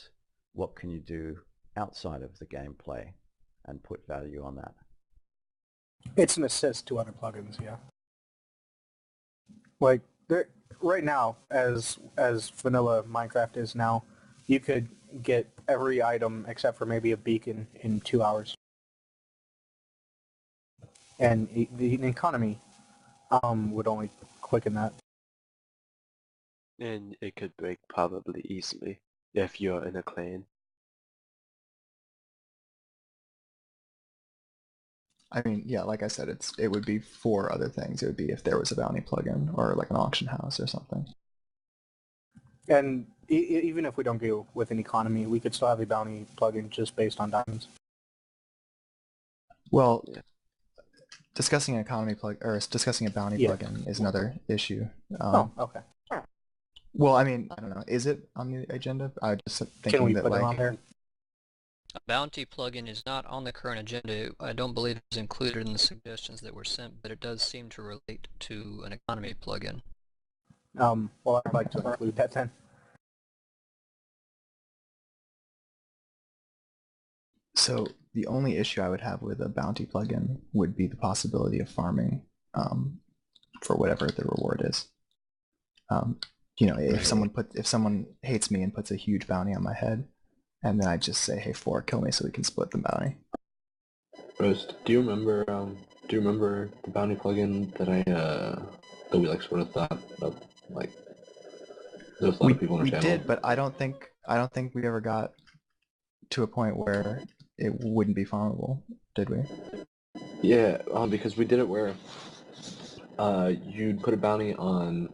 what can you do outside of the gameplay and put value on that. It's an assist to other plugins, yeah. Like, right now, as vanilla Minecraft is now, you could get every item except for maybe a beacon in 2 hours. And the economy would only quicken that. And it could break probably easily if you're in a clan. I mean, yeah, like I said, it would be for other things. It would be if there was a bounty plugin or like an auction house or something. And even if we don't go with an economy, we could still have a bounty plugin just based on diamonds. Well, discussing an economy discussing a bounty plugin is another issue. Okay. Well, I mean, I don't know. Is it on the agenda? I just thinking Can we that put it on there? A bounty plugin is not on the current agenda. I don't believe it's included in the suggestions that were sent, but it does seem to relate to an economy plugin. Well, I'd like to include that then. So the only issue I would have with a bounty plugin would be the possibility of farming for whatever the reward is. You know, if someone hates me and puts a huge bounty on my head, and then I just say, "Hey, kill me so we can split the bounty." Roast, do you remember the bounty plugin that that we like sort of thought of, like there was a lot of people on the channel? We did, but I don't think we ever got to a point where it wouldn't be farmable, did we? Yeah, because we did it where you'd put a bounty on.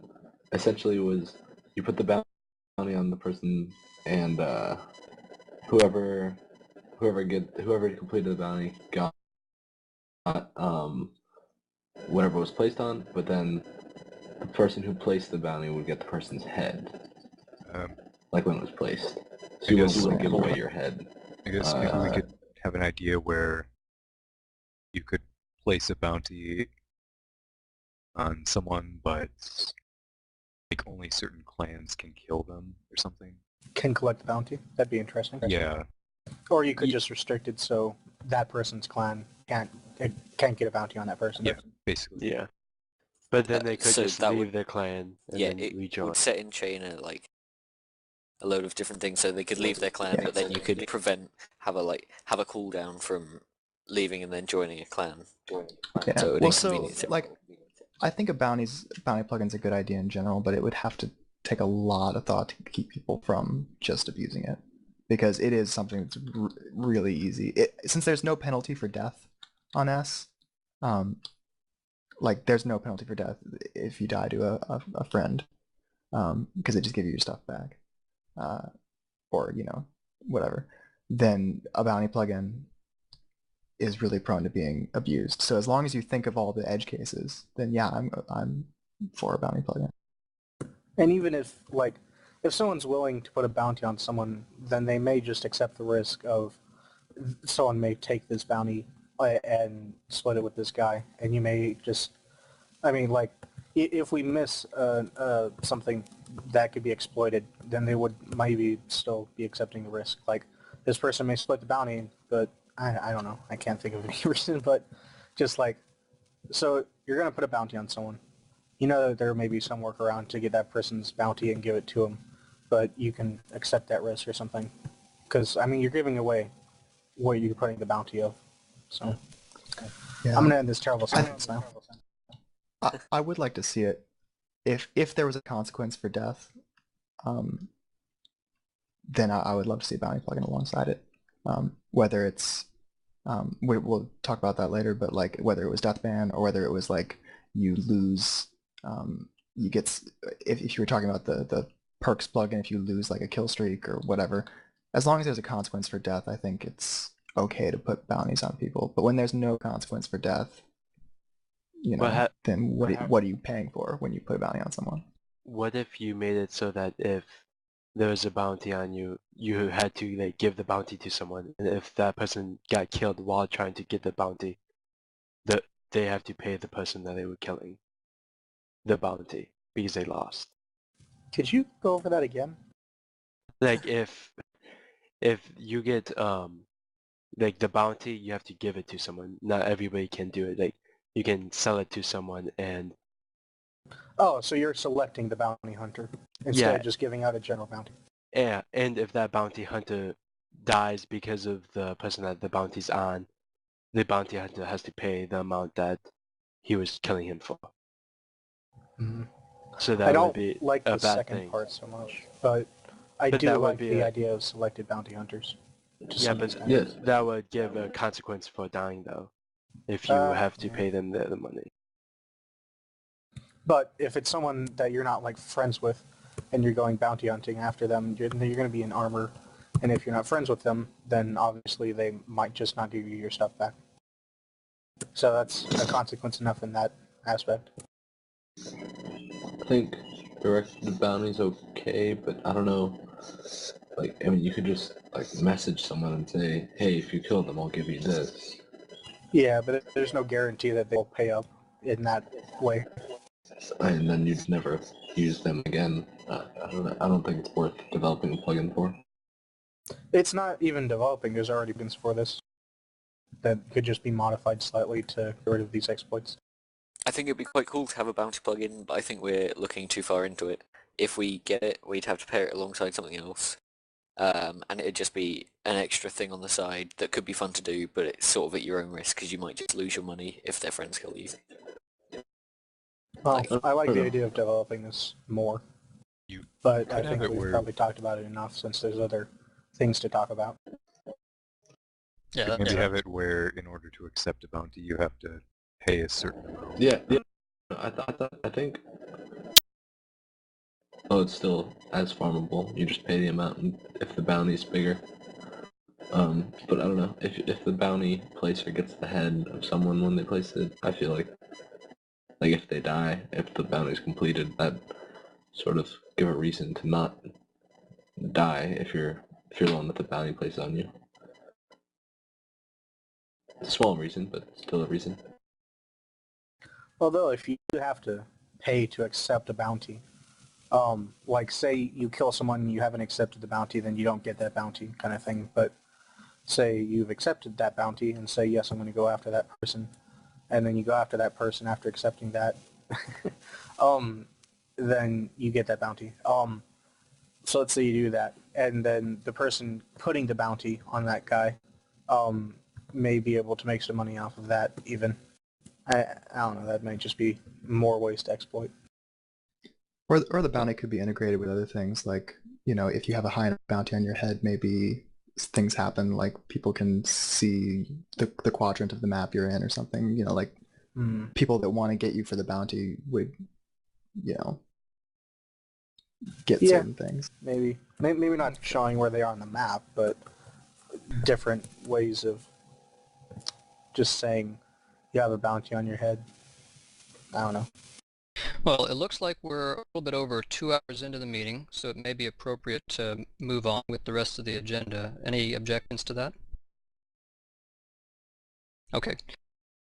Essentially, it was you put the bounty on the person, and whoever completed the bounty got whatever was placed on, but then the person who placed the bounty would get the person's head, like when it was placed. So you wouldn't give away your head. I guess maybe we could have an idea where you could place a bounty on someone, but like only certain clans can kill them or something. Can collect the bounty. That'd be interesting. Yeah. Or you could just restrict it so that person's clan can't get a bounty on that person. Yeah, basically. Yeah. But then they could just leave their clan and then rejoin. Would set in chain a load of different things, so they could leave their clan, but then you could have a cooldown from leaving and then joining a clan. Yeah. So I think a bounty plugin's a good idea in general, but it would have to take a lot of thought to keep people from just abusing it, because it is something that's really easy. Since there's no penalty for death on S, like there's no penalty for death if you die to a friend, because they just give you your stuff back, or you know, whatever. then a bounty plugin is really prone to being abused. So as long as you think of all the edge cases, then yeah, I'm for a bounty plugin. And even if someone's willing to put a bounty on someone, then they may just accept the risk of someone may take this bounty and split it with this guy, and you may just, I mean, like, if we miss something that could be exploited, then they would maybe still be accepting the risk. Like, this person may split the bounty, but I don't know. I can't think of any reason, but just like, so you're going to put a bounty on someone. You know that there may be some workaround to get that person's bounty and give it to them, but you can accept that risk or something. Because, I mean, you're giving away what you're putting the bounty of. So, Yeah. I'm going to end this terrible sentence now. I would like to see it. If there was a consequence for death, then I would love to see a bounty plugin alongside it. Whether it's, we'll talk about that later, but like whether it was death ban or whether it was like you lose, you get, if you were talking about the perks plugin, if you lose like a kill streak or whatever, as long as there's a consequence for death, I think it's okay to put bounties on people. But when there's no consequence for death, you know, then what are you paying for when you put a bounty on someone? What if you made it so that if there was a bounty on you, you had to like give the bounty to someone, and if that person got killed while trying to get the bounty, they have to pay the person that they were killing the bounty because they lost. Could you go over that again? Like if you get like the bounty, you have to give it to someone. Not everybody can do it. Like you can sell it to someone and. Oh, so you're selecting the bounty hunter instead of just giving out a general bounty. Yeah, and if that bounty hunter dies because of the person that the bounty's on, the bounty hunter has to pay the amount that he was killing him for. Mm-hmm. So that I don't would be like a the bad second thing. part so much, but I But do that would like be the a- idea of selected bounty hunters. to Yeah, some but extent. that would give a consequence for dying though, if you have to Yeah. pay them the money. But if it's someone that you're not like friends with, and you're going bounty hunting after them, you're going to be in armor, and if you're not friends with them, then obviously they might just not give you your stuff back. So that's a consequence enough in that aspect. I think directed bounty's okay, but I don't know. Like, I mean, you could just like message someone and say, "Hey, if you kill them, I'll give you this." Yeah, but there's no guarantee that they'll pay up in that way. And then you'd never use them again. I don't know. I don't think it's worth developing a plugin for. It's not even developing. There's already been for this that could just be modified slightly to get rid of these exploits. I think it'd be quite cool to have a bounty plugin, but I think we're looking too far into it. If we get it, we'd have to pair it alongside something else. And it'd just be an extra thing on the side that could be fun to do, but it's sort of at your own risk because you might just lose your money if their friends kill you. Well, I like the idea of developing this more, but I could think have it we've where- probably talked about it enough since there's other things to talk about. Could maybe have it where in order to accept a bounty you have to pay a certain amount. Yeah. I think. Oh, it's still as farmable. You just pay the amount, and if the bounty's bigger. But I don't know if the bounty placer gets the head of someone when they place it. I feel like if they die, if the bounty's completed, that sort of give a reason to not die if you're the one with the bounty placed on you. It's a small reason, but still a reason. Although if you have to pay to accept a bounty, like say you kill someone and you haven't accepted the bounty, then you don't get that bounty kind of thing. But say you've accepted that bounty and say, yes, I'm going to go after that person, and then you go after that person after accepting that, then you get that bounty. So let's say you do that, and then the person putting the bounty on that guy may be able to make some money off of that even. I don't know, that might just be more ways to exploit. Or the bounty could be integrated with other things, like, you know, if you have a high enough bounty on your head, maybe things happen, like people can see the quadrant of the map you're in or something, you know, like people that want to get you for the bounty would, you know, get certain things. Maybe not showing where they are on the map, but different ways of just saying you have a bounty on your head. I don't know. Well, it looks like we're a little bit over 2 hours into the meeting, so it may be appropriate to move on with the rest of the agenda. Any objections to that? Okay.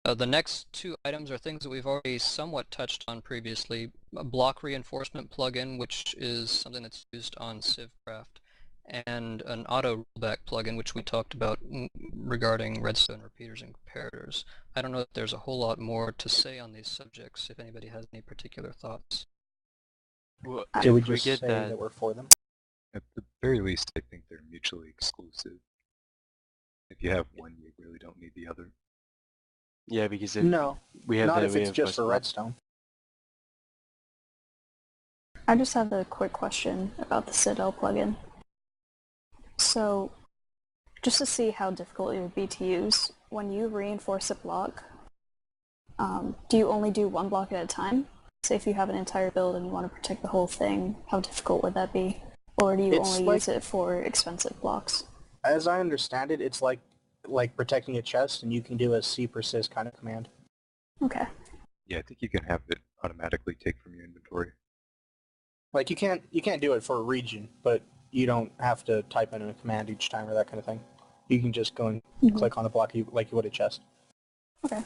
The next 2 items are things that we've already somewhat touched on previously. A block reinforcement plugin, which is something that's used on CivCraft, and an auto rollback plugin, which we talked about regarding redstone repeaters and comparators. I don't know if there's a whole lot more to say on these subjects, if anybody has any particular thoughts. Well, Did we if just get say that we're for them? At the very least, I think they're mutually exclusive. If you have one, you really don't need the other. Yeah, because if No, we have not the if it's just for reinforcement- redstone. I just have a quick question about the Citadel plugin. So, just to see how difficult it would be to use, when you reinforce a block, do you only do one block at a time? Say if you have an entire build and you want to protect the whole thing, how difficult would that be? Or do you It's only like- use it for expensive blocks? As I understand it, it's like protecting a chest, and you can do a C persist kind of command. Okay. Yeah, I think you can have it automatically take from your inventory. Like you can't do it for a region, but you don't have to type in a command each time or that kind of thing. You can just go and click on the block like you would a chest. Okay.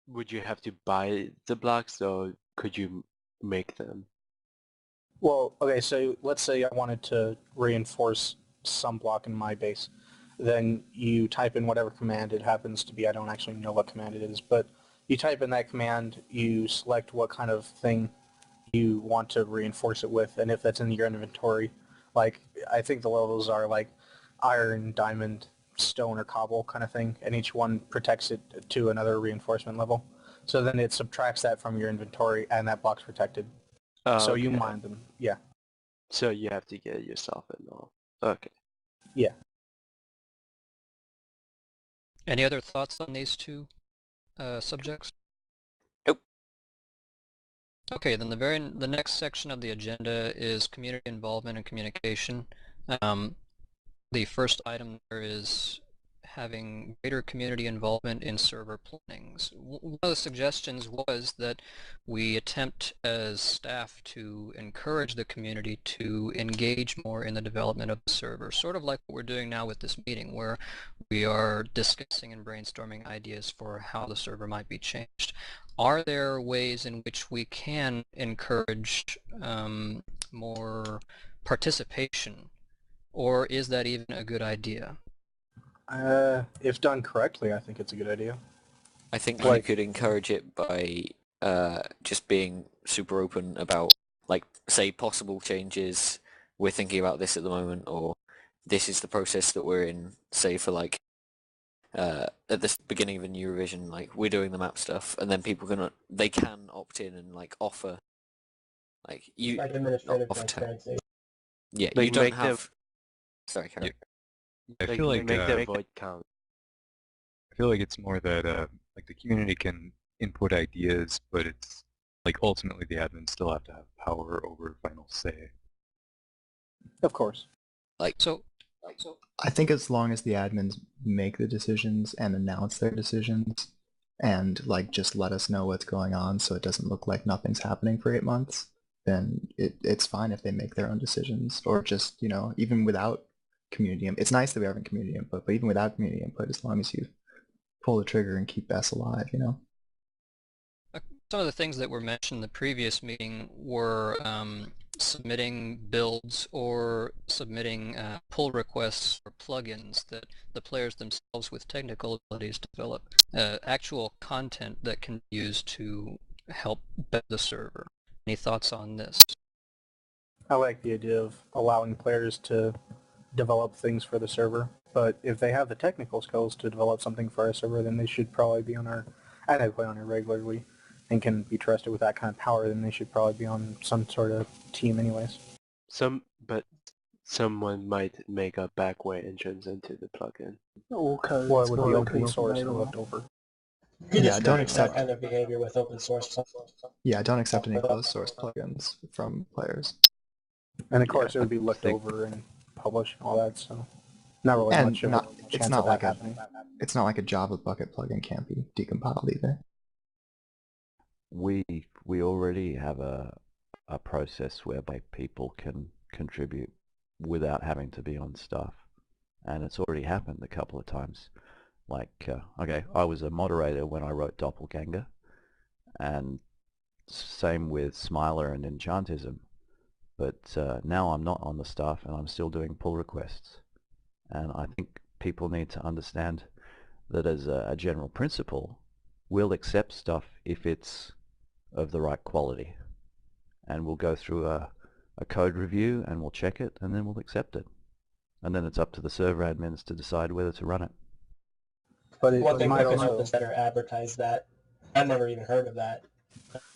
Would you have to buy the blocks, or could you make them? Well, okay, so let's say I wanted to reinforce some block in my base. Then you type in whatever command it happens to be. I don't actually know what command it is, but you type in that command, you select what kind of thing you want to reinforce it with, and if that's in your inventory, like I think the levels are like iron, diamond, stone, or cobble kind of thing, and each one protects it to another reinforcement level. So then it subtracts that from your inventory, and that block's protected. So you Okay. mine them, yeah. So you have to get it yourself and all. Okay. Yeah. Any other thoughts on these 2 subjects? Nope. Okay, then the next section of the agenda is community involvement and communication. The first item there is having greater community involvement in server plannings. One of the suggestions was that we attempt as staff to encourage the community to engage more in the development of the server, sort of like what we're doing now with this meeting, where we are discussing and brainstorming ideas for how the server might be changed. Are there ways in which we can encourage more participation, or is that even a good idea? If done correctly, I think it's a good idea. I think you could encourage it by just being super open about, like, say, possible changes. We're thinking about this at the moment, or this is the process that we're in. Say for like at the beginning of a new revision, like we're doing the map stuff, and then people can opt in and like offer, like you Like administrative offer transparency. Yeah, Like you don't make have. Sorry, Karen. I feel like make the void count. I feel like it's more that like the community can input ideas, but it's like ultimately the admins still have to have power over final say. Of course. Like so. I think as long as the admins make the decisions and announce their decisions and like just let us know what's going on so it doesn't look like nothing's happening for 8 months, then it's fine if they make their own decisions, or just, you know, even without community input. It's nice that we're having community input, but even without community input, as long as you pull the trigger and keep S alive, you know. Some of the things that were mentioned in the previous meeting were submitting builds or submitting pull requests for plugins that the players themselves with technical abilities develop. Actual content that can be used to help better the server. Any thoughts on this? I like the idea of allowing players to develop things for the server, but if they have the technical skills to develop something for our server, then they should probably be on our, and they play on it regularly and can be trusted with that kind of power, then they should probably be on some sort of team anyways. But someone might make a backway entrance into the plugin. Okay. Or it would be open source and left over. Yeah, don't accept that kind of behavior with open source. Yeah, don't accept any closed source plugins from players. And of course it would be left over and publish and all that, so not really And much of not, a it's chance not of like that a happening. it's not like a Java bucket plugin can't be decompiled either. We already have a process whereby people can contribute without having to be on staff, and it's already happened a couple of times. Like, okay, I was a moderator when I wrote Doppelganger, and same with Smiler and Enchantism, but now I'm not on the staff and I'm still doing pull requests. And I think people need to understand that as a general principle, we'll accept stuff if it's of the right quality, and we'll go through a code review and we'll check it and then we'll accept it, and then it's up to the server admins to decide whether to run it. But One thing that might could help also, is better advertise that. I've never even heard of that.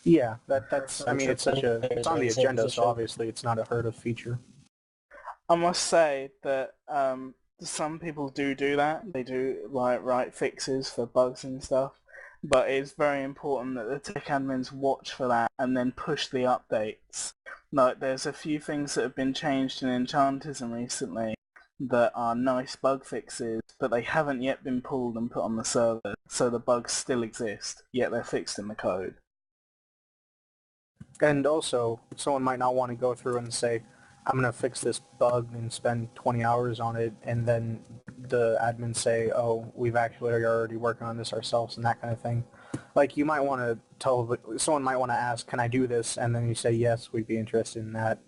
yeah, that's. I mean, it's Sure, it's on the same agenda, so position. obviously it's not a heard of feature. I must say that some people do that. They do like write fixes for bugs and stuff, but it's very important that the tech admins watch for that and then push the updates. Like, there's a few things that have been changed in Enchantism recently that are nice bug fixes, but they haven't yet been pulled and put on the server, so the bugs still exist, yet they're fixed in the code. And also, someone might not want to go through and say, I'm going to fix this bug and spend 20 hours on it, and then the admins say, oh, we've actually already working on this ourselves, and that kind of thing. Like, you might want to tell, someone might want to ask, can I do this? And then you say, yes, we'd be interested in that.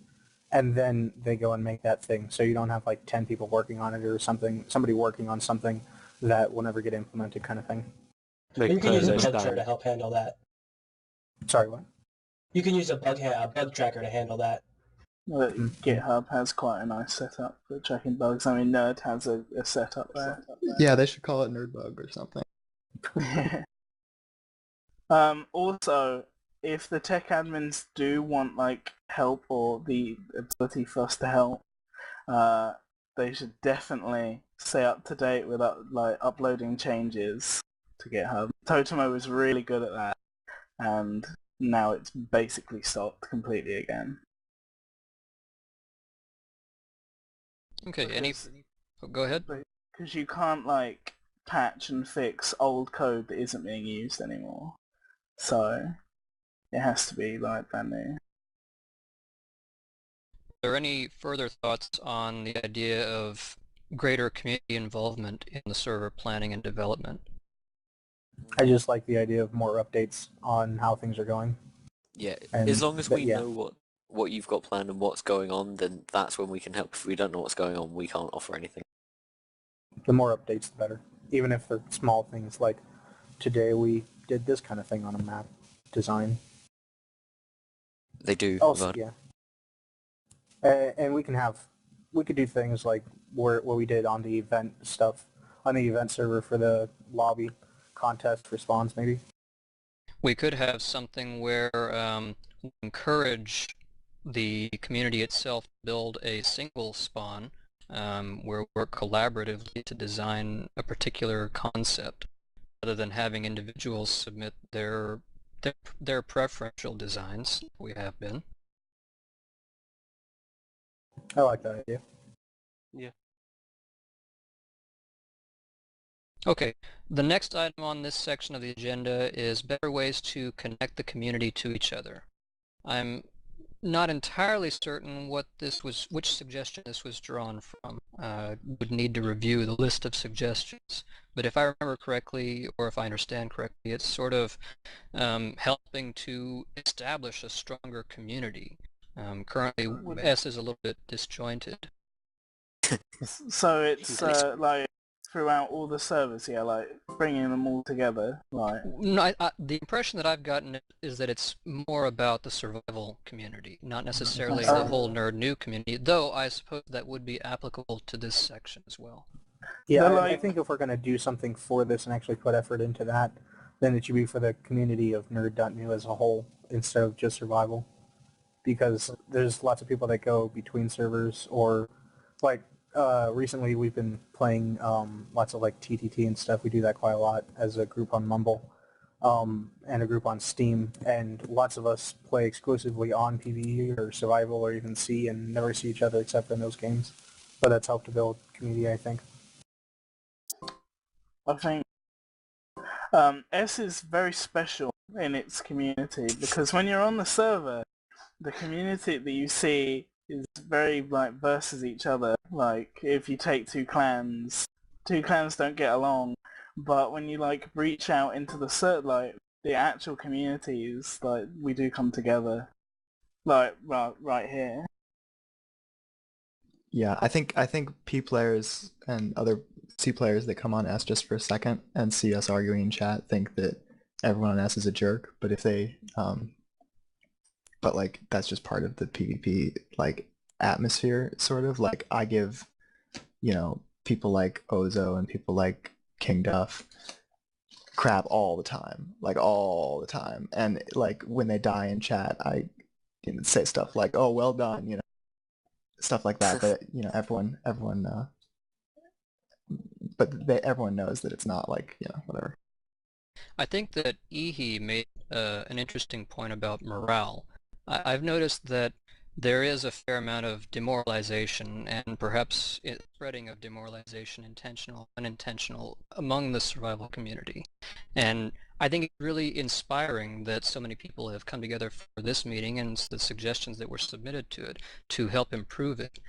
And then they go and make that thing. So you don't have like 10 people working on it or something, somebody working on something that will never get implemented kind of thing. You can use a bug tracker to help handle that. Sorry, what? You can use a bug tracker to handle that. Well, GitHub has quite a nice setup for checking bugs. I mean, Nerd has a setup there. Yeah, they should call it Nerdbug or something. Also, if the tech admins do want like help or the ability for us to help, they should definitely stay up to date with like uploading changes to GitHub. Totemo was really good at that, and now it's basically stopped completely again. Okay, go ahead. Because you can't like patch and fix old code that isn't being used anymore. So it has to be like brand new. Are there any further thoughts on the idea of greater community involvement in the server planning and development? I just like the idea of more updates on how things are going. Yeah, And as long as we yeah. know what you've got planned and what's going on, then that's when we can help. If we don't know what's going on, we can't offer anything. The more updates, the better. Even if they're small things like today we did this kind of thing on a map design. They do. Also, yeah. And we could do things like what we did on the event stuff, on the event server for the lobby contest response, maybe. We could have something where we encourage the community itself to build a single spawn where we work collaboratively to design a particular concept, rather than having individuals submit their preferential designs. We have been. I like that idea. Yeah. Okay, the next item on this section of the agenda is better ways to connect the community to each other. I'm not entirely certain which suggestion this was drawn from. Would need to review the list of suggestions, but if I remember correctly, or if I understand correctly, it's sort of helping to establish a stronger community. Currently, S is a little bit disjointed. So it's like throughout all the servers, yeah, like bringing them all together, like. No, the impression that I've gotten is that it's more about the survival community, not necessarily the whole nerd new community, though I suppose that would be applicable to this section as well. Yeah, I think if we're going to do something for this and actually put effort into that, then it should be for the community of nerd.new as a whole instead of just survival. Because there's lots of people that go between servers, or like recently we've been playing lots of like TTT and stuff. We do that quite a lot as a group on Mumble and a group on Steam, and lots of us play exclusively on PvE or survival or even C and never see each other except for in those games. but that's helped to build community, I think. I think S is very special in its community because when you're on the server, the community that you see is very like versus each other. Like if you take two clans don't get along, but when you like reach out into the the actual communities, like we do come together. Like right here. Yeah, I think P players and other C players that come on S just for a second and see us arguing in chat think that everyone on S is a jerk, but if they but like that's just part of the PvP like atmosphere, sort of. Like I give, you know, people like Ozo and people like King Duff crap all the time, like all the time, and like when they die in chat, I say stuff like, "Oh, well done," you know, stuff like that. But you know, everyone knows that it's not like, you know, whatever. I think that Ihi made an interesting point about morale. I've noticed that there is a fair amount of demoralization and perhaps spreading of demoralization, intentional, unintentional, among the survival community. And I think it's really inspiring that so many people have come together for this meeting and the suggestions that were submitted to it to help improve it.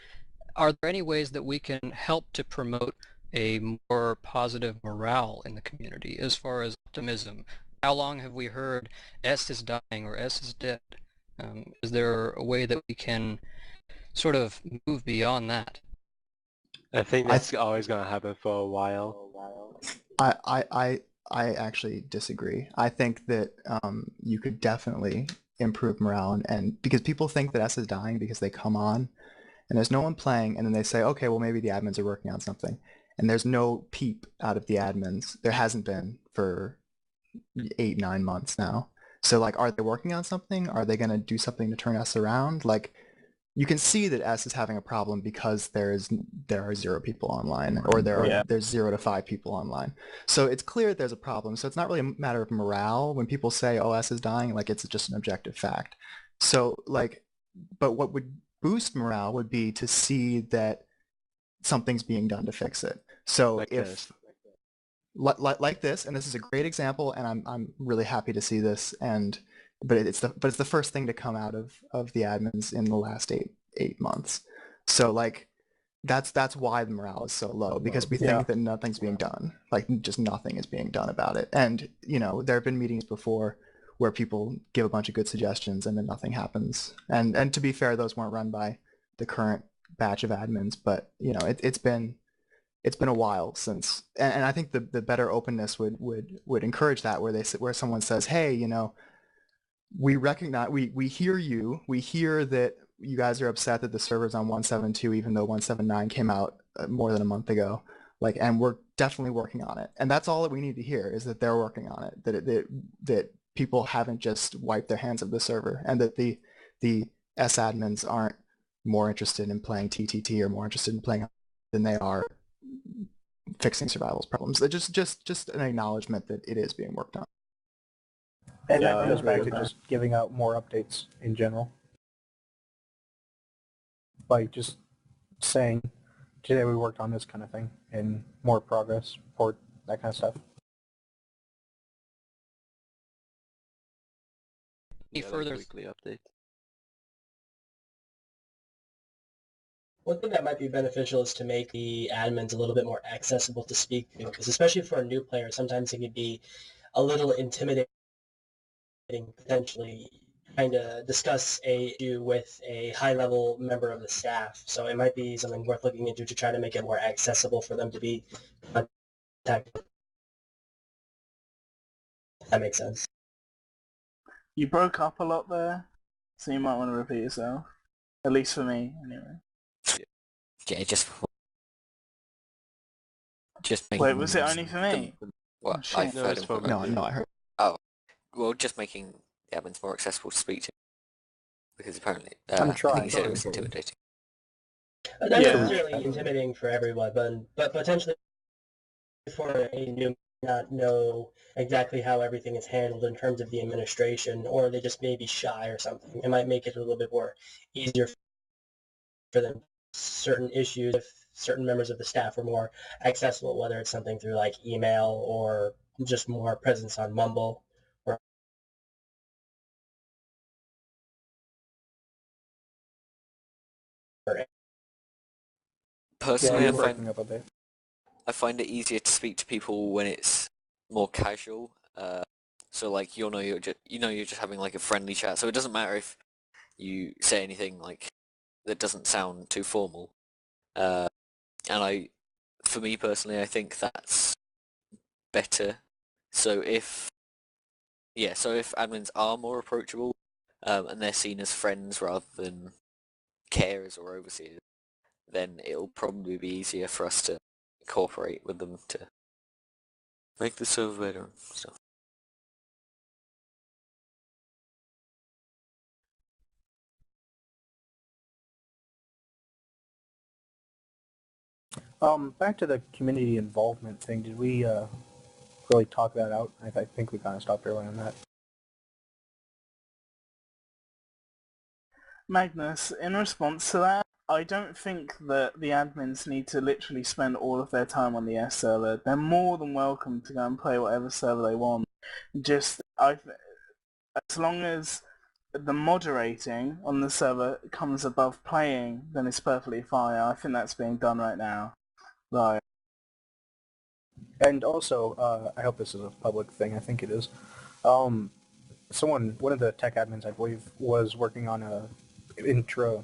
Are there any ways that we can help to promote a more positive morale in the community as far as optimism? How long have we heard S is dying or S is dead? Is there a way that we can sort of move beyond that? I think that's always going to happen for a while. I actually disagree. I think that you could definitely improve morale, and because people think that S is dying because they come on and there's no one playing, and then they say, okay, well maybe the admins are working on something, and there's no peep out of the admins. There hasn't been for 8-9 months now. So like, are they working on something? Are they going to do something to turn S around? Like, you can see that S is having a problem because there are 0 people online, or there's 0 to 5 people online. So it's clear that there's a problem. So it's not really a matter of morale when people say, oh, S is dying, like it's just an objective fact. So like, but what would boost morale would be to see that something's being done to fix it. So like if like this, and this is a great example, and I'm really happy to see this, but it's the first thing to come out of the admins in the last eight months. So like that's why the morale is so low, because we think that nothing's being done, like just nothing is being done about it. And you know, there have been meetings before where people give a bunch of good suggestions and then nothing happens. And to be fair, those weren't run by the current batch of admins, but you know, it's been a while since, and I think the better openness would encourage that, where someone says, hey, you know, we recognize, we hear you, we hear that you guys are upset that the server's on 172 even though 179 came out more than a month ago, like, and we're definitely working on it. And that's all that we need to hear, is that they're working on it, that people haven't just wiped their hands of the server, and that the S admins aren't more interested in playing TTT or more interested in playing than they are fixing survival's problems. Just an acknowledgement that it is being worked on. And that goes back to just giving out more updates in general. Like just saying, today we worked on this kind of thing, and more progress, report, that kind of stuff. Any further weekly update? One thing that might be beneficial is to make the admins a little bit more accessible to speak to, because especially for a new player, sometimes it can be a little intimidating, potentially trying to discuss a issue with a high-level member of the staff. So it might be something worth looking into to try to make it more accessible for them to be contacted. If that makes sense. You broke up a lot there, so you might want to repeat yourself. At least for me, anyway. Yeah, just making... Wait, was it only for me? Well, Oh, I've heard him. No, I heard. Oh, well, just making the admins more accessible to speak to, because apparently, I'm I trying. think he said it was intimidating. Not necessarily intimidating for everyone, but potentially for a new not know exactly how everything is handled in terms of the administration, or they just may be shy or something. It might make it a little bit more easier for them certain issues if certain members of the staff were more accessible, whether it's something through like email or just more presence on Mumble. Personally, you're breaking up a bit. I find it easier to speak to people when it's more casual. So like you're just having like a friendly chat. So it doesn't matter if you say anything like that doesn't sound too formal. For me personally, I think that's better. So if admins are more approachable, and they're seen as friends rather than carers or overseers, then it'll probably be easier for us to cooperate with them to make the server better and stuff. Back to the community involvement thing. Did we really talk that out? I think we kind of stopped early on that. Magnus, in response to that, I don't think that the admins need to literally spend all of their time on the S server. They're more than welcome to go and play whatever server they want. As long as the moderating on the server comes above playing, then it's perfectly fine. I think that's being done right now. Like, and also, I hope this is a public thing. I think it is. One of the tech admins, I believe, was working on a enter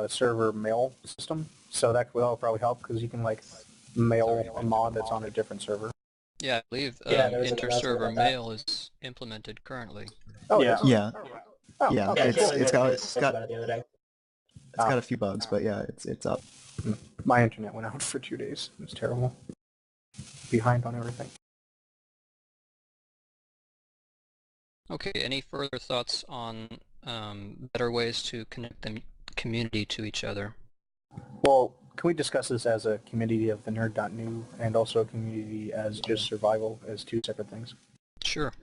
server mail system. So that will probably help because you can like mail a mod that's on a different server. Yeah, I believe inter-server mail is implemented currently. Oh, yeah. yeah. Oh, yeah, okay, it's cool. got a few bugs, but yeah, it's up. My internet went out for 2 days. It was terrible. Behind on everything. Okay, any further thoughts on better ways to connect the community to each other? Well, can we discuss this as a community of the nerd.new and also a community as just survival as two separate things? Sure.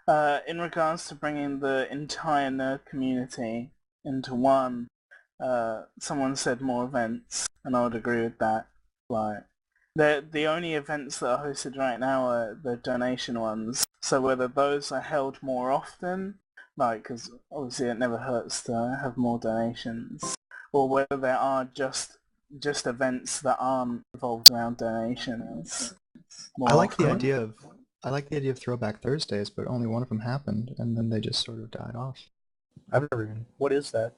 In regards to bringing the entire nerd community into one, someone said more events, and I would agree with that. Like, the only events that are hosted right now are the donation ones. So whether those are held more often, like, because obviously it never hurts to have more donations, or whether there are just events that aren't revolved around donations. I like the idea of Throwback Thursdays, but only one of them happened, and then they just sort of died off. I've never even. What is that?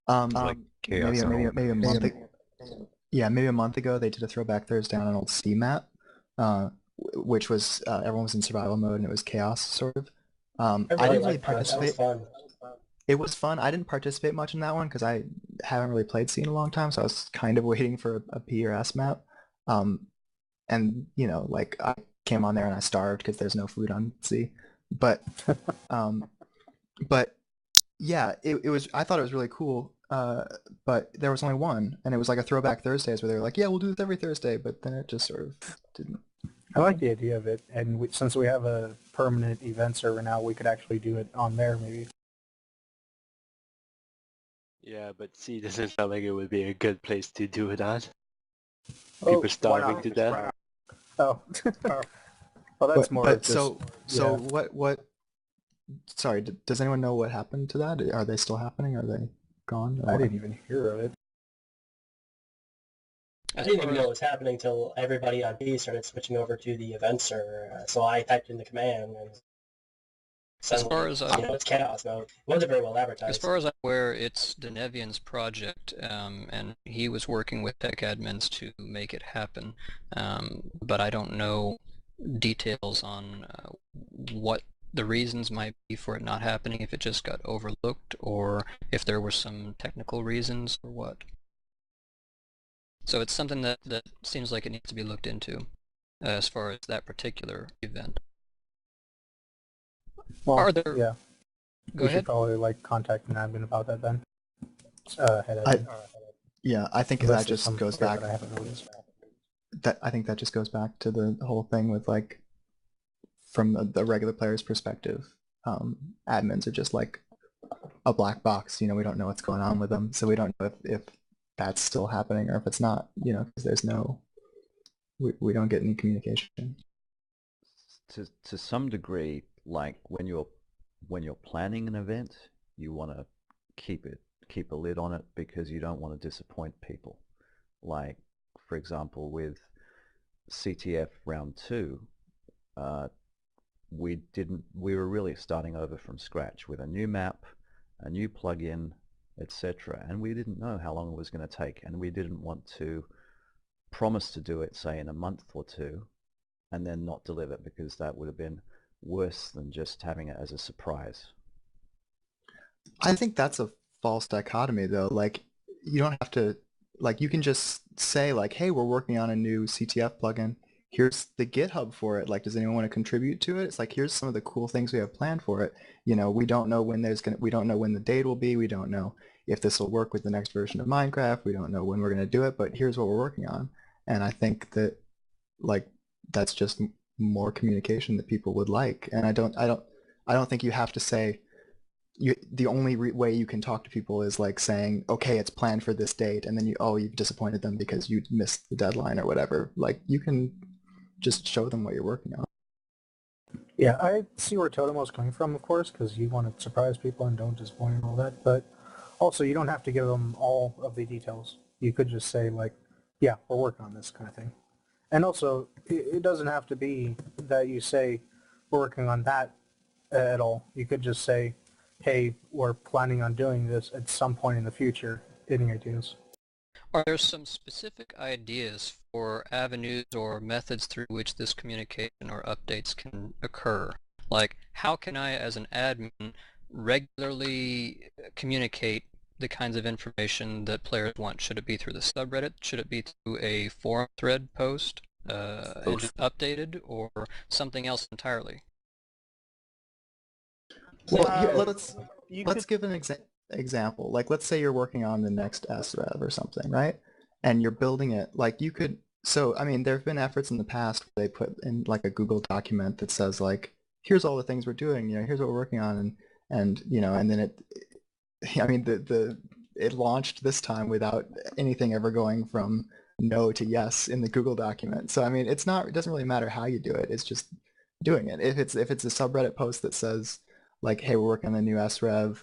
Like chaos maybe a month ago. Yeah, maybe a month ago they did a Throwback Thursday on an old Steam map, which was everyone was in survival mode and it was chaos sort of. I didn't really participate. It was fun. I didn't participate much in that one because I haven't really played C in a long time, so I was kind of waiting for a P or S map. And you know, like I came on there and I starved because there's no food on C. But yeah, it was. I thought it was really cool. But there was only one, and it was like a Throwback Thursdays where they were like, yeah, we'll do this every Thursday, but then it just sort of didn't. I like the idea of it, and since we have a permanent event server now, we could actually do it on there maybe. Yeah, but C doesn't sound like it would be a good place to do it on. People starving to death. Oh. Well, that's more but just, so what? Sorry, does anyone know what happened to that? Are they still happening? Are they gone? I didn't even hear of it. I didn't even know it was happening until everybody on B started switching over to the event server. So I typed in the command, and as far as it's chaos mode. It wasn't very well advertised. As far as I'm aware, it's Denevian's project, and he was working with tech admins to make it happen. But I don't know details on what the reasons might be for it not happening, if it just got overlooked, or if there were some technical reasons, or what. So it's something that seems like it needs to be looked into, as far as that particular event. Well, Are there... Yeah. Go we ahead. should probably contact an admin about that then. Yeah, I think Unless that just goes back. I think that just goes back to the whole thing with from the regular player's perspective. Admins are just like a black box. We don't know what's going on with them, so we don't know if that's still happening or if it's not. Because there's no, we don't get any communication. To some degree, like when you're planning an event, you want to keep a lid on it because you don't want to disappoint people. Like, for example, with CTF round 2, we were really starting over from scratch with a new map, a new plugin, etc. And we didn't know how long it was going to take, and we didn't want to promise to do it, say, in a month or two, and then not deliver, because that would have been worse than just having it as a surprise. I think that's a false dichotomy, though. Like, you don't have to, like, you can just say, like, hey, we're working on a new CTF plugin. Here's the GitHub for it. Like, does anyone want to contribute to it? It's like, here's some of the cool things we have planned for it. We don't know when we don't know when the date will be. We don't know if this will work with the next version of Minecraft. We don't know when we're going to do it, but here's what we're working on. And I think that, like, that's just more communication that people would like. And I don't think you have to say, the only way you can talk to people is like saying, okay, it's planned for this date, and then you've disappointed them because you missed the deadline or whatever. Like, you can just show them what you're working on. Yeah, I see where Totemo's coming from, of course, because you want to surprise people and don't disappoint and all that, but also you don't have to give them all of the details. You could just say, like, yeah, we're working on this kind of thing. And also, it doesn't have to be that you say we're working on that at all. You could just say, hey, we're planning on doing this at some point in the future. Any ideas? Are there some specific ideas for avenues or methods through which this communication or updates can occur? Like, how can I, as an admin, regularly communicate the kinds of information that players want? Should it be through the subreddit? Should it be through a forum thread post and just updated, or something else entirely? Well, let's give an example. Like, let's say you're working on the next SREV or something, right? And you're building it. Like, you could. So, I mean, there have been efforts in the past where they put in like a Google document that says, like, here's all the things we're doing. Here's what we're working on, and and then it launched this time without anything ever going from no to yes in the Google document. So, I mean, it doesn't really matter how you do it. It's just doing it. If it's a subreddit post that says, like, hey, we're working on the new SREV,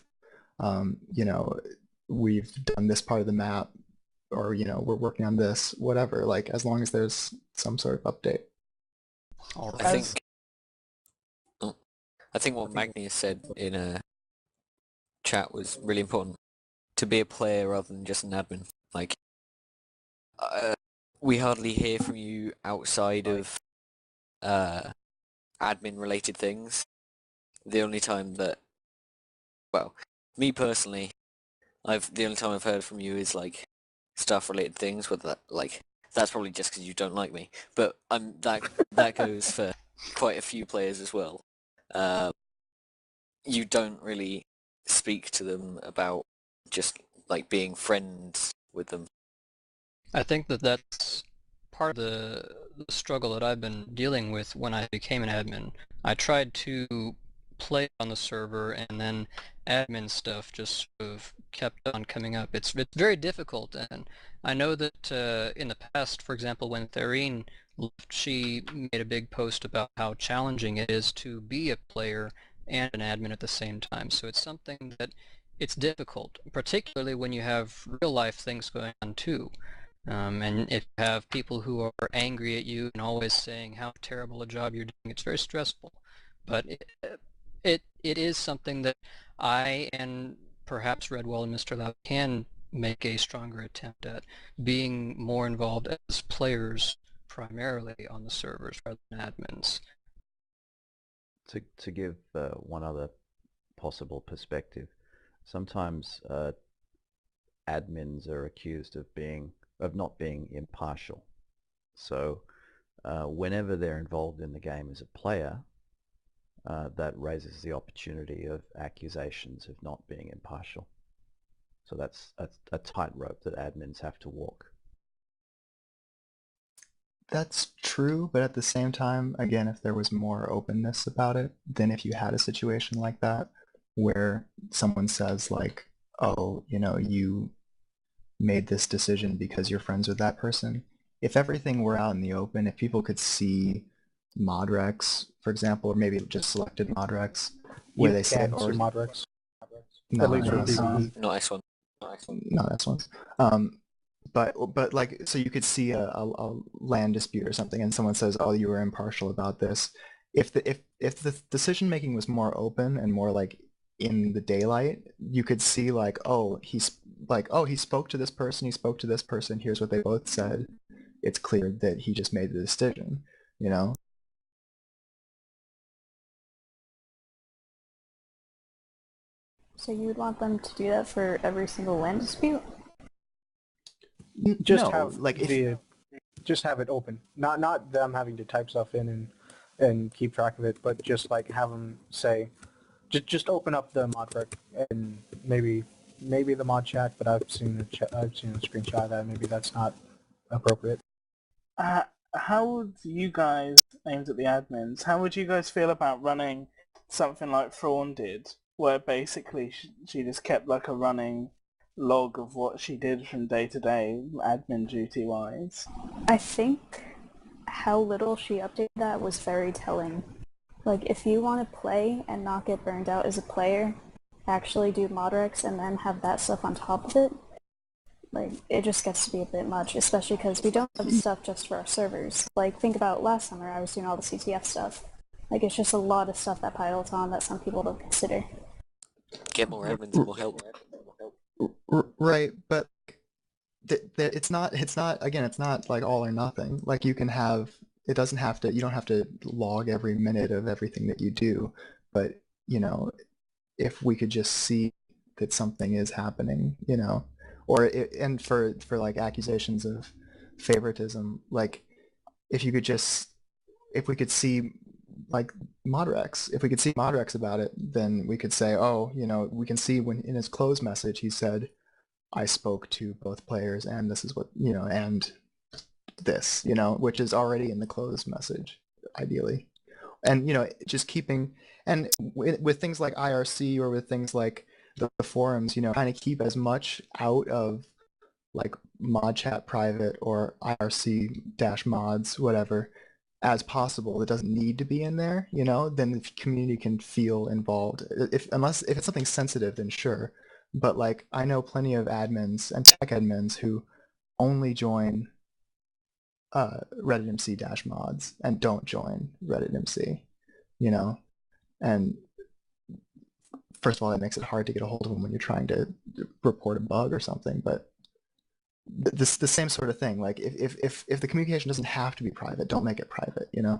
we've done this part of the map, or we're working on this, whatever. Like, as long as there's some sort of update. I think what Magnus said in a chat was really important. To be a player rather than just an admin. Like, we hardly hear from you outside of admin-related things. The only time that, well, me personally, the only time I've heard from you is like stuff-related things. Whether that's probably just because you don't like me, but that goes for quite a few players as well. You don't really speak to them about just like being friends with them. I think that's part of the struggle that I've been dealing with when I became an admin. I tried to play on the server, and then admin stuff just sort of kept on coming up. It's very difficult, and I know that in the past, for example, when Therine left, she made a big post about how challenging it is to be a player and an admin at the same time. So it's something that it's difficult, particularly when you have real life things going on too. And if you have people who are angry at you and always saying how terrible a job you're doing, it's very stressful. But it is something that I and perhaps Redwall and Mr. Lau can make a stronger attempt at, being more involved as players primarily on the servers rather than admins. To give one other possible perspective, sometimes admins are accused of not being impartial. So whenever they're involved in the game as a player, that raises the opportunity of accusations of not being impartial. So that's a tightrope that admins have to walk. That's true, but at the same time, again, if there was more openness about it, then if you had a situation like that, where someone says like, oh, you know, you made this decision because you're friends with that person. If everything were out in the open, if people could see modrecs, for example, or maybe just selected modrecs, where they say, or modrecs. No, At least for no, PvE. No, nice one. No, that's ones. But like, so you could see a land dispute or something, and someone says, "Oh, you were impartial about this." If the decision making was more open and more like in the daylight, you could see like, oh, he spoke to this person, he spoke to this person. Here's what they both said. It's clear that he just made the decision. You know. So you would want them to do that for every single land dispute? Just No, have like just have it open. Not them having to type stuff in and keep track of it, but just like have them say, just open up the mod rec and maybe the mod chat. But I've seen a screenshot of that. Maybe that's not appropriate. How would you guys, aimed at the admins, how would you guys feel about running something like Thrawn did, where basically she just kept like a running log of what she did from day to day, admin duty-wise? I think how little she updated that was very telling. Like, if you want to play and not get burned out as a player, actually do modrecs and then have that stuff on top of it, like, it just gets to be a bit much, especially because we don't have stuff just for our servers. Like, think about last summer, I was doing all the CTF stuff. Like, it's just a lot of stuff that piles on that some people don't consider. Get more admins and we'll help. Right, but it's not again, it's not like all or nothing. Like, you can have, you don't have to log every minute of everything that you do, but you know, if we could just see that something is happening, you know, and for like accusations of favoritism, like if we could see like modrecs, if we could see modrecs about it, then we could say, oh, you know, we can see when in his close message he said, I spoke to both players and this is what, you know, and this, you know, which is already in the close message, ideally. And, you know, just keeping, and with things like IRC or with things like the forums, you know, kind of keep as much out of like mod chat private or IRC-mods, whatever, as possible. It doesn't need to be in there, you know, then the community can feel involved. If it's something sensitive, then sure. But like, I know plenty of admins and tech admins who only join Reddit MC -mods and don't join Reddit MC, you know, and first of all, that makes it hard to get a hold of them when you're trying to report a bug or something. But the same sort of thing. Like, if the communication doesn't have to be private, don't make it private, you know.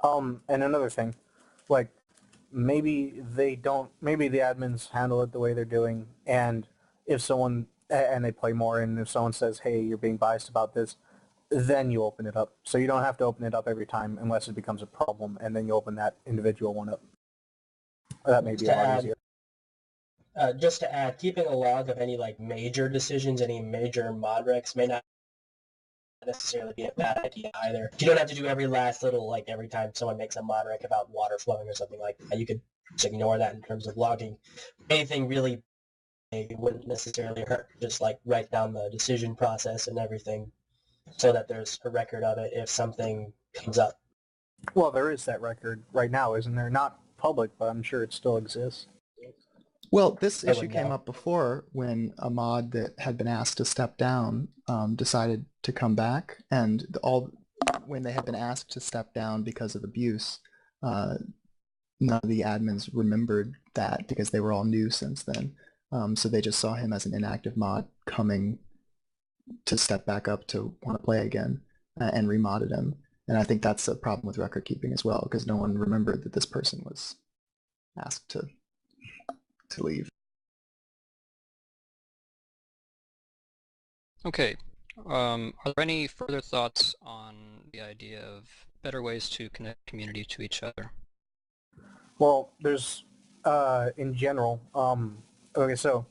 And another thing, like, maybe the admins handle it the way they're doing, and if someone, and they play more, and if someone says, hey, you're being biased about this, then you open it up. So you don't have to open it up every time unless it becomes a problem, and then you open that individual one up. That may be a lot easier. Just to add, keeping a log of any like major decisions, any major modrecs may not necessarily be a bad idea either. You don't have to do every last little, like every time someone makes a modrec about water flowing or something like that. You could just ignore that in terms of logging. Anything really big wouldn't necessarily hurt. Just like write down the decision process and everything so that there's a record of it if something comes up. Well, there is that record right now, isn't there? Not public, but I'm sure it still exists. Well, this issue came up before when a mod that had been asked to step down decided to come back, and when they had been asked to step down because of abuse, none of the admins remembered that because they were all new since then. So they just saw him as an inactive mod coming to step back up to want to play again and remodded him. And I think that's a problem with record keeping as well, because no one remembered that this person was asked to leave. Okay. Are there any further thoughts on the idea of better ways to connect community to each other? Well, there's in general. Okay, so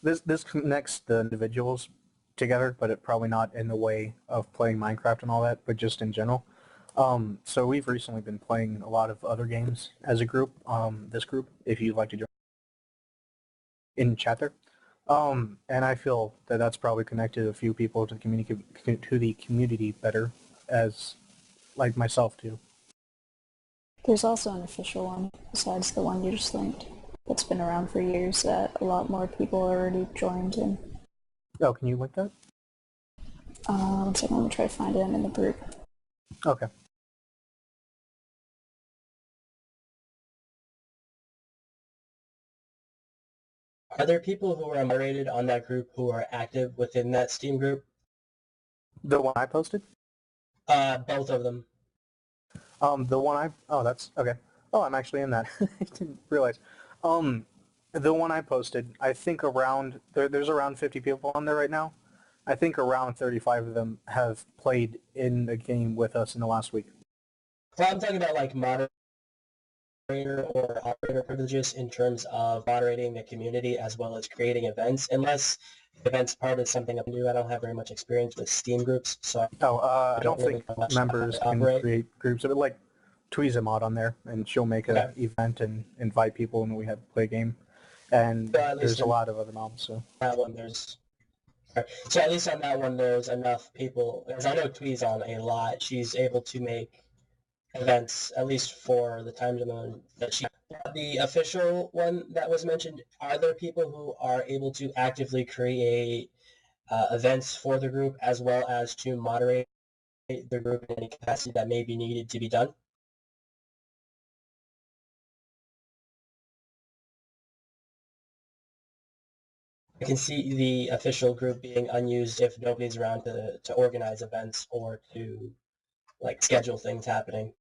this connects the individuals together, but it probably not in the way of playing Minecraft and all that, but just in general. So we've recently been playing a lot of other games as a group. This group, if you'd like to join in chat there. And I feel that that's probably connected a few people to the community better, as like myself too. There's also an official one besides the one you just linked that's been around for years that a lot more people already joined in. Oh, can you link that? 1 second, let me try to find it in the group. Okay. Are there people who are moderated on that group who are active within that Steam group? The one I posted? Both of them. The one oh, that's, okay. Oh, I'm actually in that. I didn't realize. The one I posted, I think around, there's around 50 people on there right now. I think around 35 of them have played in the game with us in the last week. Well, I'm talking about like moderator or operator privileges in terms of moderating the community as well as creating events. Unless events part is something new, I don't have very much experience with Steam groups, so I don't really think know much members about how can they operate. create groups of it. Like, Tweezamod on there, and she'll make an event and invite people, and we have play a game. And So at least there's a in lot of other mobs, so. that one so at least on that one there's enough people, as I know Tweez on a lot, she's able to make events, at least for the time zone that she... The official one that was mentioned, are there people who are able to actively create events for the group as well as to moderate the group in any capacity that may be needed to be done? I can see the official group being unused if nobody's around to organize events or to like schedule things happening.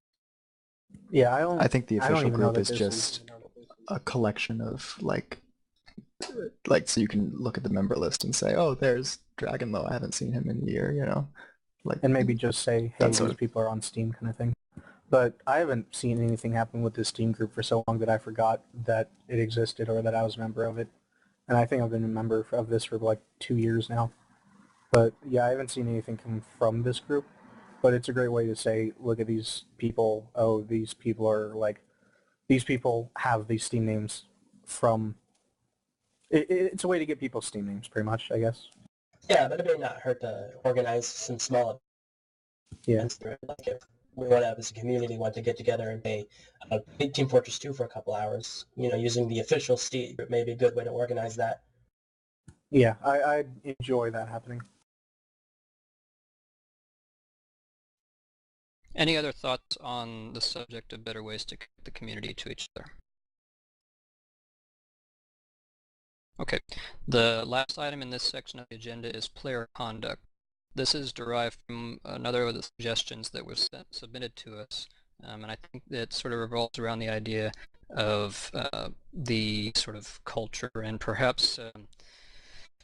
Yeah, I think the I don't official even know group that is this just a collection of like so you can look at the member list and say, oh, there's Dragonlow, I haven't seen him in a year, you know. Like, and maybe just say, hey, that these sort of- people are on Steam kind of thing. But I haven't seen anything happen with this Steam group for so long that I forgot that it existed or that I was a member of it. And I think I've been a member of this for like 2 years now. But yeah, I haven't seen anything come from this group. But it's a great way to say, look at these people. Oh, these people are like, these people have these Steam names from... It's a way to get people's Steam names, pretty much, I guess. Yeah, but it may not hurt to organize some small events through it. Like if we want to, as a community, want to get together and play Team Fortress 2 for a couple hours, you know, using the official Steam group may be a good way to organize that. Yeah, I enjoy that happening. Any other thoughts on the subject of better ways to connect the community to each other? Okay, the last item in this section of the agenda is player conduct. This is derived from another of the suggestions that was submitted to us, and I think it sort of revolves around the idea of the sort of culture and perhaps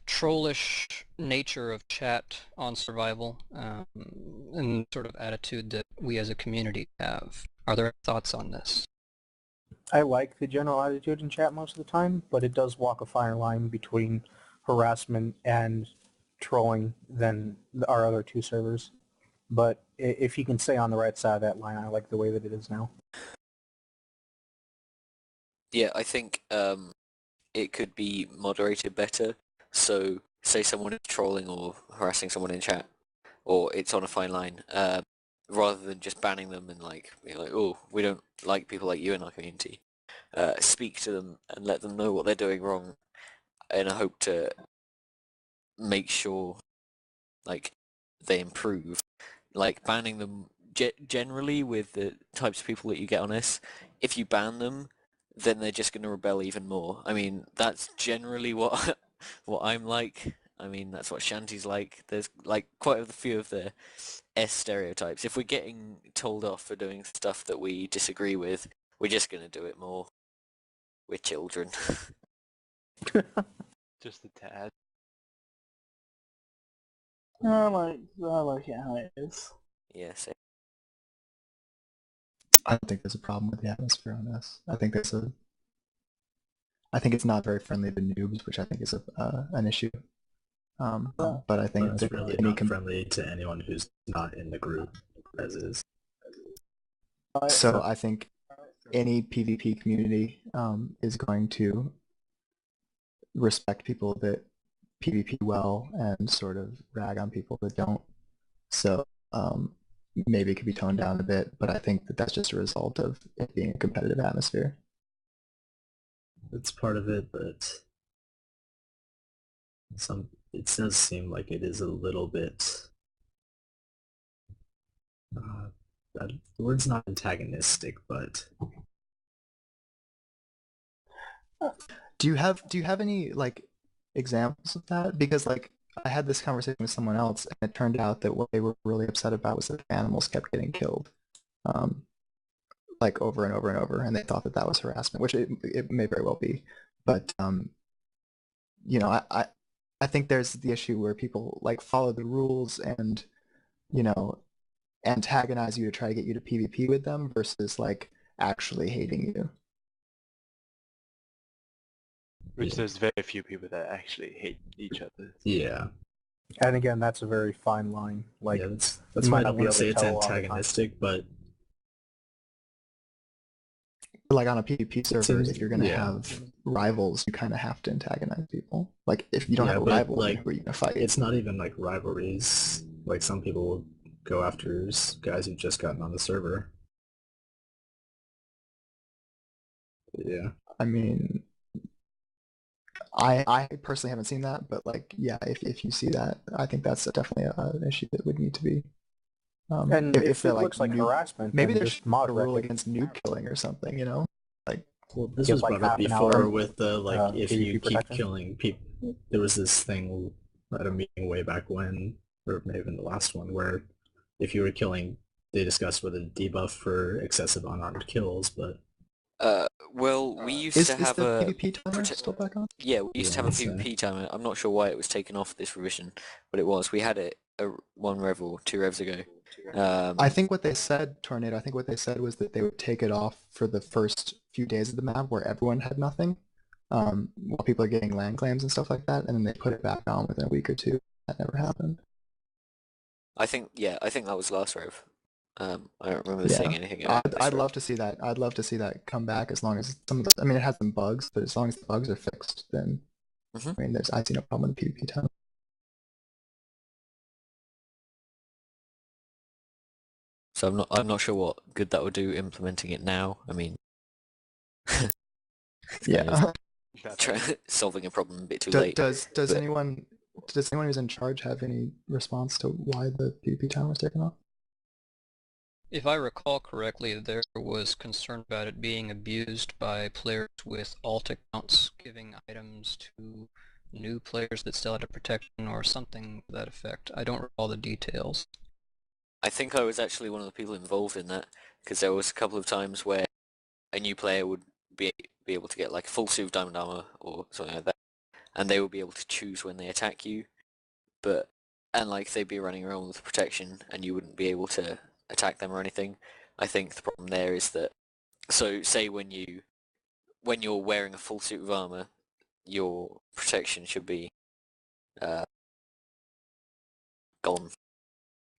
trollish nature of chat on survival and sort of attitude that we as a community have. Are there thoughts on this? I like the general attitude in chat most of the time, but it does walk a fine line between harassment and trolling than our other two servers. But if you can stay on the right side of that line, I like the way that it is now. Yeah, I think it could be moderated better. So, say someone is trolling or harassing someone in chat, or it's on a fine line, rather than just banning them and like being like, oh, we don't like people like you in our community. Speak to them and let them know what they're doing wrong, in a hope to make sure like they improve. Like banning them generally with the types of people that you get on this, if you ban them, then they're just going to rebel even more. I mean, that's generally what I'm like. I mean, that's what Shanty's like. There's like quite a few of the S stereotypes. If we're getting told off for doing stuff that we disagree with, we're just going to do it more. We're children. Just a tad. I like it how it is. Yes. I don't think there's a problem with the atmosphere on this. I think it's not very friendly to noobs, which I think is an issue. But I think it's that really not friendly to anyone who's not in the group, as is. So I think any PvP community is going to respect people that PvP well and sort of rag on people that don't. So maybe it could be toned down a bit, but I think that that's just a result of it being a competitive atmosphere. It's part of it, but it does seem like it is a little bit. The word's not antagonistic, but. Do you have any like examples of that? Because like I had this conversation with someone else, and it turned out that what they were really upset about was that animals kept getting killed, like over and over and over, and they thought that that was harassment, which it may very well be. But you know, I think there's the issue where people like follow the rules and, you know, antagonize you to try to get you to PvP with them versus like actually hating you. Which there's very few people that actually hate each other. Yeah. And again, that's a very fine line. Like, yeah, that's why I don't want to say it's antagonistic, but like on a PvP server, if you're gonna have rivals, you kind of have to antagonize people. Like if you don't have a rival, like, who are you gonna fight? It's not even like rivalries. Like some people will go after guys who've just gotten on the server. Yeah. I mean, I personally haven't seen that, but like, yeah, if you see that, I think that's definitely an issue that would need to be. And if it looks like harassment, maybe there's just mod a rule against noob killing or something, you know? Like, well, this was brought up before with the like if you keep killing people. There was this thing at a meeting way back when, or maybe even the last one, where if you were killing, they discussed whether to debuff for excessive unarmed kills, but. Well, we used to have a PvP timer still back on? Yeah, we used to have a PvP timer. I'm not sure why it was taken off this revision, but it was. We had it one rev or 2 revs ago. I think what they said, Tornado, I think what they said was that they would take it off for the first few days of the map where everyone had nothing, while people are getting land claims and stuff like that, and then they put it back on within a week or two. That never happened. I think that was last rev. I don't remember seeing anything. I'd love to see that. I'd love to see that come back as long as some of the, I mean, it has some bugs, but as long as the bugs are fixed, then I mean, I see no problem with the PvP time. So I'm not sure what good that would do implementing it now. I mean, yeah, solving a problem a bit too late. Does anyone who's in charge have any response to why the PvP time was taken off? If I recall correctly, there was concern about it being abused by players with alt accounts giving items to new players that still had a protection or something to that effect. I don't recall the details. I think I was actually one of the people involved in that, because there was a couple of times where a new player would be able to get like a full suit of diamond armor or something like that, and they would be able to choose when they attack you, and like they'd be running around with protection and you wouldn't be able to attack them or anything. I think the problem there is that, so say when you're wearing a full suit of armor, your protection should be gone,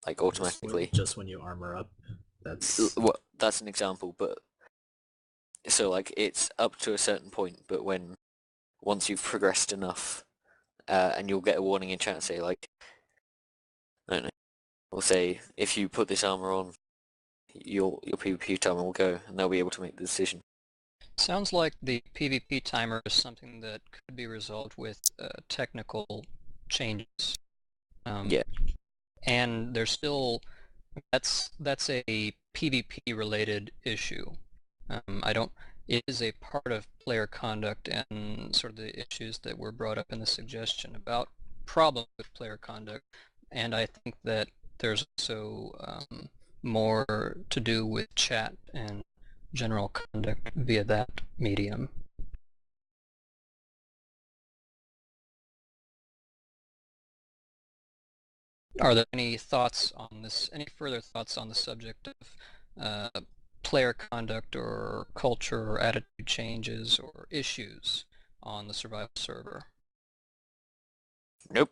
like automatically. Just when you armor up. That's an example, but so like it's up to a certain point, but once you've progressed enough, and you'll get a warning in chat say like, I don't know, we'll say if you put this armor on, your PvP timer will go, and they'll be able to make the decision. Sounds like the PvP timer is something that could be resolved with technical changes. Yeah. And there's still, that's a PvP related issue. It is a part of player conduct and sort of the issues that were brought up in the suggestion about problems with player conduct. And I think that there's also more to do with chat and general conduct via that medium. Are there any thoughts on this? Any further thoughts on the subject of player conduct or culture or attitude changes or issues on the survival server? Nope.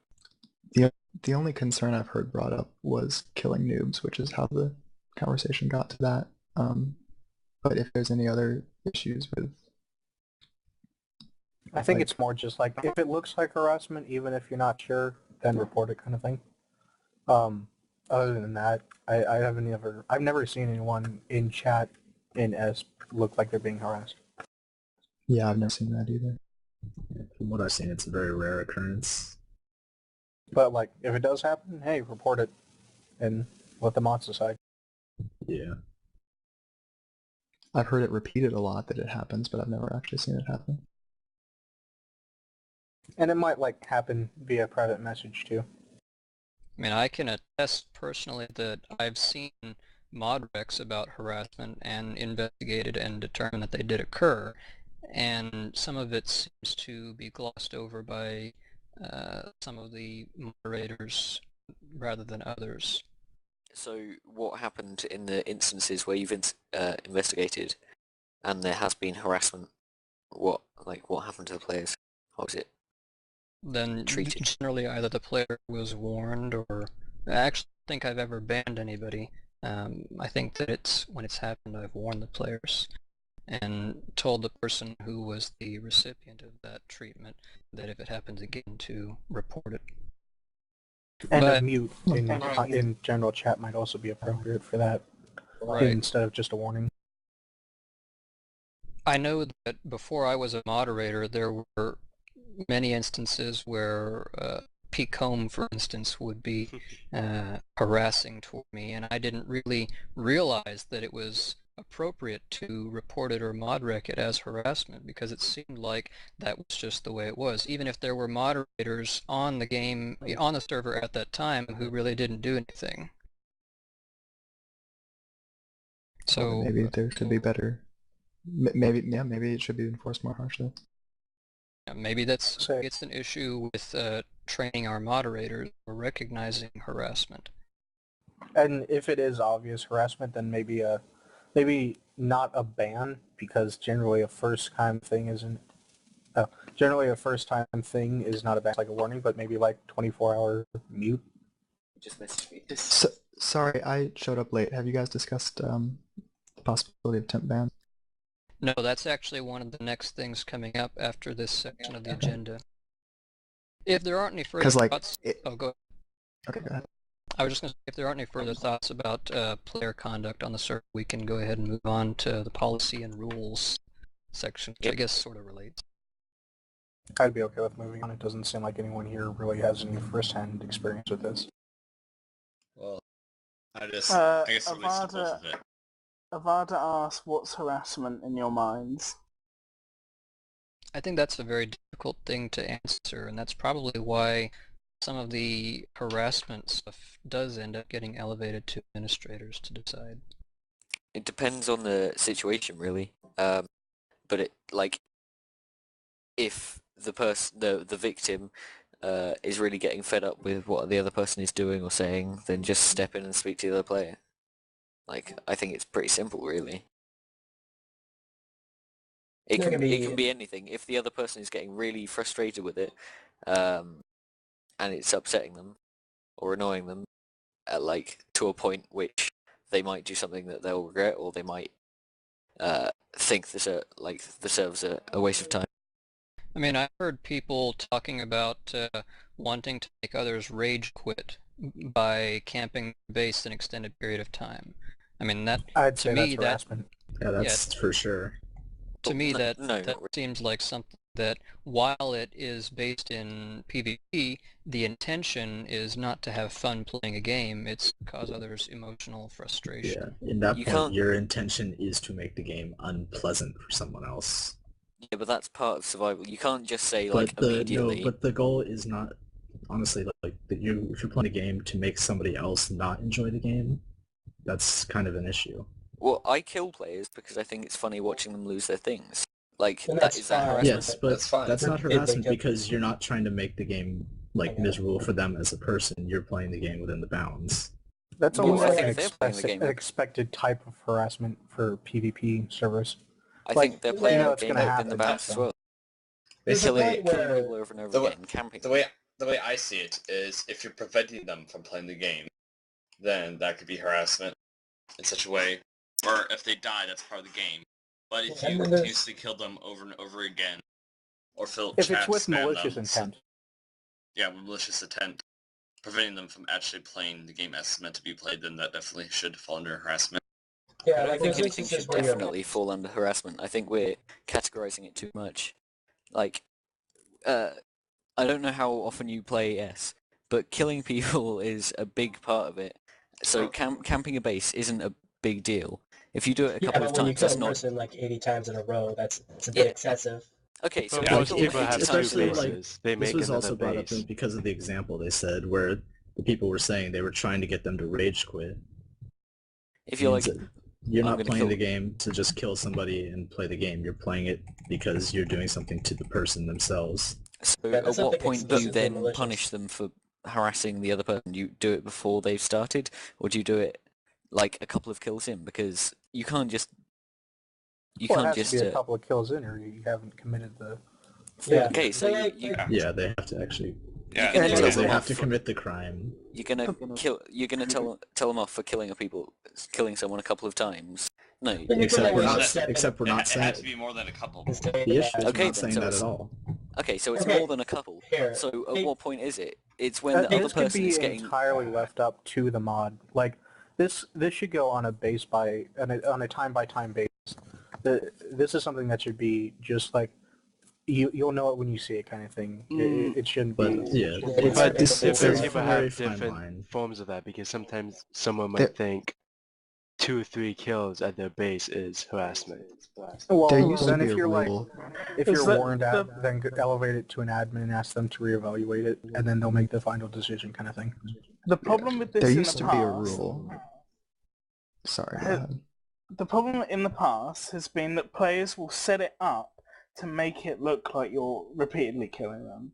The only concern I've heard brought up was killing noobs, which is how the conversation got to that. But if there's any other issues with... I think like- it's more just like, if it looks like harassment, even if you're not sure, then report it kind of thing. Other than that, I've never seen anyone in chat in S look like they're being harassed. Yeah, I've never seen that either. Yeah, from what I've seen, it's a very rare occurrence. But like, if it does happen, hey, report it and let the mods decide. Yeah. I've heard it repeated a lot that it happens, but I've never actually seen it happen. And it might like happen via private message too. I mean, I can attest personally that I've seen mod recs about harassment and investigated and determined that they did occur, and some of it seems to be glossed over by some of the moderators rather than others. So what happened in the instances where you've investigated and there has been harassment? What happened to the players? How was it Then treated? generally either the player was warned, or I actually don't think I've ever banned anybody. I think that when it's happened, I've warned the players and told the person who was the recipient of that treatment that if it happens again to report it. And But- a mute in general chat might also be appropriate for that, Right. instead of just a warning. I know that before I was a moderator, there were many instances where Pete Combe, for instance, would be harassing toward me, and I didn't really realize that it was appropriate to report it or mod rec it as harassment, because it seemed like that was just the way it was, even if there were moderators on the game, on the server at that time, who really didn't do anything. So maybe there should be better. Maybe it should be enforced more harshly. maybe it's an issue with training our moderators or recognizing harassment. And if it is obvious harassment, then maybe not a ban, because generally a first time thing isn't. Generally a first time thing is not a ban, it's like a warning, but maybe like 24-hour mute. Just message me. So, sorry, I showed up late. Have you guys discussed the possibility of temp ban? No, that's actually one of the next things coming up after this section of the agenda. If there aren't any further 'Cause, like, thoughts... Oh, go ahead. Okay, go ahead. I was just going to say, if there aren't any further thoughts about player conduct on the server, we can go ahead and move on to the policy and rules section, which I guess sort of relates. I'd be okay with moving on. It doesn't seem like anyone here really has any first-hand experience with this. Well, I guess I'm really Avada, supportive of it. Avada asks, what's harassment in your minds? I think that's a very difficult thing to answer, and that's probably why some of the harassment stuff does end up getting elevated to administrators to decide. It depends on the situation, really. But if the victim is really getting fed up with what the other person is doing or saying, then just step in and speak to the other player. I think it's pretty simple, really. It can be anything. If the other person is getting really frustrated with it, and it's upsetting them or annoying them, to a point which they might do something that they'll regret, or they might think the server's a waste of time. I mean, I've heard people talking about wanting to make others rage quit by camping base an extended period of time. I mean, I'd say that's harassment. Yeah, that's for sure. To me, that seems like something that, while it is based in PvP, the intention is not to have fun playing a game, it's to cause others emotional frustration. Yeah, in that point, your intention is to make the game unpleasant for someone else. Yeah, but that's part of survival. You can't just say, immediately... No, but the goal is not, honestly, if you're playing a game to make somebody else not enjoy the game, that's kind of an issue. Well, I kill players because I think it's funny watching them lose their things. That is that harassment? Yes, but that's not harassment because you're not trying to make the game miserable for them as a person. You're playing the game within the bounds. That's almost an expected type of harassment for PvP servers. I think they're playing the it's game gonna within the happen. bounds as well. Basically, Killing people over and over again, camping. The way I see it is, if you're preventing them from playing the game, then that could be harassment in such a way. or if they die, that's part of the game. But if you continuously kill them over and over again, or fill If chat it's with spam malicious them, intent. yeah, with malicious intent, preventing them from actually playing the game as it's meant to be played, then that definitely should fall under harassment. Yeah, I like don't think there's anything instances should where you're definitely fall under harassment. I think we're categorizing it too much. Like, I don't know how often you play S, but killing people is a big part of it. So camping a base isn't a big deal. If you do it a couple but of when you times, kill that's a not... person like 80 times in a row, it's a bit excessive. Okay, so But if most you people kill have 80 times... Especially two like bases. They this make was another also brought up base. because of the example they said where the people were saying they were trying to get them to rage quit. If you're like, you're I'm not gonna playing kill- the game to just kill somebody and play the game. You're playing it because you're doing something to the person themselves. So Yeah, at that's what something point do you explicitly then malicious. punish them for harassing the other person? Do you do it before they've started, or do you do it like a couple of kills in? Because you can't just... You Well, it can't has just... to be a couple of kills in, or you haven't committed the... Yeah. Okay, so Yeah, they have to actually. Yeah, You're gonna Because tell they them have off to for- commit the crime. You're gonna kill. You're gonna tell them off for killing someone a couple of times. No. Except we're not. set- Except we're not It had saying. to be more than a couple. The issue is we're Okay, not then, saying so that it's- at all. Okay, so it's Okay, more than a couple. here, So at hey- what point is it? It's when the other This could person be is getting... entirely left up to the mod. Like, this should go on a base by... on a time-by-time basis. This is something that should be just like... You'll know it when you see it kind of thing. It shouldn't But be... yeah, But it's different a people very have fine different line. forms of that because sometimes someone There- might think 2 or 3 kills at their base is harassment. Well, There used to then be if a you're rule. if you're warned at, then elevate it to an admin and ask them to reevaluate it, and then they'll make the final decision kind of thing. The problem with this There in used the to be a past, rule. Sorry, go ha- ahead. the problem in the past has been that players will set it up to make it look like you're repeatedly killing them.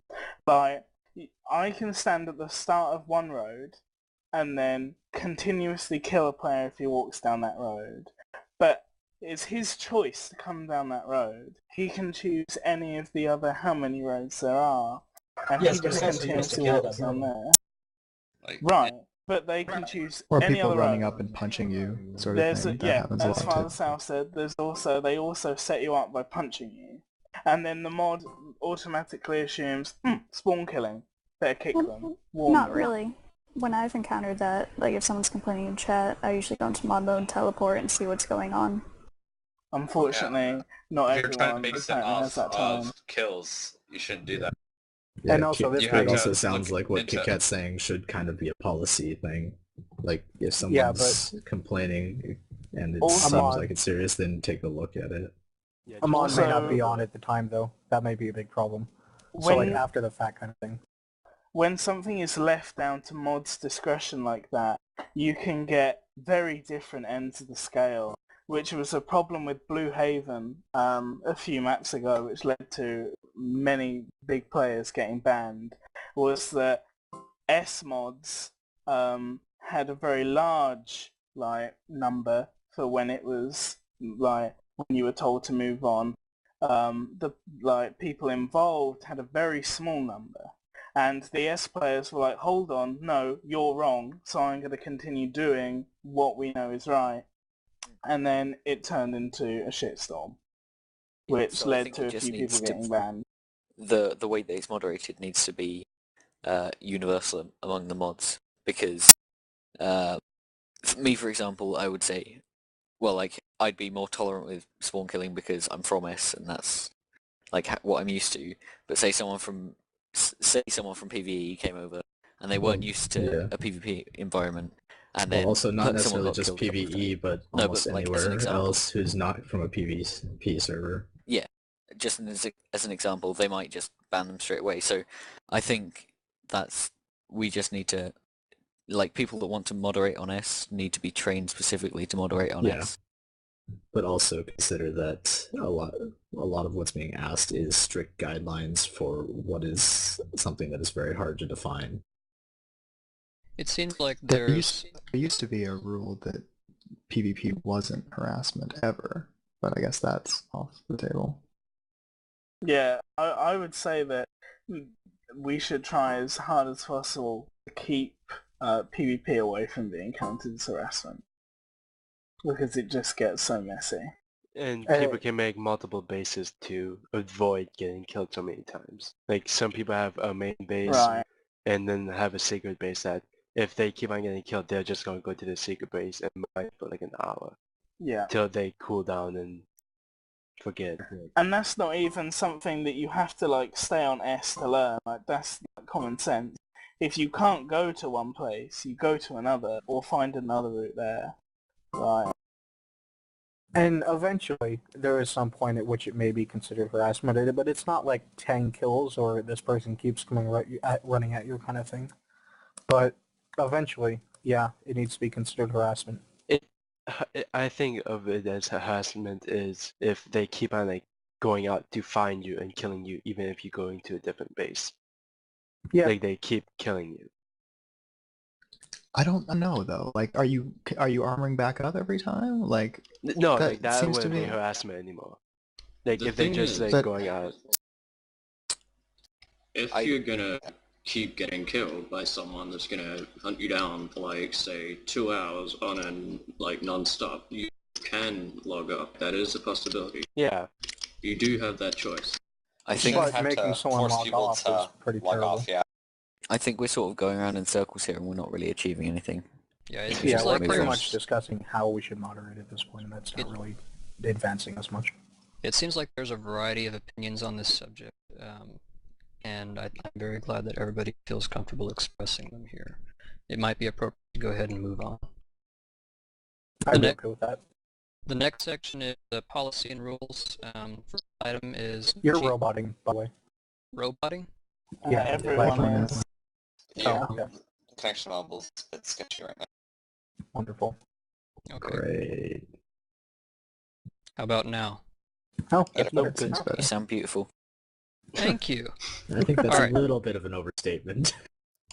Like, I can stand at the start of one road and then continuously kill a player if he walks down that road. But it's his choice to come down that road. He can choose any of the other how many roads there are. And Yes, he but just it's also used to continuously kill walks them. down there. Like, Right. But they can choose Or any people other running road. up and punching you, sort of There's thing. That yeah, happens a as lot Father too. South said, they also set you up by punching you. And then the mod automatically assumes, spawn killing. Better kick them. Warn Not them. really. When I've encountered that, like if someone's complaining in chat, I usually go into mod mode, teleport, and see what's going on. Unfortunately, not if you're trying to everyone base it apparently has off that time. of kills, you shouldn't do that. Yeah, And also this it You have also to sounds look like what into- KitKat's saying should kind of be a policy thing. Like if someone's Yeah, but- complaining and it Also- seems like it's serious, then take a look at it. A mod may not Also- be on at the time, though. That may be a big problem. So, like, When- after the fact kind of thing. When something is left down to mod's discretion like that, you can get very different ends of the scale, which was a problem with Blue Haven a few maps ago, which led to many big players getting banned, was that S mods had a very large number for when it was when you were told to move on. The people involved had a very small number. And the S players were like, hold on, no, you're wrong, so I'm going to continue doing what we know is right. And then it turned into a shitstorm, which So I led think to it a just few people needs to- getting banned. The way that it's moderated needs to be universal among the mods, because for me, for example, I would say, well, like, I'd be more tolerant with spawn killing because I'm from S and that's like what I'm used to. But say someone from PvE came over and they weren't used to a PvP environment, and then also not someone necessarily got just killed a couple of PvE, times. but No, almost but, like, as an anywhere example. else who's not from a PvP server. Yeah, just as an example, they might just ban them straight away. So I think we just need to, like, people that want to moderate on S need to be trained specifically to moderate on Yeah. S. But also consider that a lot of what's being asked is strict guidelines for what is something that is very hard to define. It seems like There there's... used to be a rule that PvP wasn't harassment ever, but I guess that's off the table. Yeah, I would say that we should try as hard as possible to keep PvP away from being counted as harassment. because it just gets so messy. And people can make multiple bases to avoid getting killed so many times. Like some people have a main base Right. and then have a secret base that if they keep on getting killed, they're just going to go to the secret base and mine for like an hour. Yeah. Till they cool down and forget. And that's not even something that you have to like stay on S to learn. Like that's common sense. If you can't go to one place, you go to another or find another route there. Right. And eventually, there is some point at which it may be considered harassment, but it's not like 10 kills or this person keeps coming running at you kind of thing. But eventually, yeah, it needs to be considered harassment. I think of it as harassment is if they keep on like going out to find you and killing you even if you're going to a different base. Yeah. Like they keep killing you. I don't know though. Like, are you armoring back up every time? Like, No, that like that seems to wouldn't be me. harassment anymore. Like The if they thing just is like But- going out. If you're gonna keep getting killed by someone that's gonna hunt you down for like say 2 hours on and like non-stop, you can log up. That is a possibility. Yeah. You do have that choice. I think But making someone log off is pretty terrible. I think we're sort of going around in circles here and we're not really achieving anything. Yeah, It's Yeah, just we're like pretty there's- much discussing how we should moderate at this point, and that's not really advancing as much. It seems like there's a variety of opinions on this subject, and I'm very glad that everybody feels comfortable expressing them here. It might be appropriate to go ahead and move on. I'm okay with that. The next section is the policy and rules. First item is You're roboting, by the way. roboting. Yeah, everyone is. Oh, okay. Connection levels a bit sketchy right now. Wonderful. Okay. Great. How about now? Oh, that's better. You sound beautiful. Thank you. I think that's Alright. a little bit of an overstatement.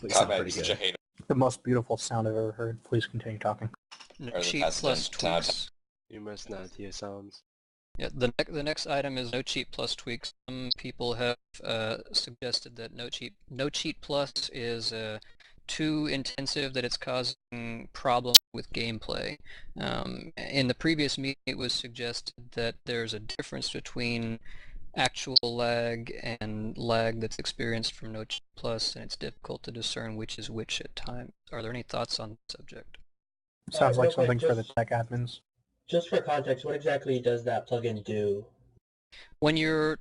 But you sound pretty good. The most beautiful sound I've ever heard. Please continue talking. No cheat plus tweaks. You must not hear sounds. Yeah, the next item is no cheat plus tweaks. Some people have suggested that no cheat plus is too intensive, that it's causing problems with gameplay. In the previous meeting, it was suggested that there's a difference between actual lag and lag that's experienced from no cheat plus, and it's difficult to discern which is which at times. Are there any thoughts on the subject? Sounds like real quick, something for the just- tech admins. Just for context, what exactly does that plugin do? When you're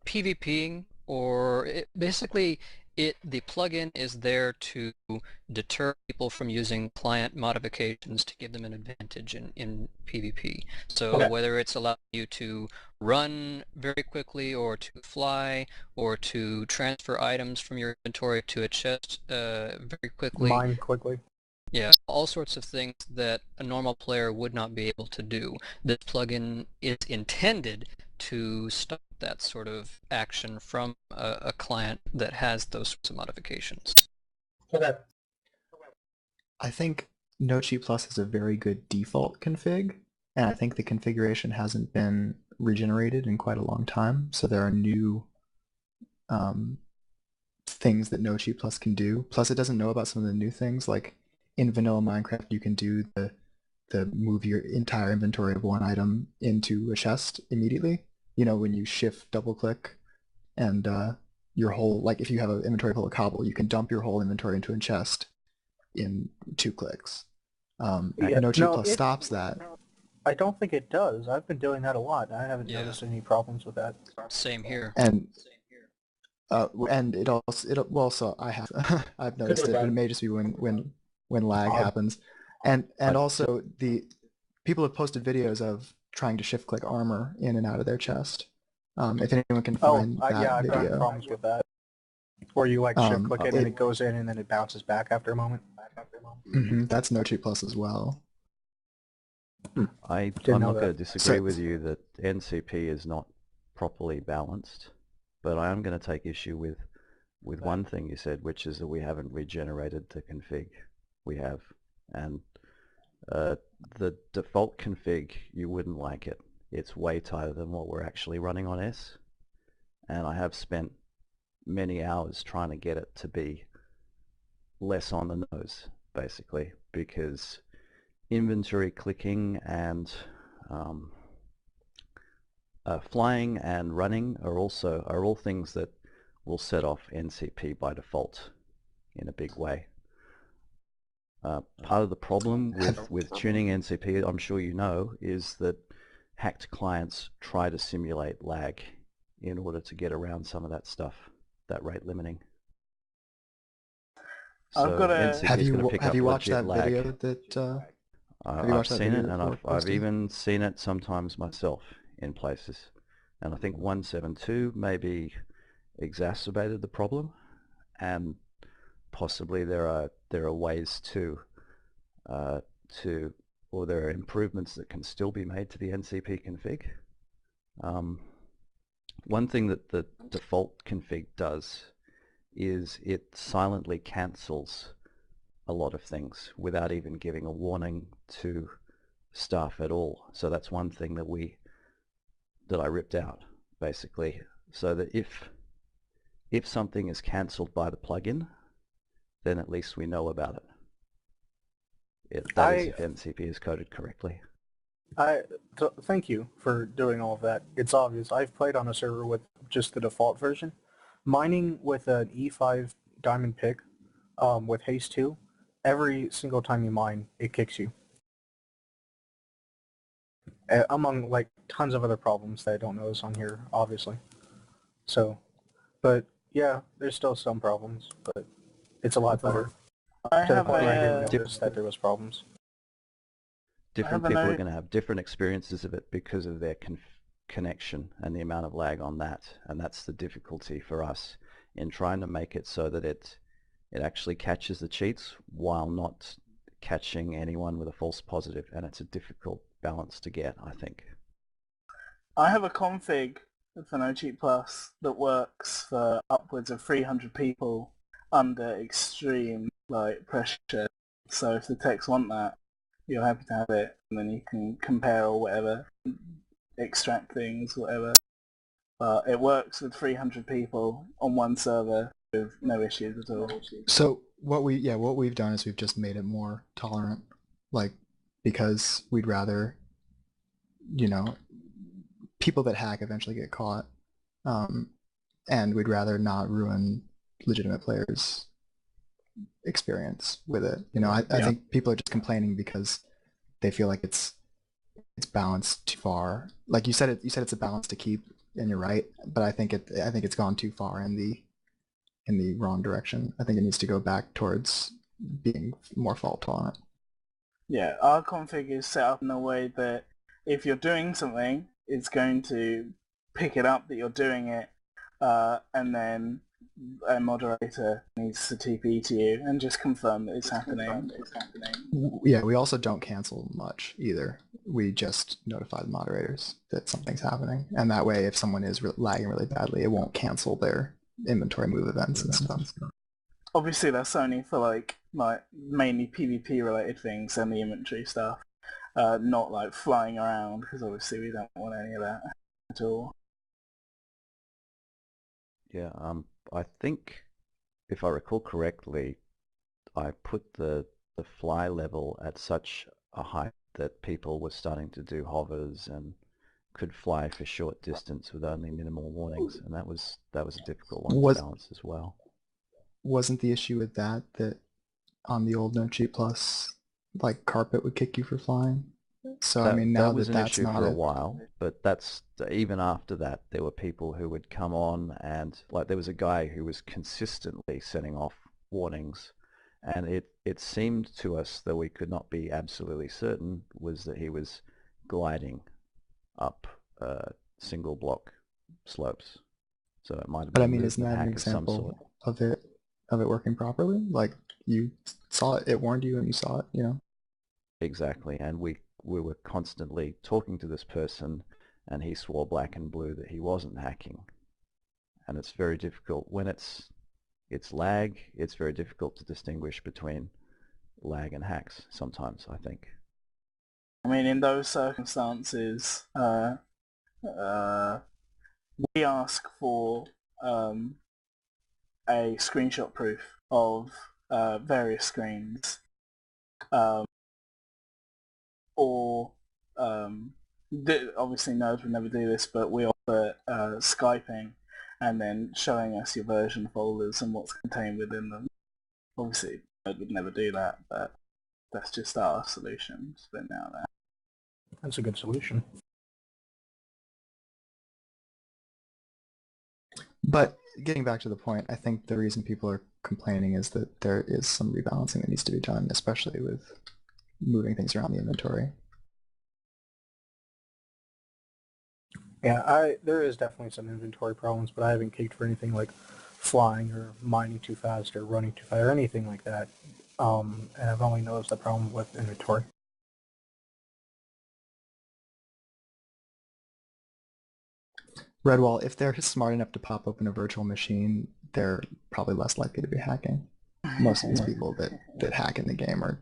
PvPing, or basically the plugin is there to deter people from using client modifications to give them an advantage in PvP. So Okay. whether it's allowing you to run very quickly, or to fly, or to transfer items from your inventory to a chest very quickly. Mine quickly. Yeah, all sorts of things that a normal player would not be able to do. This plugin is intended to stop that sort of action from a client that has those sorts of modifications. Okay. I think No Cheat Plus is a very good default config, and I think the configuration hasn't been regenerated in quite a long time, so there are new things that No Cheat Plus can do. Plus it doesn't know about some of the new things, like in vanilla Minecraft you can do the move your entire inventory of one item into a chest immediately. You know, when you shift double click and your whole, like if you have an inventory full of cobble, you can dump your whole inventory into a chest in 2 clicks. No Cheat Plus stops that. I don't think it does. I've been doing that a lot. I haven't Yeah. noticed any problems with that. Same here. And it also I have I've noticed it, but it may just be when lag happens. And also the people have posted videos of trying to shift click armor in and out of their chest. If anyone can find that yeah, I've got video. problems with that. Or you like shift click it and it- it goes in and then it bounces back after a moment. That's No Cheat Plus as well. I'm Didn't know not going to that. disagree So- with you that NCP is not properly balanced, but I am going to take issue with one thing you said, which is that we haven't regenerated the config. We have, and the default config, you wouldn't like it. It's way tighter than what we're actually running on S, and I have spent many hours trying to get it to be less on the nose, basically, because inventory clicking and flying and running are all things that will set off NCP by default in a big way. Part of the problem with tuning NCP, I'm sure you know, is that hacked clients try to simulate lag in order to get around some of that stuff, that rate limiting. So Have you watched that video that? I've seen it, and I've even seen it sometimes myself in places, and I think 172 maybe exacerbated the problem, and possibly there are ways or there are improvements that can still be made to the NCP config. One thing that the default config does is it silently cancels a lot of things without even giving a warning to staff at all. So that's one thing that I ripped out, basically, so that if something is cancelled by the plugin, then at least we know about it. That is if NCP is coded correctly. Thank you for doing all of that. It's obvious. I've played on a server with just the default version. Mining with an E5 diamond pick with haste 2, every single time you mine, it kicks you. Among like tons of other problems that I don't notice on here, obviously. So, but yeah, there's still some problems, but it's a lot better. I didn't notice that there was problems. Different people are going to have different experiences of it because of their connection and the amount of lag on that, and that's the difficulty for us in trying to make it so that it actually catches the cheats while not catching anyone with a false positive, and it's a difficult balance to get, I think. I have a config for No Cheat Plus that works for upwards of 300 people under extreme pressure. So if the techs want that, you're happy to have it, and then you can compare or whatever, extract things, whatever. But it works with 300 people on one server with no issues at all. So what we've done is we've just made it more tolerant, because we'd rather, people that hack eventually get caught, and we'd rather not ruin legitimate players' experience with it. I think people are just complaining because they feel like it's balanced too far. Like you said it's a balance to keep, and you're right. But I think it's gone too far in the wrong direction. I think it needs to go back towards being more fault tolerant. Yeah, our config is set up in a way that if you're doing something, it's going to pick it up that you're doing it, and then a moderator needs to TP to you and just confirm that it's happening. Yeah, we also don't cancel much either. We just notify the moderators that something's happening, and that way if someone is lagging really badly, it won't cancel their inventory move events and stuff. Obviously that's only for mainly PvP related things and the inventory stuff, not flying around, because obviously we don't want any of that at all. Yeah, I think if I recall correctly, I put the fly level at such a height that people were starting to do hovers and could fly for short distance with only minimal warnings, and that was a difficult one to balance as well. Wasn't the issue with that on the old No Cheat Plus, carpet would kick you for flying? So I mean, now that was an that's issue not for a while, but that's even after that there were people who would come on, and there was a guy who was consistently setting off warnings, and it seemed to us, though we could not be absolutely certain, was that he was gliding up single block slopes. So it might have been. But I mean, isn't that an example of it working properly? Like you saw it, it warned you, and you saw it, Exactly, and we were constantly talking to this person, and he swore black and blue that he wasn't hacking. And it's very difficult when it's lag. It's very difficult to distinguish between lag and hacks sometimes, I think. I mean, in those circumstances, we ask for a screenshot proof of various screens. or obviously Nerds would never do this, but we offer Skyping and then showing us your version folders and what's contained within them. Obviously, Nerd would never do that, but that's just our solution to it now there. That's a good solution. But getting back to the point, I think the reason people are complaining is that there is some rebalancing that needs to be done, especially with moving things around the inventory. Yeah, there is definitely some inventory problems, but I haven't kicked for anything like flying or mining too fast or running too fast or anything like that. And I've only noticed the problem with inventory. Redwall, if they're smart enough to pop open a virtual machine, they're probably less likely to be hacking. Most of these people that hack in the game are,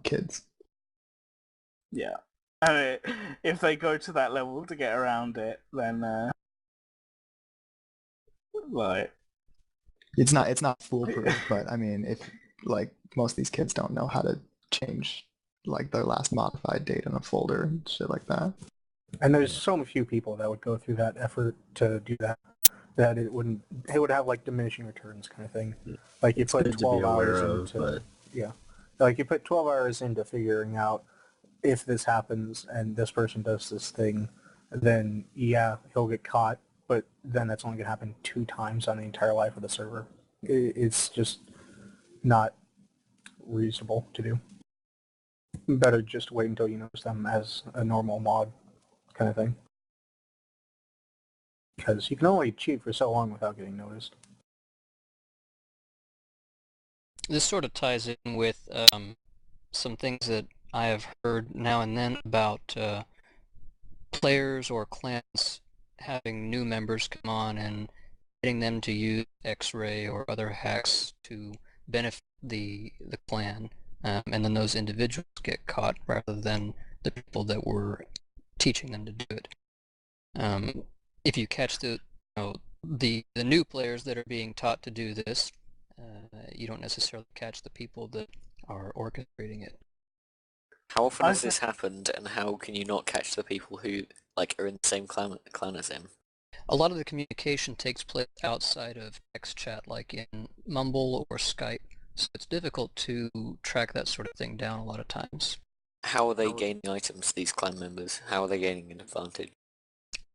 kids. Yeah. I mean, if they go to that level to get around it, then like it's not foolproof, but I mean, if most of these kids don't know how to change their last modified date in a folder and shit like that. And there's so few people that would go through that effort to do that it would have diminishing returns kind of thing. Like you put 12 hours into you put 12 hours into figuring out if this happens and this person does this thing, then yeah, he'll get caught, but then that's only going to happen 2 times on the entire life of the server. It's just not reasonable to do. Better just wait until you notice them as a normal mod kind of thing. Because you can only cheat for so long without getting noticed. This sort of ties in with some things that I have heard now and then about players or clans having new members come on and getting them to use X-Ray or other hacks to benefit the clan, and then those individuals get caught rather than the people that were teaching them to do it. If you catch the new players that are being taught to do this, you don't necessarily catch the people that are orchestrating it. How often has this happened, and how can you not catch the people who are in the same clan as him? A lot of the communication takes place outside of text chat, like in Mumble or Skype, so it's difficult to track that sort of thing down a lot of times. How are they gaining items, these clan members? How are they gaining an advantage?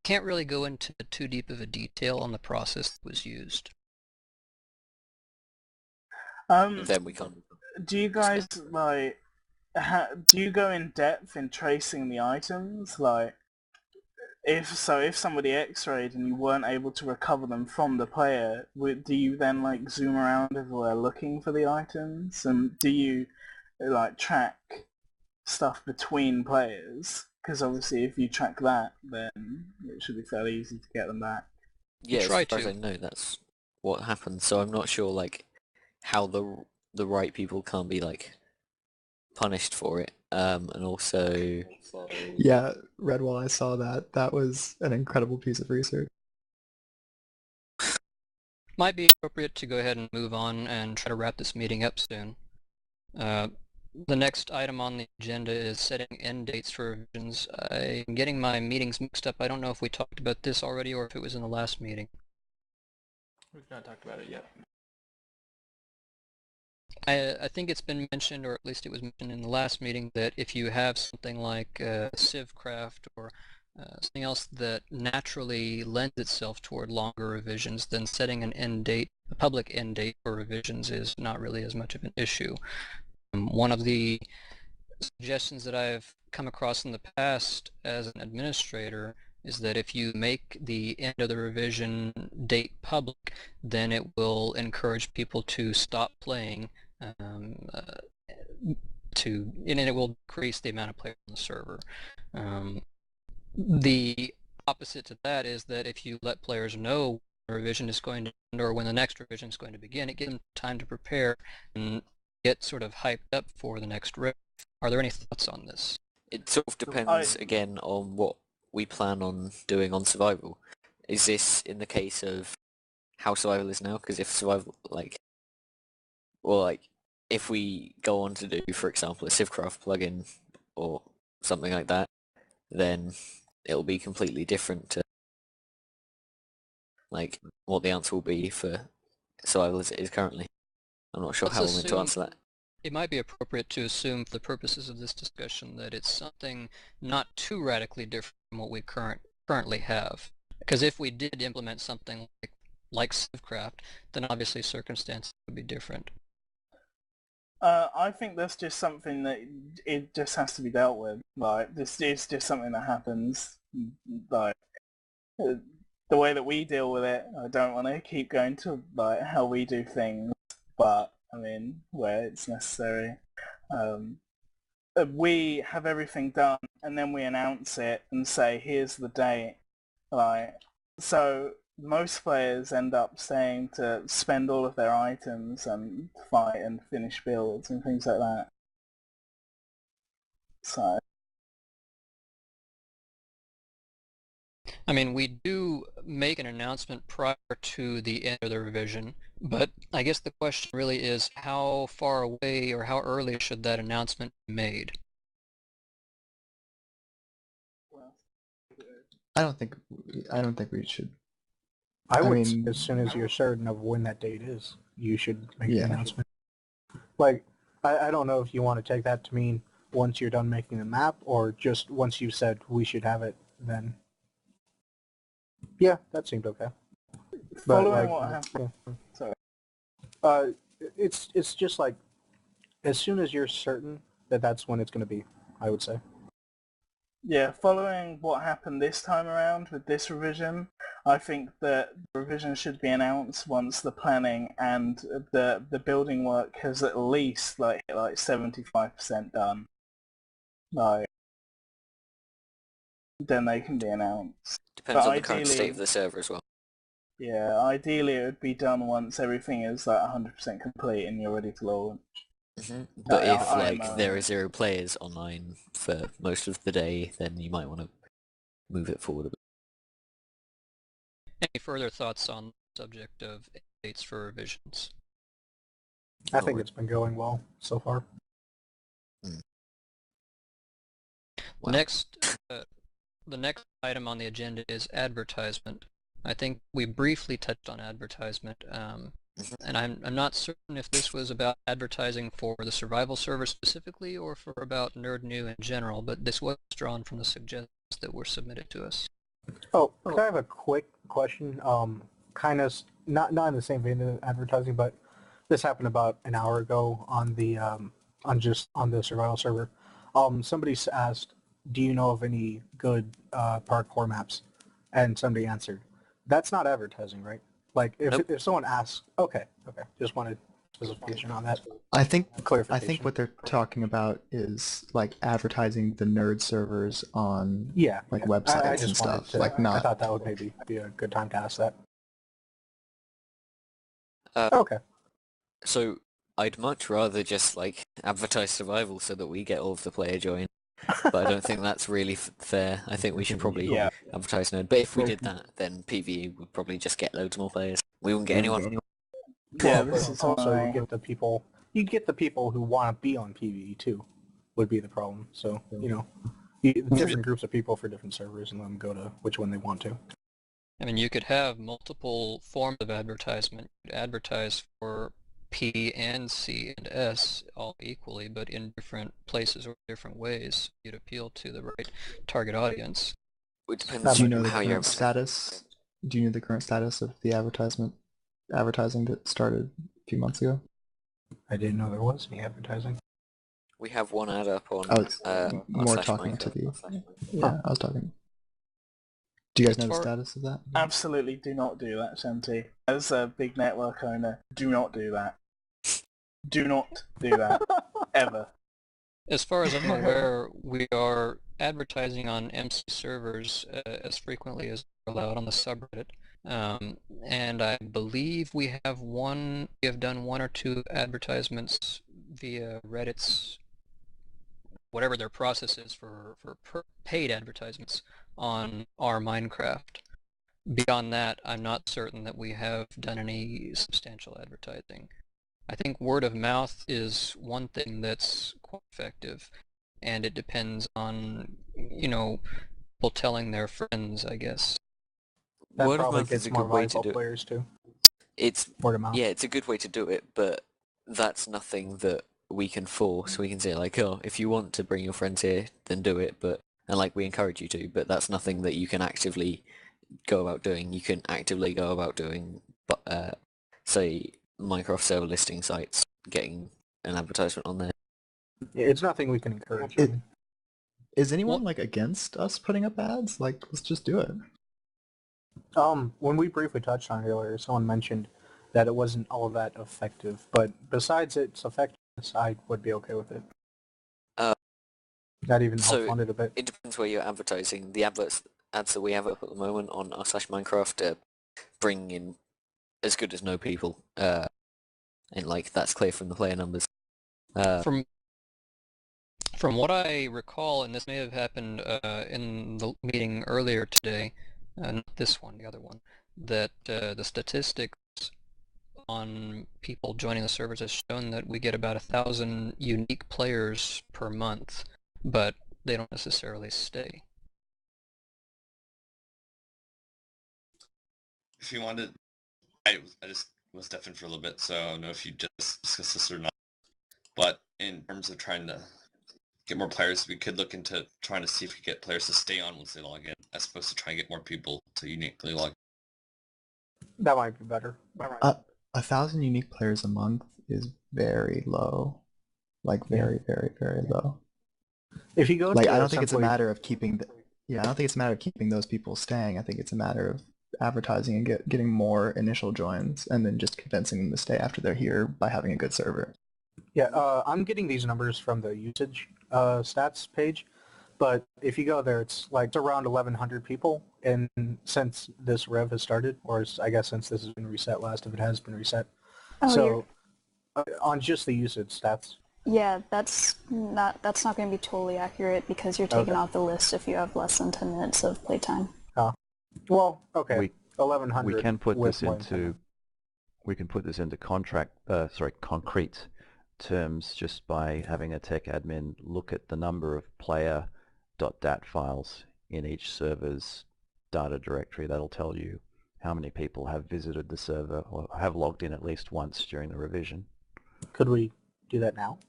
Can't really go into too deep of a detail on the process that was used. Then we can't. Do you guys do you go in depth in tracing the items? If somebody X-rayed and you weren't able to recover them from the player, do you then zoom around everywhere looking for the items? And do you track stuff between players? Because obviously if you track that, then it should be fairly easy to get them back. Yeah, as far as I know, that's what happens. So I'm not sure how the right people can't be punished for it, and also... Yeah, Redwall, I saw that. That was an incredible piece of research. Might be appropriate to go ahead and move on and try to wrap this meeting up soon. The next item on the agenda is setting end dates for revisions. I'm getting my meetings mixed up. I don't know if we talked about this already or if it was in the last meeting. We've not talked about it yet. I think it's been mentioned, or at least it was mentioned in the last meeting, that if you have something like Civcraft or something else that naturally lends itself toward longer revisions, then setting an end date, a public end date for revisions is not really as much of an issue. One of the suggestions that I've come across in the past as an administrator is that if you make the end of the revision date public, then it will encourage people to stop playing, and it will decrease the amount of players on the server. The opposite to that is that if you let players know when the revision is going to end or when the next revision is going to begin, it gives them time to prepare and get sort of hyped up for the next riff. Are there any thoughts on this? It sort of depends again on what we plan on doing on survival. Is this in the case of how survival is now? Because if survival if we go on to do, for example, a Civcraft plugin or something like that, then it'll be completely different to like what the answer will be for survival as it is currently. I'm not sure how we're meant to answer that. It might be appropriate to assume for the purposes of this discussion that it's something not too radically different from what we currently have. Because if we did implement something like Civcraft, then obviously circumstances would be different. I think that's just something that it just has to be dealt with. Like, this is just something that happens. Like, the way that we deal with it, I don't want to keep going to like how we do things, but I mean, where it's necessary. We have everything done, and then we announce it and say, here's the date. Like, so most players end up staying to spend all of their items and fight and finish builds and things like that. So. I mean, we do make an announcement prior to the end of the revision, but I guess the question really is how far away or how early should that announcement be made? I don't think we should. I would say as soon as you're certain of when that date is, you should make the announcement. Like, I don't know if you want to take that to mean once you're done making the map, or just once you've said we should have it, then. Yeah, that seemed okay. Following what happened. Yeah. Sorry. It's just like, as soon as you're certain that that's when it's going to be, I would say. Yeah, following what happened this time around with this revision, I think that the revision should be announced once the planning and the building work has at least like 75% done. Like, then they can be announced. Depends on the current state of the server as well. Yeah, ideally it would be done once everything is like 100% complete and you're ready to launch. But if there are 0 players online for most of the day, then you might want to move it forward a bit. Any further thoughts on the subject of dates for revisions? I think it's been going well so far. Wow. The next item on the agenda is advertisement. I think we briefly touched on advertisement, and I'm not certain if this was about advertising for the survival server specifically or for about Nerd New in general, but this was drawn from the suggestions that were submitted to us. Oh, can I have a quick question? Kind of not in the same vein of advertising, but this happened about an hour ago on the on the survival server. Somebody asked, "Do you know of any good parkour maps?" And somebody answered, "That's not advertising, right?" Like if someone asks, okay, just wanted clarification on that. I think what they're talking about is like advertising the nerd servers on websites and stuff. I thought that would maybe be a good time to ask that. Okay. So I'd much rather just like advertise survival so that we get all of the player join. But I don't think that's really fair. I think we should probably advertise Nerd. But if we did that, then PvE would probably just get loads more players. We wouldn't get anyone. Yeah, this is also you get the people who want to be on PvE too, would be the problem. So different groups of people for different servers, and let them go to which one they want to. I mean, you could have multiple forms of advertisement. You could advertise for P and C and S all equally, but in different places or different ways. You'd appeal to the right target audience. It depends. Do you know the current status? Do you know the current status of the advertising that started a few months ago? I didn't know there was any advertising. We have one ad up on. I was more talking to the. Yeah, I was talking. Do you guys know the status of that? Absolutely do not do that, Shanti. As a big network owner, do not do that. Do not do that. Ever. As far as I'm aware, we are advertising on MC servers as frequently as allowed on the subreddit. And I believe we have done 1 or 2 advertisements via Reddit's, whatever their process is for paid advertisements on our Minecraft. Beyond that, I'm not certain that we have done any substantial advertising. I think word of mouth is one thing that's quite effective. and it depends on, you know, people telling their friends, I guess. That Word of probably mouth gets is a more good way to valuable do it. players too. It's Word of mouth. yeah, it's a good way to do it, but that's nothing that we can force. We can say like, oh, if you want to bring your friends here, then do it. But and like we encourage you to, but that's nothing that you can actively go about doing. You can actively go about doing, say, Minecraft server listing sites, getting an advertisement on there. Yeah, it's nothing we can encourage. Is anyone like against us putting up ads? Like, let's just do it. When we briefly touched on it earlier, someone mentioned that it wasn't all that effective, but besides its effectiveness, I would be okay with it. That even helped fund it a bit. It depends where you're advertising. The ads that we have up at the moment on r/Minecraft are bringing in as good as no people, and like that's clear from the player numbers. From what I recall, and this may have happened in the meeting earlier today, not this one, the other one, that the statistics on people joining the servers has shown that we get about 1,000 unique players per month, but they don't necessarily stay. If you wanted, I just was deafened for a little bit, so I don't know if you just discussed this or not. But in terms of trying to get more players, we could look into trying to see if we get players to stay on once they log in, as opposed to try and get more people to uniquely log in. That might be better. 1,000 unique players a month is very low. Like very, very, very low. If you go like, to I don't think it's a simply- matter of keeping. I don't think it's a matter of keeping those people staying. I think it's a matter of advertising and getting more initial joins, and then just convincing them to stay after they're here by having a good server. Yeah, I'm getting these numbers from the usage stats page, but if you go there, it's like around 1,100 people, and since this rev has started, or I guess since this has been reset last, if it has been reset. Oh, so on just the usage stats. Yeah, that's not going to be totally accurate because you're taking Okay. off the list if you have less than 10 minutes of playtime. Well, okay, We 1,100. can put with this more than 10 into concrete terms just by having a tech admin look at the number of player.dat files in each server's data directory. That'll tell you how many people have visited the server or have logged in at least once during the revision. Could we do that now?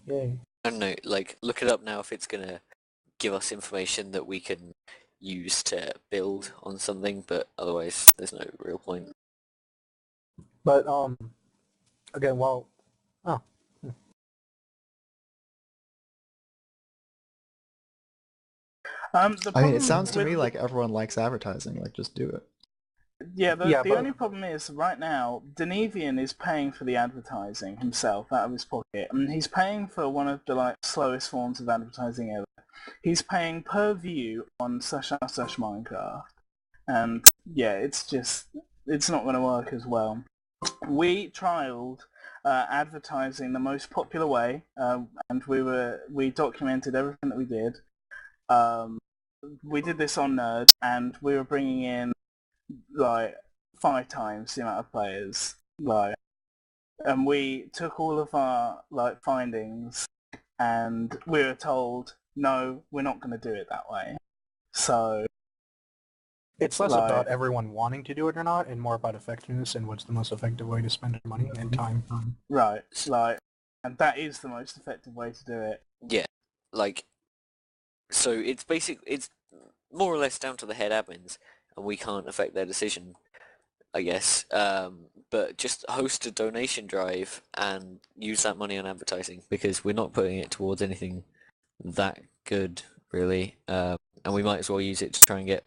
Yay. I don't know, like, look it up now if it's gonna give us information that we can use to build on something, but otherwise there's no real point. But, again, well, I mean, it sounds to me like everyone likes advertising. Like, just do it. Yeah, the but- only problem is right now, Denevian is paying for the advertising himself out of his pocket, and he's paying for one of the slowest forms of advertising ever. He's paying per view on /Minecraft, and yeah, it's not going to work as well. We trialed advertising the most popular way, and we documented everything that we did. We did this on Nerd, and we were bringing in like 5 times the amount of players, and we took all of our findings, and we were told, no, we're not going to do it that way. So it's less about everyone wanting to do it or not, and more about effectiveness and what's the most effective way to spend your money and time. Right, and that is the most effective way to do it. Yeah, so it's more or less down to the head admins, and we can't affect their decision, I guess. But just host a donation drive and use that money on advertising, because we're not putting it towards anything that good, really. And we might as well use it to try and get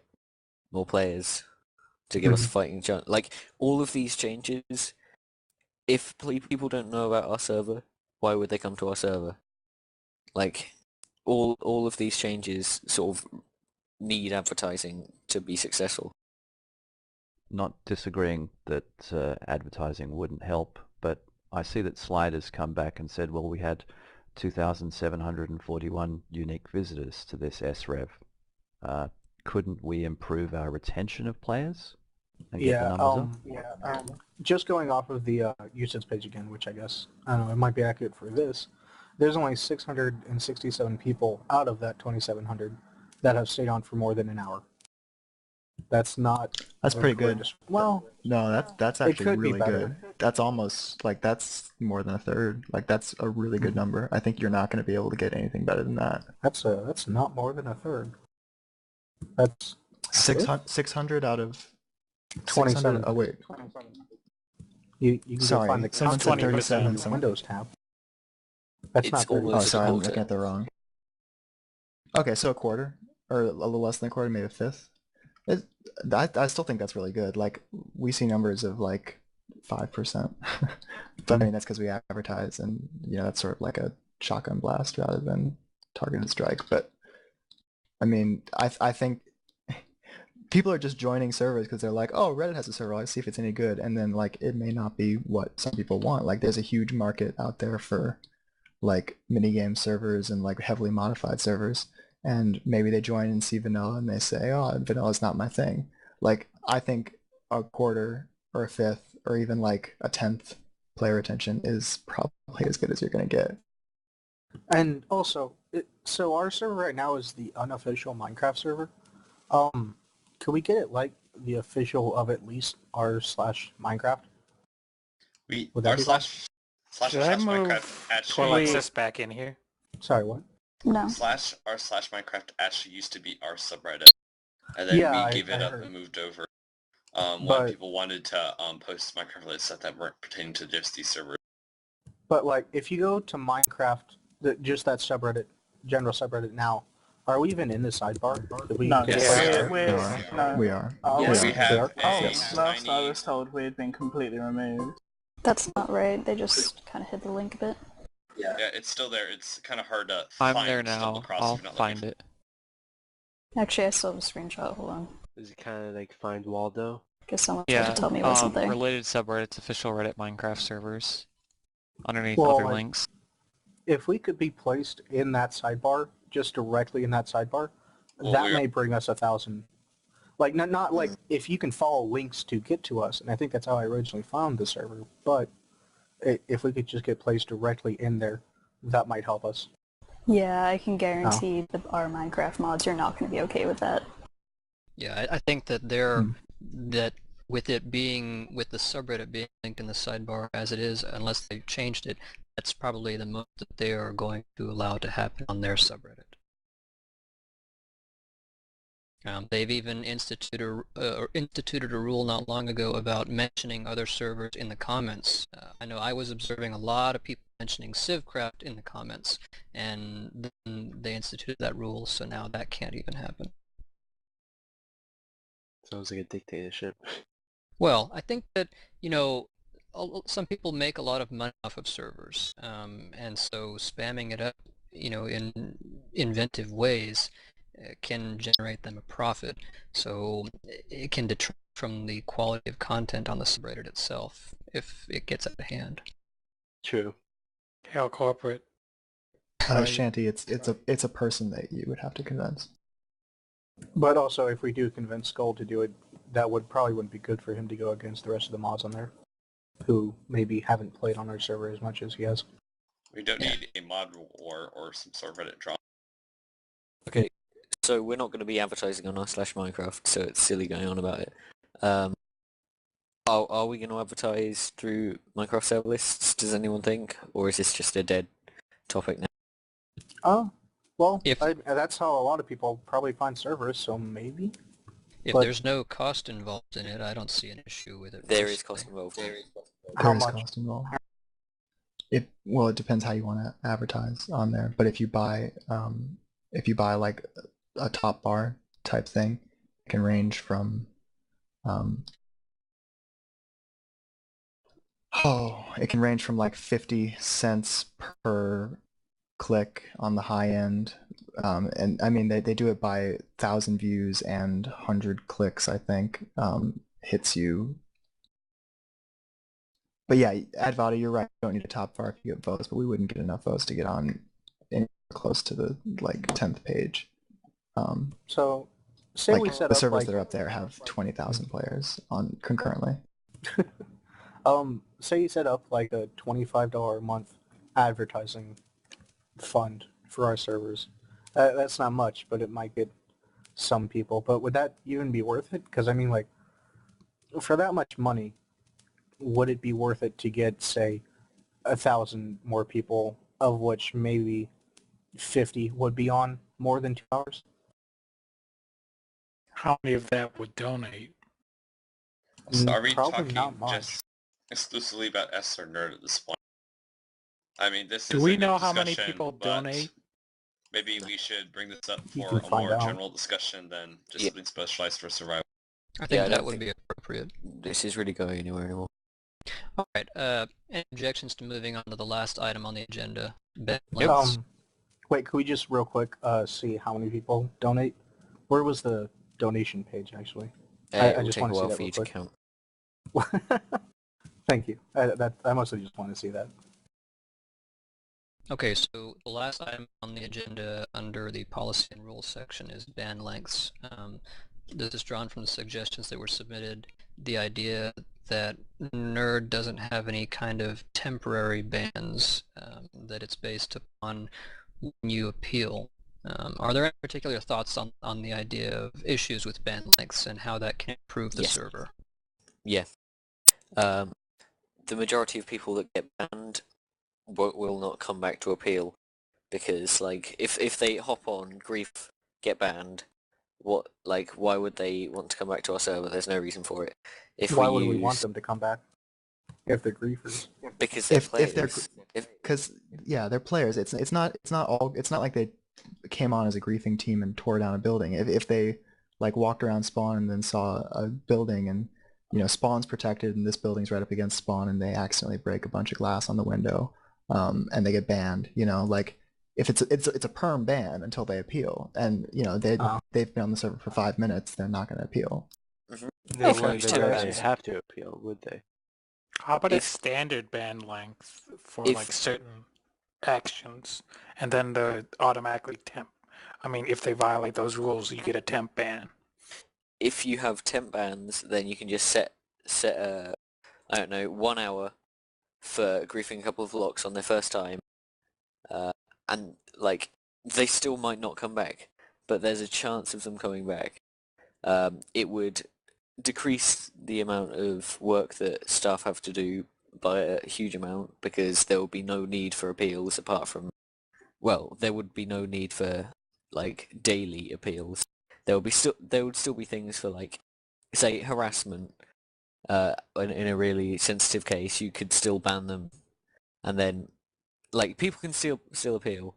more players to give us a fighting chance. Like, all of these changes, if people don't know about our server, why would they come to our server? Like, all of these changes sort of need advertising to be successful. Not disagreeing that advertising wouldn't help, but I see that Slide has come back and said, well, we had 2,741 unique visitors to this SREV. Couldn't we improve our retention of players? and get the numbers up? Just going off of the usage page again, which I guess, I don't know, it might be accurate for this. There's only 667 people out of that 2,700 that have stayed on for more than an hour. That's not... That's pretty good. Well, no, that's it actually could be really better. good. That's almost, like, that's more than a third. Like, that's a really good number. I think you're not going to be able to get anything better than that. That's not more than a third. That's 600 out of 27. 600 oh, wait. You can Sorry, go find the someone said 37. in the Windows tab. That's It's not 30. almost Oh, sorry, I'm quarter. looking at the wrong. Okay, so a quarter, or a little less than a quarter, maybe a fifth. I still think that's really good. Like, we see numbers of like 5%. But I mean, that's because we advertise, and you know, that's sort of like a shotgun blast rather than targeted strike. But I mean, I think people are just joining servers because they're like, oh, Reddit has a server, let's see if it's any good. And then like, it may not be what some people want. Like, there's a huge market out there for like minigame servers and like heavily modified servers. And maybe they join and see vanilla and they say, oh, vanilla's not my thing. Like, I think a quarter or a fifth or even like a 10th player retention is probably as good as you're going to get. And also, so our server right now is the unofficial Minecraft server. Could we get it like the official of at least r/Minecraft? Would that be slash Should I move Minecraft actually Alexis back in here? Sorry, what? No. /r/Minecraft actually used to be our subreddit, and then Yeah, we gave it I up heard. and moved over. But- When people wanted to post Minecraft related stuff that weren't pertaining to just these servers. But like, if you go to Minecraft, just that subreddit, general subreddit now, are we even in the sidebar? Did we No, get no. We are. Yes, we have Last I was told we had been completely removed. That's not right. They just kind of hid the link a bit. Yeah, it's still there. It's kind of hard to I'm find. there stumble now. across I'll if you're not find it. Actually, I still have a screenshot. Hold on. Is it kind of like Find Waldo? Guess someone Yeah, tried to tell me it wasn't there. related subreddits, official Reddit Minecraft servers, underneath Well, other like, links. If we could be placed in that sidebar, just directly in that sidebar, Well, that we're- may bring us 1,000. Like, not like if you can follow links to get to us, and I think that's how I originally found the server, but if we could just get placed directly in there, that might help us. Yeah, I can guarantee our Minecraft mods are not going to be okay with that. Yeah, I think that that with it being, with the subreddit being linked in the sidebar as it is, unless they've changed it, that's probably the most that they are going to allow to happen on their subreddit. They've even instituted a rule not long ago about mentioning other servers in the comments. I know I was observing a lot of people mentioning Civcraft in the comments, and then they instituted that rule, so now that can't even happen. Sounds like a dictatorship. Well, I think that, you know, some people make a lot of money off of servers, and so spamming it up, you know, in inventive ways can generate them a profit. So it can detract from the quality of content on the subreddit itself if it gets out of hand. True. Hell corporate. Shanty, it's a person that you would have to convince. But also, if we do convince Skull to do it, that probably wouldn't be good for him to go against the rest of the mods on there, who maybe haven't played on our server as much as he has. We don't need a mod war or some sort of Reddit drama. Okay, so we're not going to be advertising on r/Minecraft, so it's silly going on about it. Are we going to advertise through Minecraft server lists, does anyone think? Or is this just a dead topic now? Oh, well, that's how a lot of people probably find servers, so maybe. If But- there's no cost involved in it, I don't see an issue with it. There is cost involved. There is much? cost involved. It depends how you want to advertise on there. But if you buy like a top bar type thing, it can range from it can range from like 50 cents per click on the high end, and I mean they do it by 1,000 views and 100 clicks, I think, hits you. But yeah, Advada, you're right, you don't need a top bar if you get votes, but we wouldn't get enough votes to get on anywhere close to the like 10th page. So say like we set the up servers like that are up there have 20,000 players on concurrently. say you set up like a $25 a month advertising fund for our servers. That's not much, but it might get some people. But would that even be worth it? Because I mean, like, for that much money, would it be worth it to get, say, 1,000 more people, of which maybe 50 would be on more than 2 hours? How many of that would donate? So are we Probably talking not much. just exclusively about S or Nerd at this point? I mean, this Do is we a good know how many discussion, people but donate? maybe we should bring this up You for can a find more out. general discussion than just something specialized for survival. I think I that don't would think be appropriate. this is really going anywhere anymore. Alright, any objections to moving on to the last item on the agenda? Ben, links? Wait, could we just real quick see how many people donate? Where was the donation page, actually? It I will just take want a to see while that for real you to quick. count. Thank you. I mostly just want to see that. Okay, so the last item on the agenda under the policy and rules section is ban lengths. This is drawn from the suggestions that were submitted. The idea that Nerd doesn't have any kind of temporary bans, that it's based upon when you appeal. Are there any particular thoughts on the idea of issues with ban lengths and how that can improve the Yes. server? Yeah. The majority of people that get banned will not come back to appeal because, like, if they hop on Grief, get banned, why would they want to come back to our server? There's no reason for it. Why would we want them to come back if they're griefers? Because they're If they're players. because they're players. It's not like they came on as a griefing team and tore down a building. If they like walked around spawn and then saw a building and spawn's protected and this building's right up against spawn and they accidentally break a bunch of glass on the window, and they get banned. Like if it's a perm ban until they appeal, and they've been on the server for 5 minutes, they're not going to appeal. They wouldn't actually have to appeal, would they? How about a standard ban length for like certain actions, and then the automatically temp? I mean, if they violate those rules, you get a temp ban. If you have temp bans, then you can just set a, I don't know, 1 hour for griefing a couple of locks on their first time, and like they still might not come back, but there's a chance of them coming back. It would decrease the amount of work that staff have to do by a huge amount because there will be no need for appeals apart from, well, there would be no need for like daily appeals. There would still be things for, like, say, harassment. In a really sensitive case, you could still ban them, and then like people can still appeal,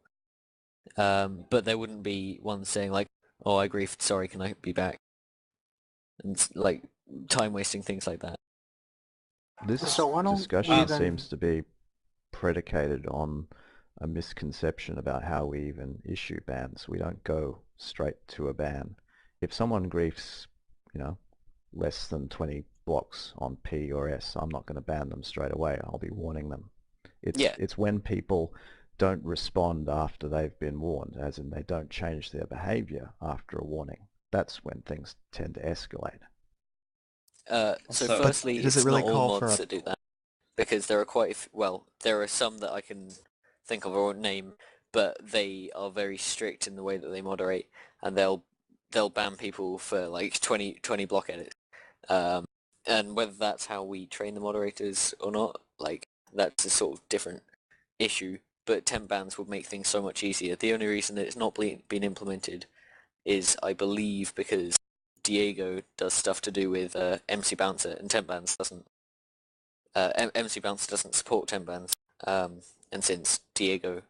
but there wouldn't be one saying like, "Oh, I griefed. Sorry, can I be back?" And like time wasting things like that. This discussion seems to be predicated on a misconception about how we even issue bans. We don't go straight to a ban. If someone griefs, less than 20 blocks on P or S, I'm not going to ban them straight away. I'll be warning them. It's when people don't respond after they've been warned, as in they don't change their behavior after a warning. That's when things tend to escalate. So firstly, does it's it really not all call for mods that do that, because there are there are some that I can think of or won't name, but they are very strict in the way that they moderate, and they'll ban people for like 20 block edits. And whether that's how we train the moderators or not, like, that's a sort of different issue. But temp bans would make things so much easier. The only reason that it's not been implemented is, I believe, because Diego does stuff to do with MC Bouncer, and temp bans doesn't. MC Bouncer doesn't support temp bans, and since Diego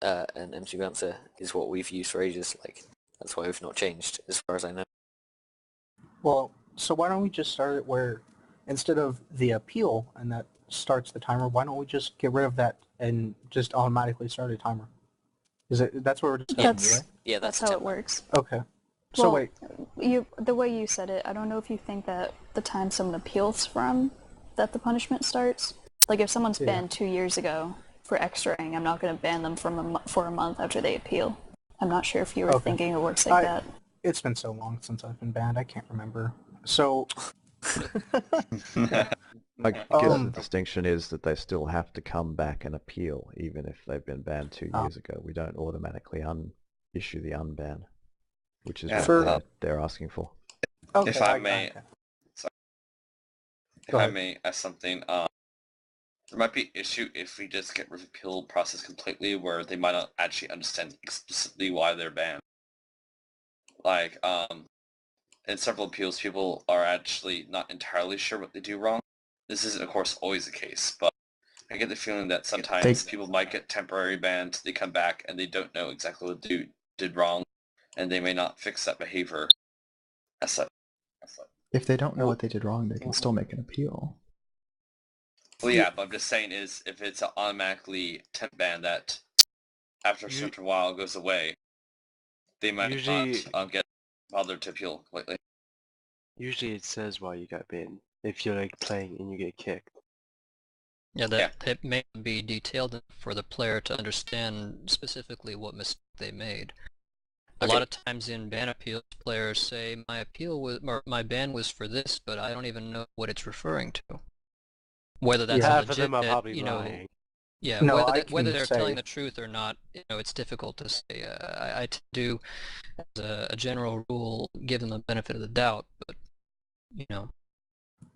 and MC Bouncer is what we've used for ages, like, that's why we've not changed, as far as I know. Well, so why don't we just start it where instead of the appeal and that starts the timer, why don't we just get rid of that and just automatically start a timer? That's what we're discussing, right? Yeah, that's how it works. Okay. So Well, wait. the way you said it, I don't know if you think that the time someone appeals from, that the punishment starts. Like if someone's banned 2 years ago for X-raying, I'm not going to ban them for a month after they appeal. I'm not sure if you were thinking it works like that. It's been so long since I've been banned, I can't remember. So... I guess the distinction is that they still have to come back and appeal, even if they've been banned 2 years ago. We don't automatically issue the unban, which is what they're asking for. If I may, ask something, there might be an issue if we just get rid of the appeal process completely, where they might not actually understand explicitly why they're banned. Like, in several appeals, people are actually not entirely sure what they do wrong. This isn't, of course, always the case, but I get the feeling that sometimes people might get temporary banned, they come back, and they don't know exactly what they did wrong, and they may not fix that behavior as such. If they don't know what they did wrong, they can still make an appeal. Well, yeah, but I'm just saying is, if it's an automatically temp ban that, after a certain while, goes away, they might not get bothered to appeal completely. Usually it says why you got banned. If you're like playing and you get kicked. Yeah, that may be detailed enough for the player to understand specifically what mistake they made. A lot of times in ban appeals, players say my appeal was or my ban was for this, but I don't even know what it's referring to. Whether that's half legit, of them are probably know, lying. Yeah, No, whether they're telling the truth or not, it's difficult to say. I do, as a general rule, give them the benefit of the doubt, but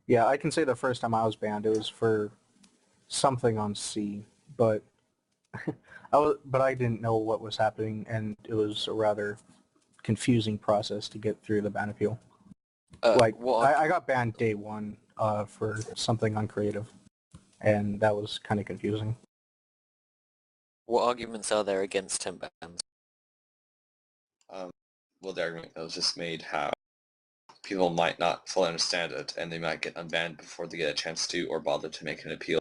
Yeah, I can say the first time I was banned, it was for something on C, but I didn't know what was happening, and it was a rather confusing process to get through the ban appeal. I got banned day one for something uncreative, and that was kind of confusing. What arguments are there against temp bans? Well, the argument that was just made how people might not fully understand it, and they might get unbanned before they get a chance to, or bother to make an appeal,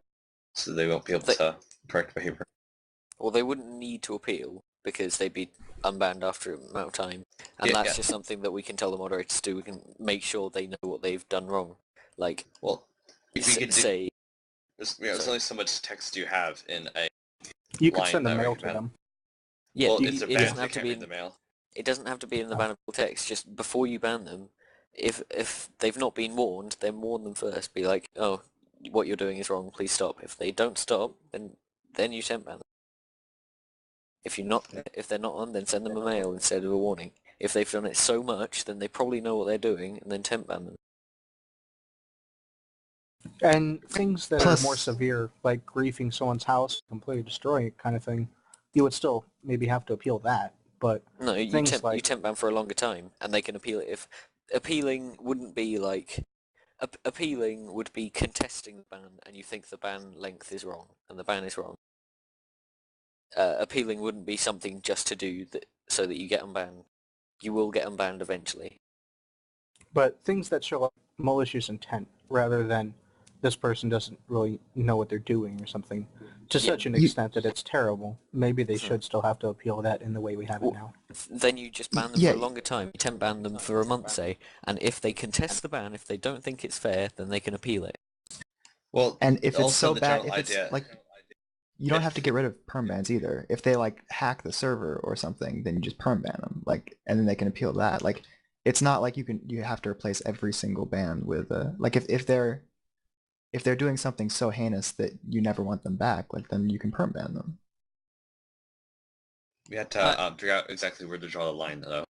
so they won't be able to correct behavior. Well, they wouldn't need to appeal, because they'd be unbanned after an amount of time, and that's just something that we can tell the moderators to do. We can make sure they know what they've done wrong. Like, well, if we could say... There's only so much text you have in a You could send a mail to them. Yeah, well, it doesn't have to be in the mail. It doesn't have to be in the bannable text. Just before you ban them, if they've not been warned, then warn them first. Be like, oh, what you're doing is wrong. Please stop. If they don't stop, then you temp ban them. If they're not on, then send them a mail instead of a warning. If they've done it so much, then they probably know what they're doing, and then temp ban them. And things that are more severe, like griefing someone's house, completely destroying it kind of thing, you would still maybe have to appeal that. But no, you temp ban for a longer time, and they can appeal it. If appealing wouldn't be like appealing would be contesting the ban, and you think the ban length is wrong, and the ban is wrong. Appealing wouldn't be something just to do that so that you get unbanned. You will get unbanned eventually. But things that show up malicious intent rather than this person doesn't really know what they're doing or something, to such an extent that it's terrible. Maybe they should still have to appeal that in the way we have it now. Then you just ban them for a longer time. You temp ban them for a month, say, and if they contest the ban, if they don't think it's fair, then they can appeal it. Well, and if it's so bad, if it's like, you don't have to get rid of perm bans either. If they like hack the server or something, then you just perm ban them, like, and then they can appeal that. Like, it's not like you have to replace every single ban with like if they're doing something so heinous that you never want them back, like, then you can perm ban them. We had to figure out exactly where to draw the line, though.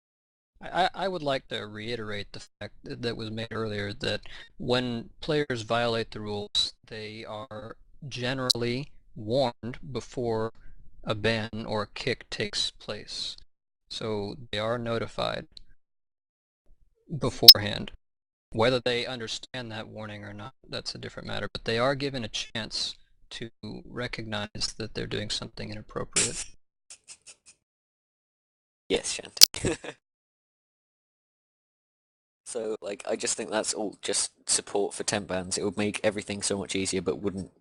I would like to reiterate the fact that was made earlier that when players violate the rules, they are generally warned before a ban or a kick takes place. So they are notified beforehand. Whether they understand that warning or not, that's a different matter, but they are given a chance to recognize that they're doing something inappropriate. Yes, Shanti. So, like, I just think that's all just support for temp bans. It would make everything so much easier, but wouldn't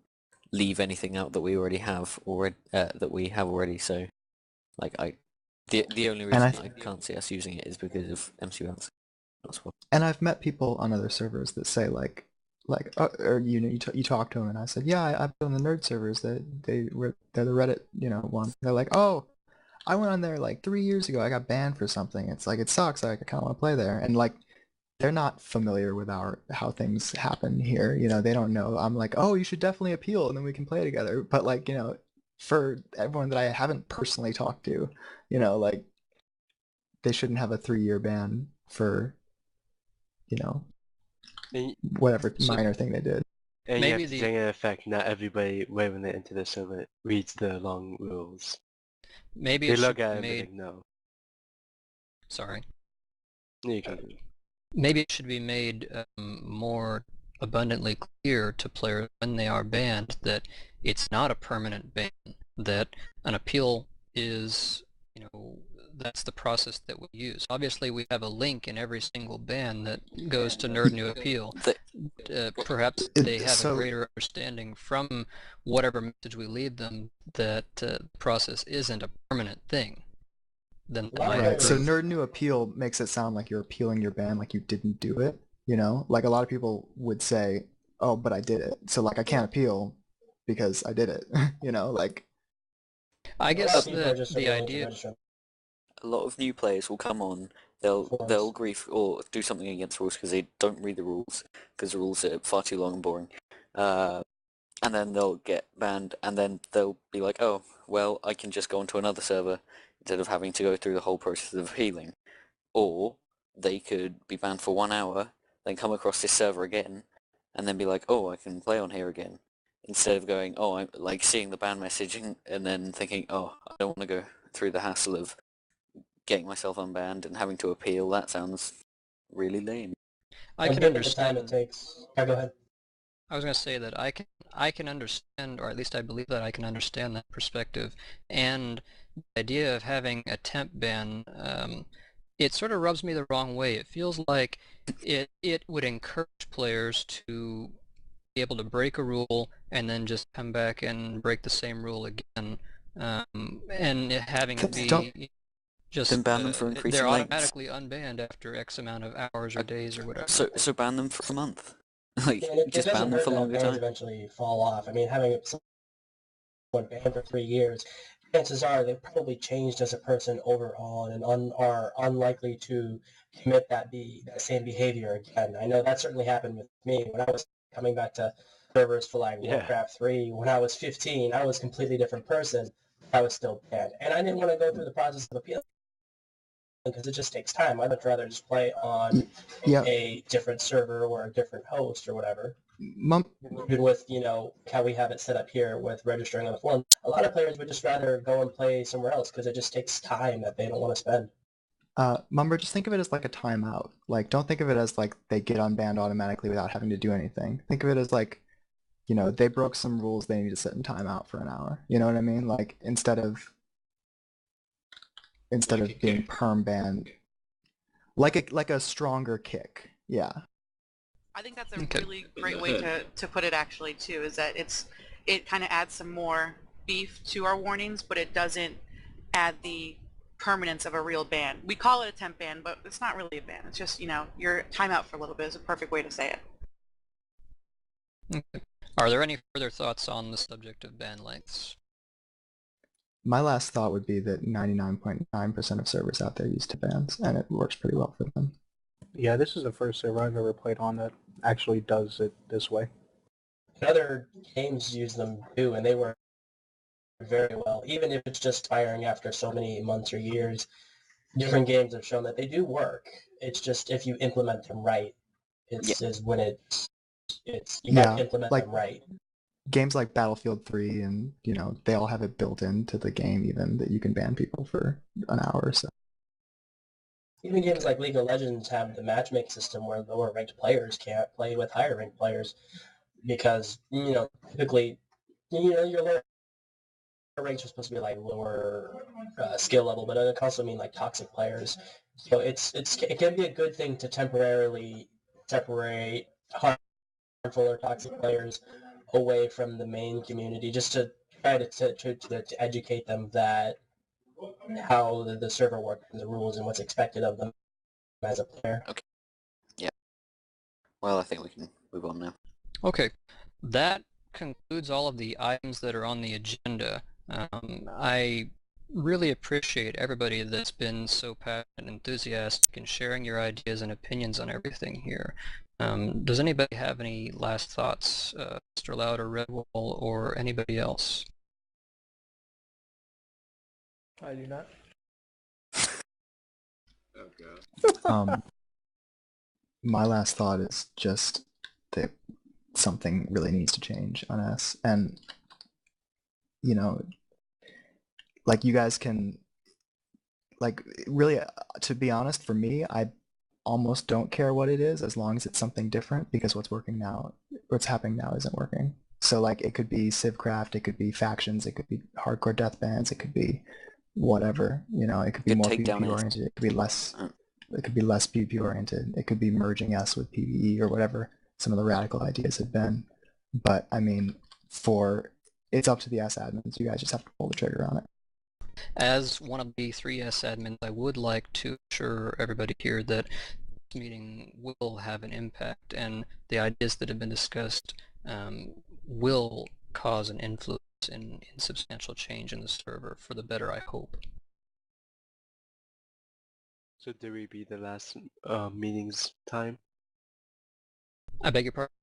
leave anything out that we already have already. So, like, the only reason I can't see us using it is because of MC Bounce. And I've met people on other servers that say or you talk to them, and I said, yeah, I've been on the nerd servers that they're the Reddit one. They're like, oh, I went on there like 3 years ago. I got banned for something. It's like, it sucks. Like, I kind of want to play there. And like, they're not familiar with how things happen here. You know, they don't know. I'm like, oh, you should definitely appeal and then we can play together. But like, you know, for everyone that I haven't personally talked to, you know, like, they shouldn't have a 3-year ban for, you know, whatever minor thing they did. And you have to take into effect, not everybody when they enter the server reads the long rules. Maybe they it look should at be it and made... think, no. Sorry. You can... Maybe it should be made more abundantly clear to players when they are banned that it's not a permanent ban, that an appeal is, you know, that's the process that we use. Obviously, we have a link in every single ban that goes to Nerd New Appeal. Perhaps they have a greater understanding from whatever message we leave them that the process isn't a permanent thing. Right. So Nerd New Appeal makes it sound like you're appealing your ban like you didn't do it. You know, like a lot of people would say, "Oh, but I did it." So like I can't appeal because I did it. You know, like. I guess the idea. A lot of new players will come on. They'll agree or do something against rules because they don't read the rules because the rules are far too long and boring. And then they'll get banned, and then they'll be like, "Oh, well, I can just go onto another server instead of having to go through the whole process of appealing." Or they could be banned for 1 hour, then come across this server again, and then be like, "Oh, I can play on here again." Instead of going, "Oh, I'm like seeing the ban messaging," and then thinking, "Oh, I don't want to go through the hassle of getting myself unbanned and having to appeal." That sounds really lame. I can understand. The time it takes. Go ahead. I was going to say that I can understand, or at least I believe that I can understand that perspective, and the idea of having a temp ban, it sort of rubs me the wrong way. It feels like it would encourage players to be able to break a rule and then just come back and break the same rule again, and having it be just then ban them for increasing they're lengths. automatically unbanned after X amount of hours or days or whatever. So ban them for a month. Like, it just ban them for longer bans time. Eventually fall off. I mean, having someone banned for 3 years, chances are they've probably changed as a person overall and are unlikely to commit that same behavior again. I know that certainly happened with me when I was coming back to servers for like Warcraft 3. When I was 15, I was a completely different person. I was still banned, and I didn't want to go through the process of appealing because it just takes time. I'd much rather just play on a different server or a different host or whatever. Even with, you know, how we have it set up here with registering on the forum, a lot of players would just rather go and play somewhere else because it just takes time that they don't want to spend. Mumber, just think of it as like a timeout. Like, don't think of it as like they get unbanned automatically without having to do anything. Think of it as like, you know, they broke some rules, they need to sit in timeout for an hour. You know what I mean? Like, instead of being perm banned, like a stronger kick. Yeah. I think that's a really great way to put it actually too, is that it kind of adds some more beef to our warnings, but it doesn't add the permanence of a real ban. We call it a temp ban, but it's not really a ban. It's just, you know, your timeout for a little bit is a perfect way to say it. Okay. Are there any further thoughts on the subject of ban lengths? My last thought would be that 99.9% of servers out there use temp bans, and it works pretty well for them. Yeah, this is the first server I've ever played on that actually does it this way. Other games use them too, and they work very well, even if it's just firing after so many months or years. Different games have shown that they do work. It's just if you implement them right, is when you have to implement them right. Games like Battlefield 3 and, you know, they all have it built into the game even that you can ban people for an hour or so. Even games like League of Legends have the matchmaking system where lower ranked players can't play with higher ranked players because, you know, typically, you know, your lower ranks are supposed to be like lower skill level, but it can also mean like toxic players. So it can be a good thing to temporarily separate harmful or toxic players away from the main community, just to try to educate them that how the server works and the rules and what's expected of them as a player. Okay. Yeah. Well, I think we can move on now. Okay. That concludes all of the items that are on the agenda. I really appreciate everybody that's been so passionate and enthusiastic in sharing your ideas and opinions on everything here. Does anybody have any last thoughts, Mr. Loud or Redwall or anybody else? I do not. My last thought is just that something really needs to change on us, and you know, like you guys can, like, really, to be honest, for me, I almost don't care what it is as long as it's something different, because what's happening now isn't working. So like it could be Civcraft, it could be factions, it could be hardcore death bands, it could be whatever, you know, it could be more PvP oriented, it could be less PvP oriented, it could be merging S with PvE or whatever some of the radical ideas have been. But I mean, it's up to the S admins, you guys just have to pull the trigger on it. As one of the 3S admins, I would like to assure everybody here that this meeting will have an impact, and the ideas that have been discussed will cause an influence in substantial change in the server for the better, I hope. So do we be the last meeting's time? I beg your pardon?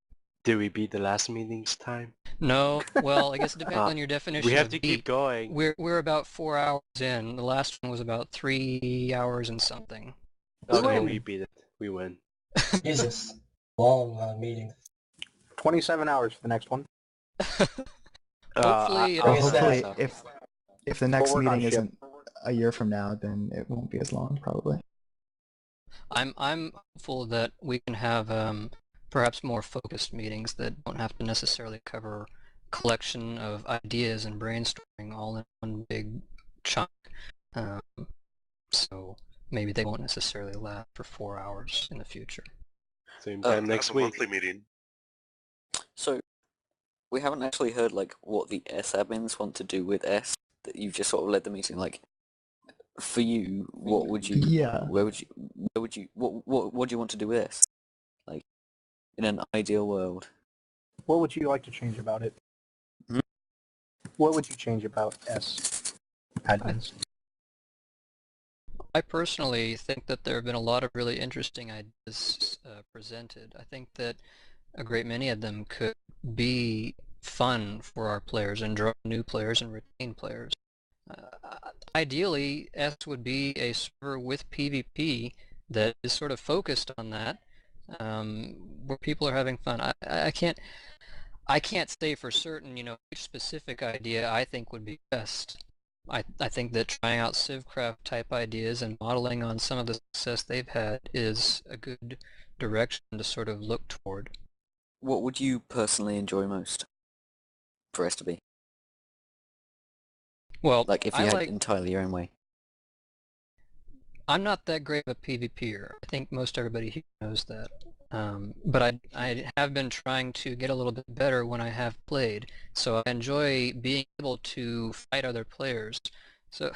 Do we beat the last meeting's time? No, well, I guess it depends on your definition. We have of to beat. keep going. We're about 4 hours in. The last one was about 3 hours and something. Okay, we beat it. We win. Jesus, long meeting. 27 hours for the next one. Hopefully, hopefully if the next meeting isn't a year from now, then it won't be as long, probably. I'm hopeful that we can have perhaps more focused meetings that don't have to necessarily cover collection of ideas and brainstorming all in one big chunk. So maybe they won't necessarily last for 4 hours in the future. Same time next week. Monthly meeting. So we haven't actually heard like what the S admins want to do with S. That you've just sort of led the meeting. Like, for you, what would you? Yeah. Where would you? What do you want to do with S? Like, in an ideal world. What would you like to change about it? Hmm? What would you change about S admins? I personally think that there have been a lot of really interesting ideas presented. I think that a great many of them could be fun for our players and draw new players and retain players. Ideally, S would be a server with PvP that is sort of focused on that, where people are having fun. I can't say for certain, you know, which specific idea I think would be best. I think that trying out Civcraft type ideas and modeling on some of the success they've had is a good direction to sort of look toward. What would you personally enjoy most for S to be? Well, like if you had entirely your own way. I'm not that great of a PvPer. I think most everybody here knows that. But I have been trying to get a little bit better when I have played. So I enjoy being able to fight other players. So,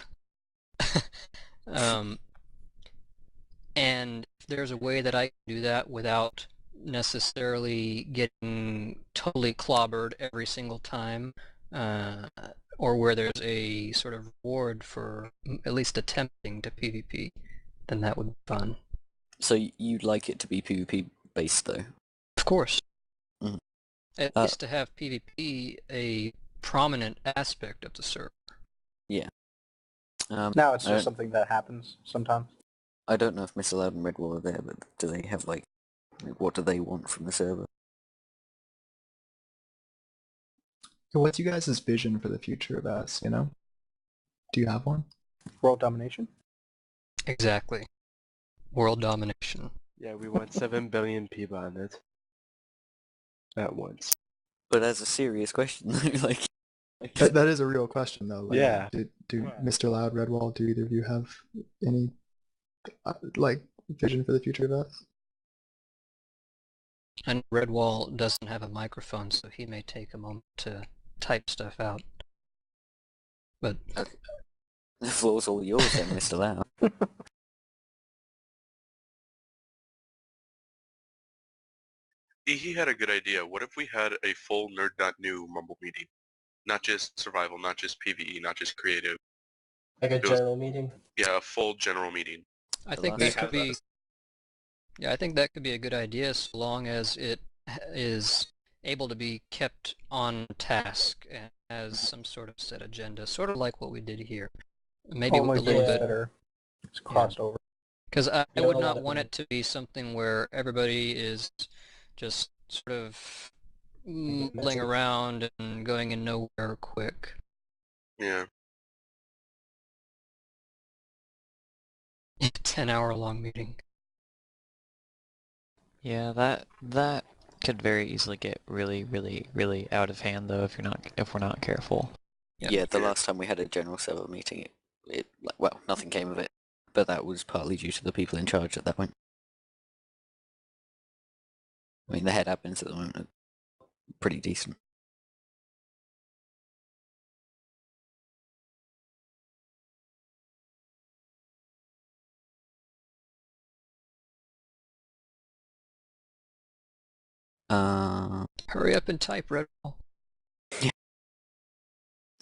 and if there's a way that I can do that without necessarily getting totally clobbered every single time, or where there's a sort of reward for at least attempting to PvP, then that would be fun. So you'd like it to be PvP based though? Of course. Mm. At least to have PvP a prominent aspect of the server. Yeah. Now it's just something that happens sometimes. I don't know if Mr. Loud and Redwall are there, but do they have like what do they want from the server? So what's you guys' vision for the future of us, you know? Do you have one? World domination? Exactly. World domination. Yeah, we want 7 billion people on it. At once. But as a serious question, like... that is a real question, though. Like, yeah. Do Mr. Loud, Redwall, do either of you have any, like, vision for the future of us? And Redwall doesn't have a microphone, so he may take a moment to type stuff out. But the floor's all yours then, Mr. Loud. He had a good idea. What if we had a full Nerd.new Mumble meeting? Not just survival, not just PvE, not just creative. Like a It was- general meeting? Yeah, a full general meeting. I think that could be. Yeah, I think that could be a good idea so long as it is able to be kept on task and has some sort of set agenda, sort of like what we did here. Maybe Only with a little things bit. that are crossed over. Because I You know, would a lot not of want them- it to be something where everybody is just sort of mulling around and going in nowhere quick. Yeah. 10-hour long meeting. Yeah, that could very easily get really out of hand though if we're not careful. Yeah, the last time we had a general server meeting, well, nothing came of it, but that was partly due to the people in charge at that point. I mean, the head admins at the moment are pretty decent. Hurry up and type, Red Bull.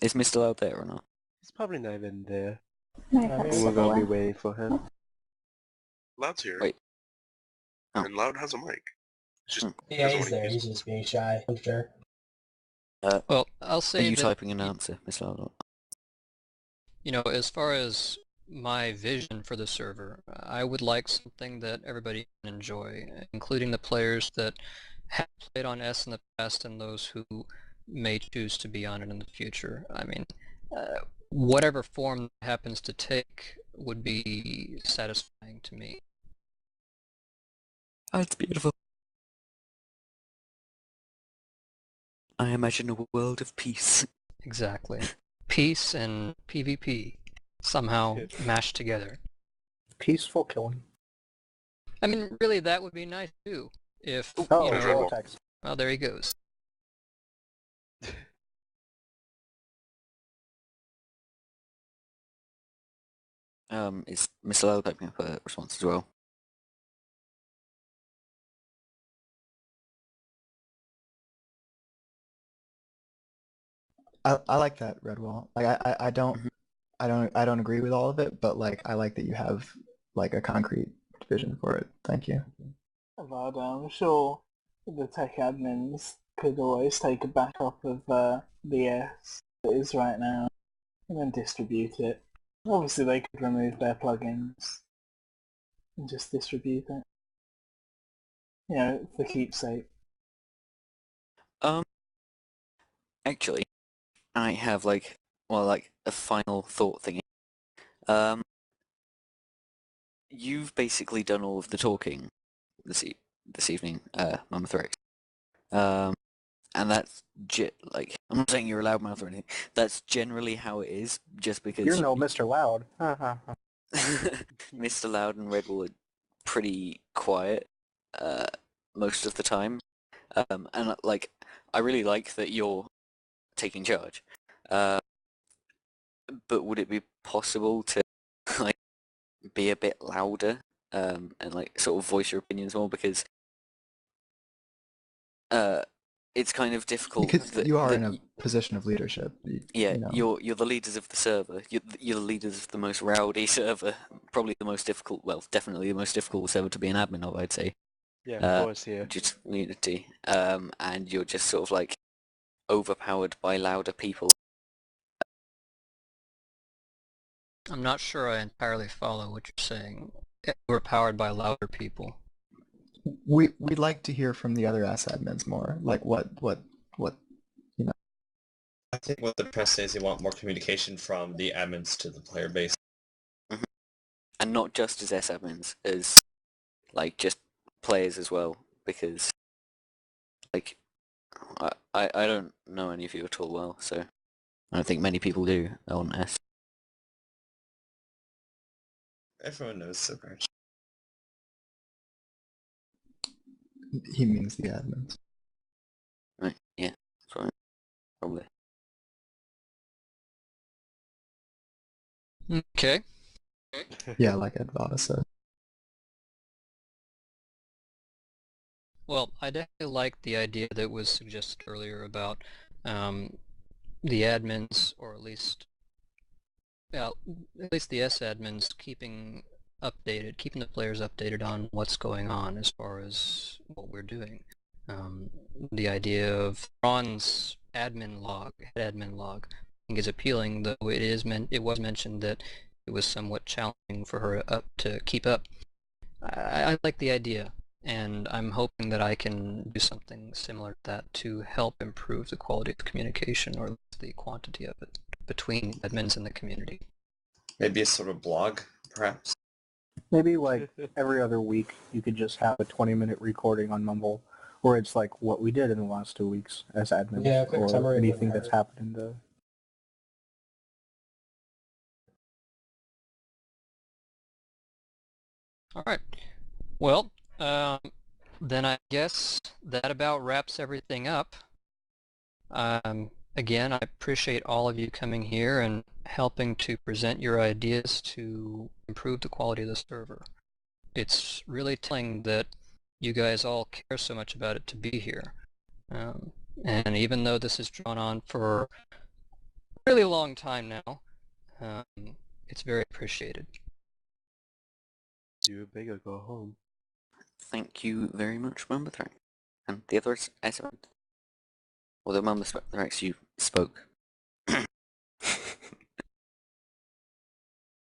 Is Mr. Loud there or not? He's probably not even there. That's We're gonna be away. waiting for him. Loud's here. Wait. Oh. And Loud has a mic. It's just Yeah, doesn't he's wanna there. use He's just being shy, I'm sure. Well, I'll Are say you that, typing an answer, Mr. Loud? you know, as far as my vision for the server, I would like something that everybody can enjoy, including the players that have played on S in the past and those who may choose to be on it in the future. I mean, whatever form it happens to take would be satisfying to me. Oh, it's beautiful. I imagine a world of peace. Exactly. Peace and PvP somehow mashed together. Peaceful killing. I mean, really, that would be nice too. If, Oh, you know, Vortex. well, there he goes. Is Mr. Loud typing up a response as well? I like that, Redwall. Like I don't agree with all of it, but like I like that you have like a concrete vision for it. Thank you. But I'm sure the tech admins could always take a backup of the S that is right now and then distribute it. Obviously they could remove their plugins and just distribute it. You know, for keepsake. Actually, I have like a final thought thingy. You've basically done all of the talking this evening, Mammoth Rex. And that's like, I'm not saying you're a loudmouth or anything. That's generally how it is, just because You're no Mr. Loud. Mr. Loud and Redwall are pretty quiet most of the time, and like I really like that you're taking charge. But would it be possible to like be a bit louder and like sort of voice your opinions more, because it's kind of difficult Because that, you are that in a position of leadership. yeah, you know. you're the leaders of the server. You're the leaders of the most rowdy server, probably the most difficult. Well, definitely the most difficult server to be an admin of, I'd say. Yeah, of course, yeah. Just Unity, and you're just sort of like overpowered by louder people. I'm not sure I entirely follow what you're saying. We're powered by louder people. We'd like to hear from the other S admins more. Like what you know. I think what the press says, they want more communication from the admins to the player base. And not just as S admins, as like just players as well, because like I don't know any of you at all well, so I don't think many people do on S. Everyone knows so much. He means the admins. Right, yeah, sorry. Probably. Okay. Yeah, like Advada said. Well, I definitely like the idea that was suggested earlier about the admins, or at least yeah, at least the S-admins keeping the players updated on what's going on as far as what we're doing. The idea of Ron's head admin log, I think is appealing, though it was mentioned that it was somewhat challenging for her to keep up. I like the idea, and I'm hoping that I can do something similar to that to help improve the quality of communication, or the quantity of it, between admins and the community. Maybe a sort of blog, perhaps? Maybe like every other week you could just have a 20-minute recording on Mumble where it's like what we did in the last 2 weeks as admins, Yeah, a quick or summary anything wouldn't that's hurt. happened in the... Alright, well, then I guess that about wraps everything up. Again, I appreciate all of you coming here and helping to present your ideas to improve the quality of the server. It's really telling that you guys all care so much about it to be here. And even though this has drawn on for a really long time now, it's very appreciated. Do big or go home. Thank you very much, Mumbathrax. And the others, well, the Mumbathrax, you spoke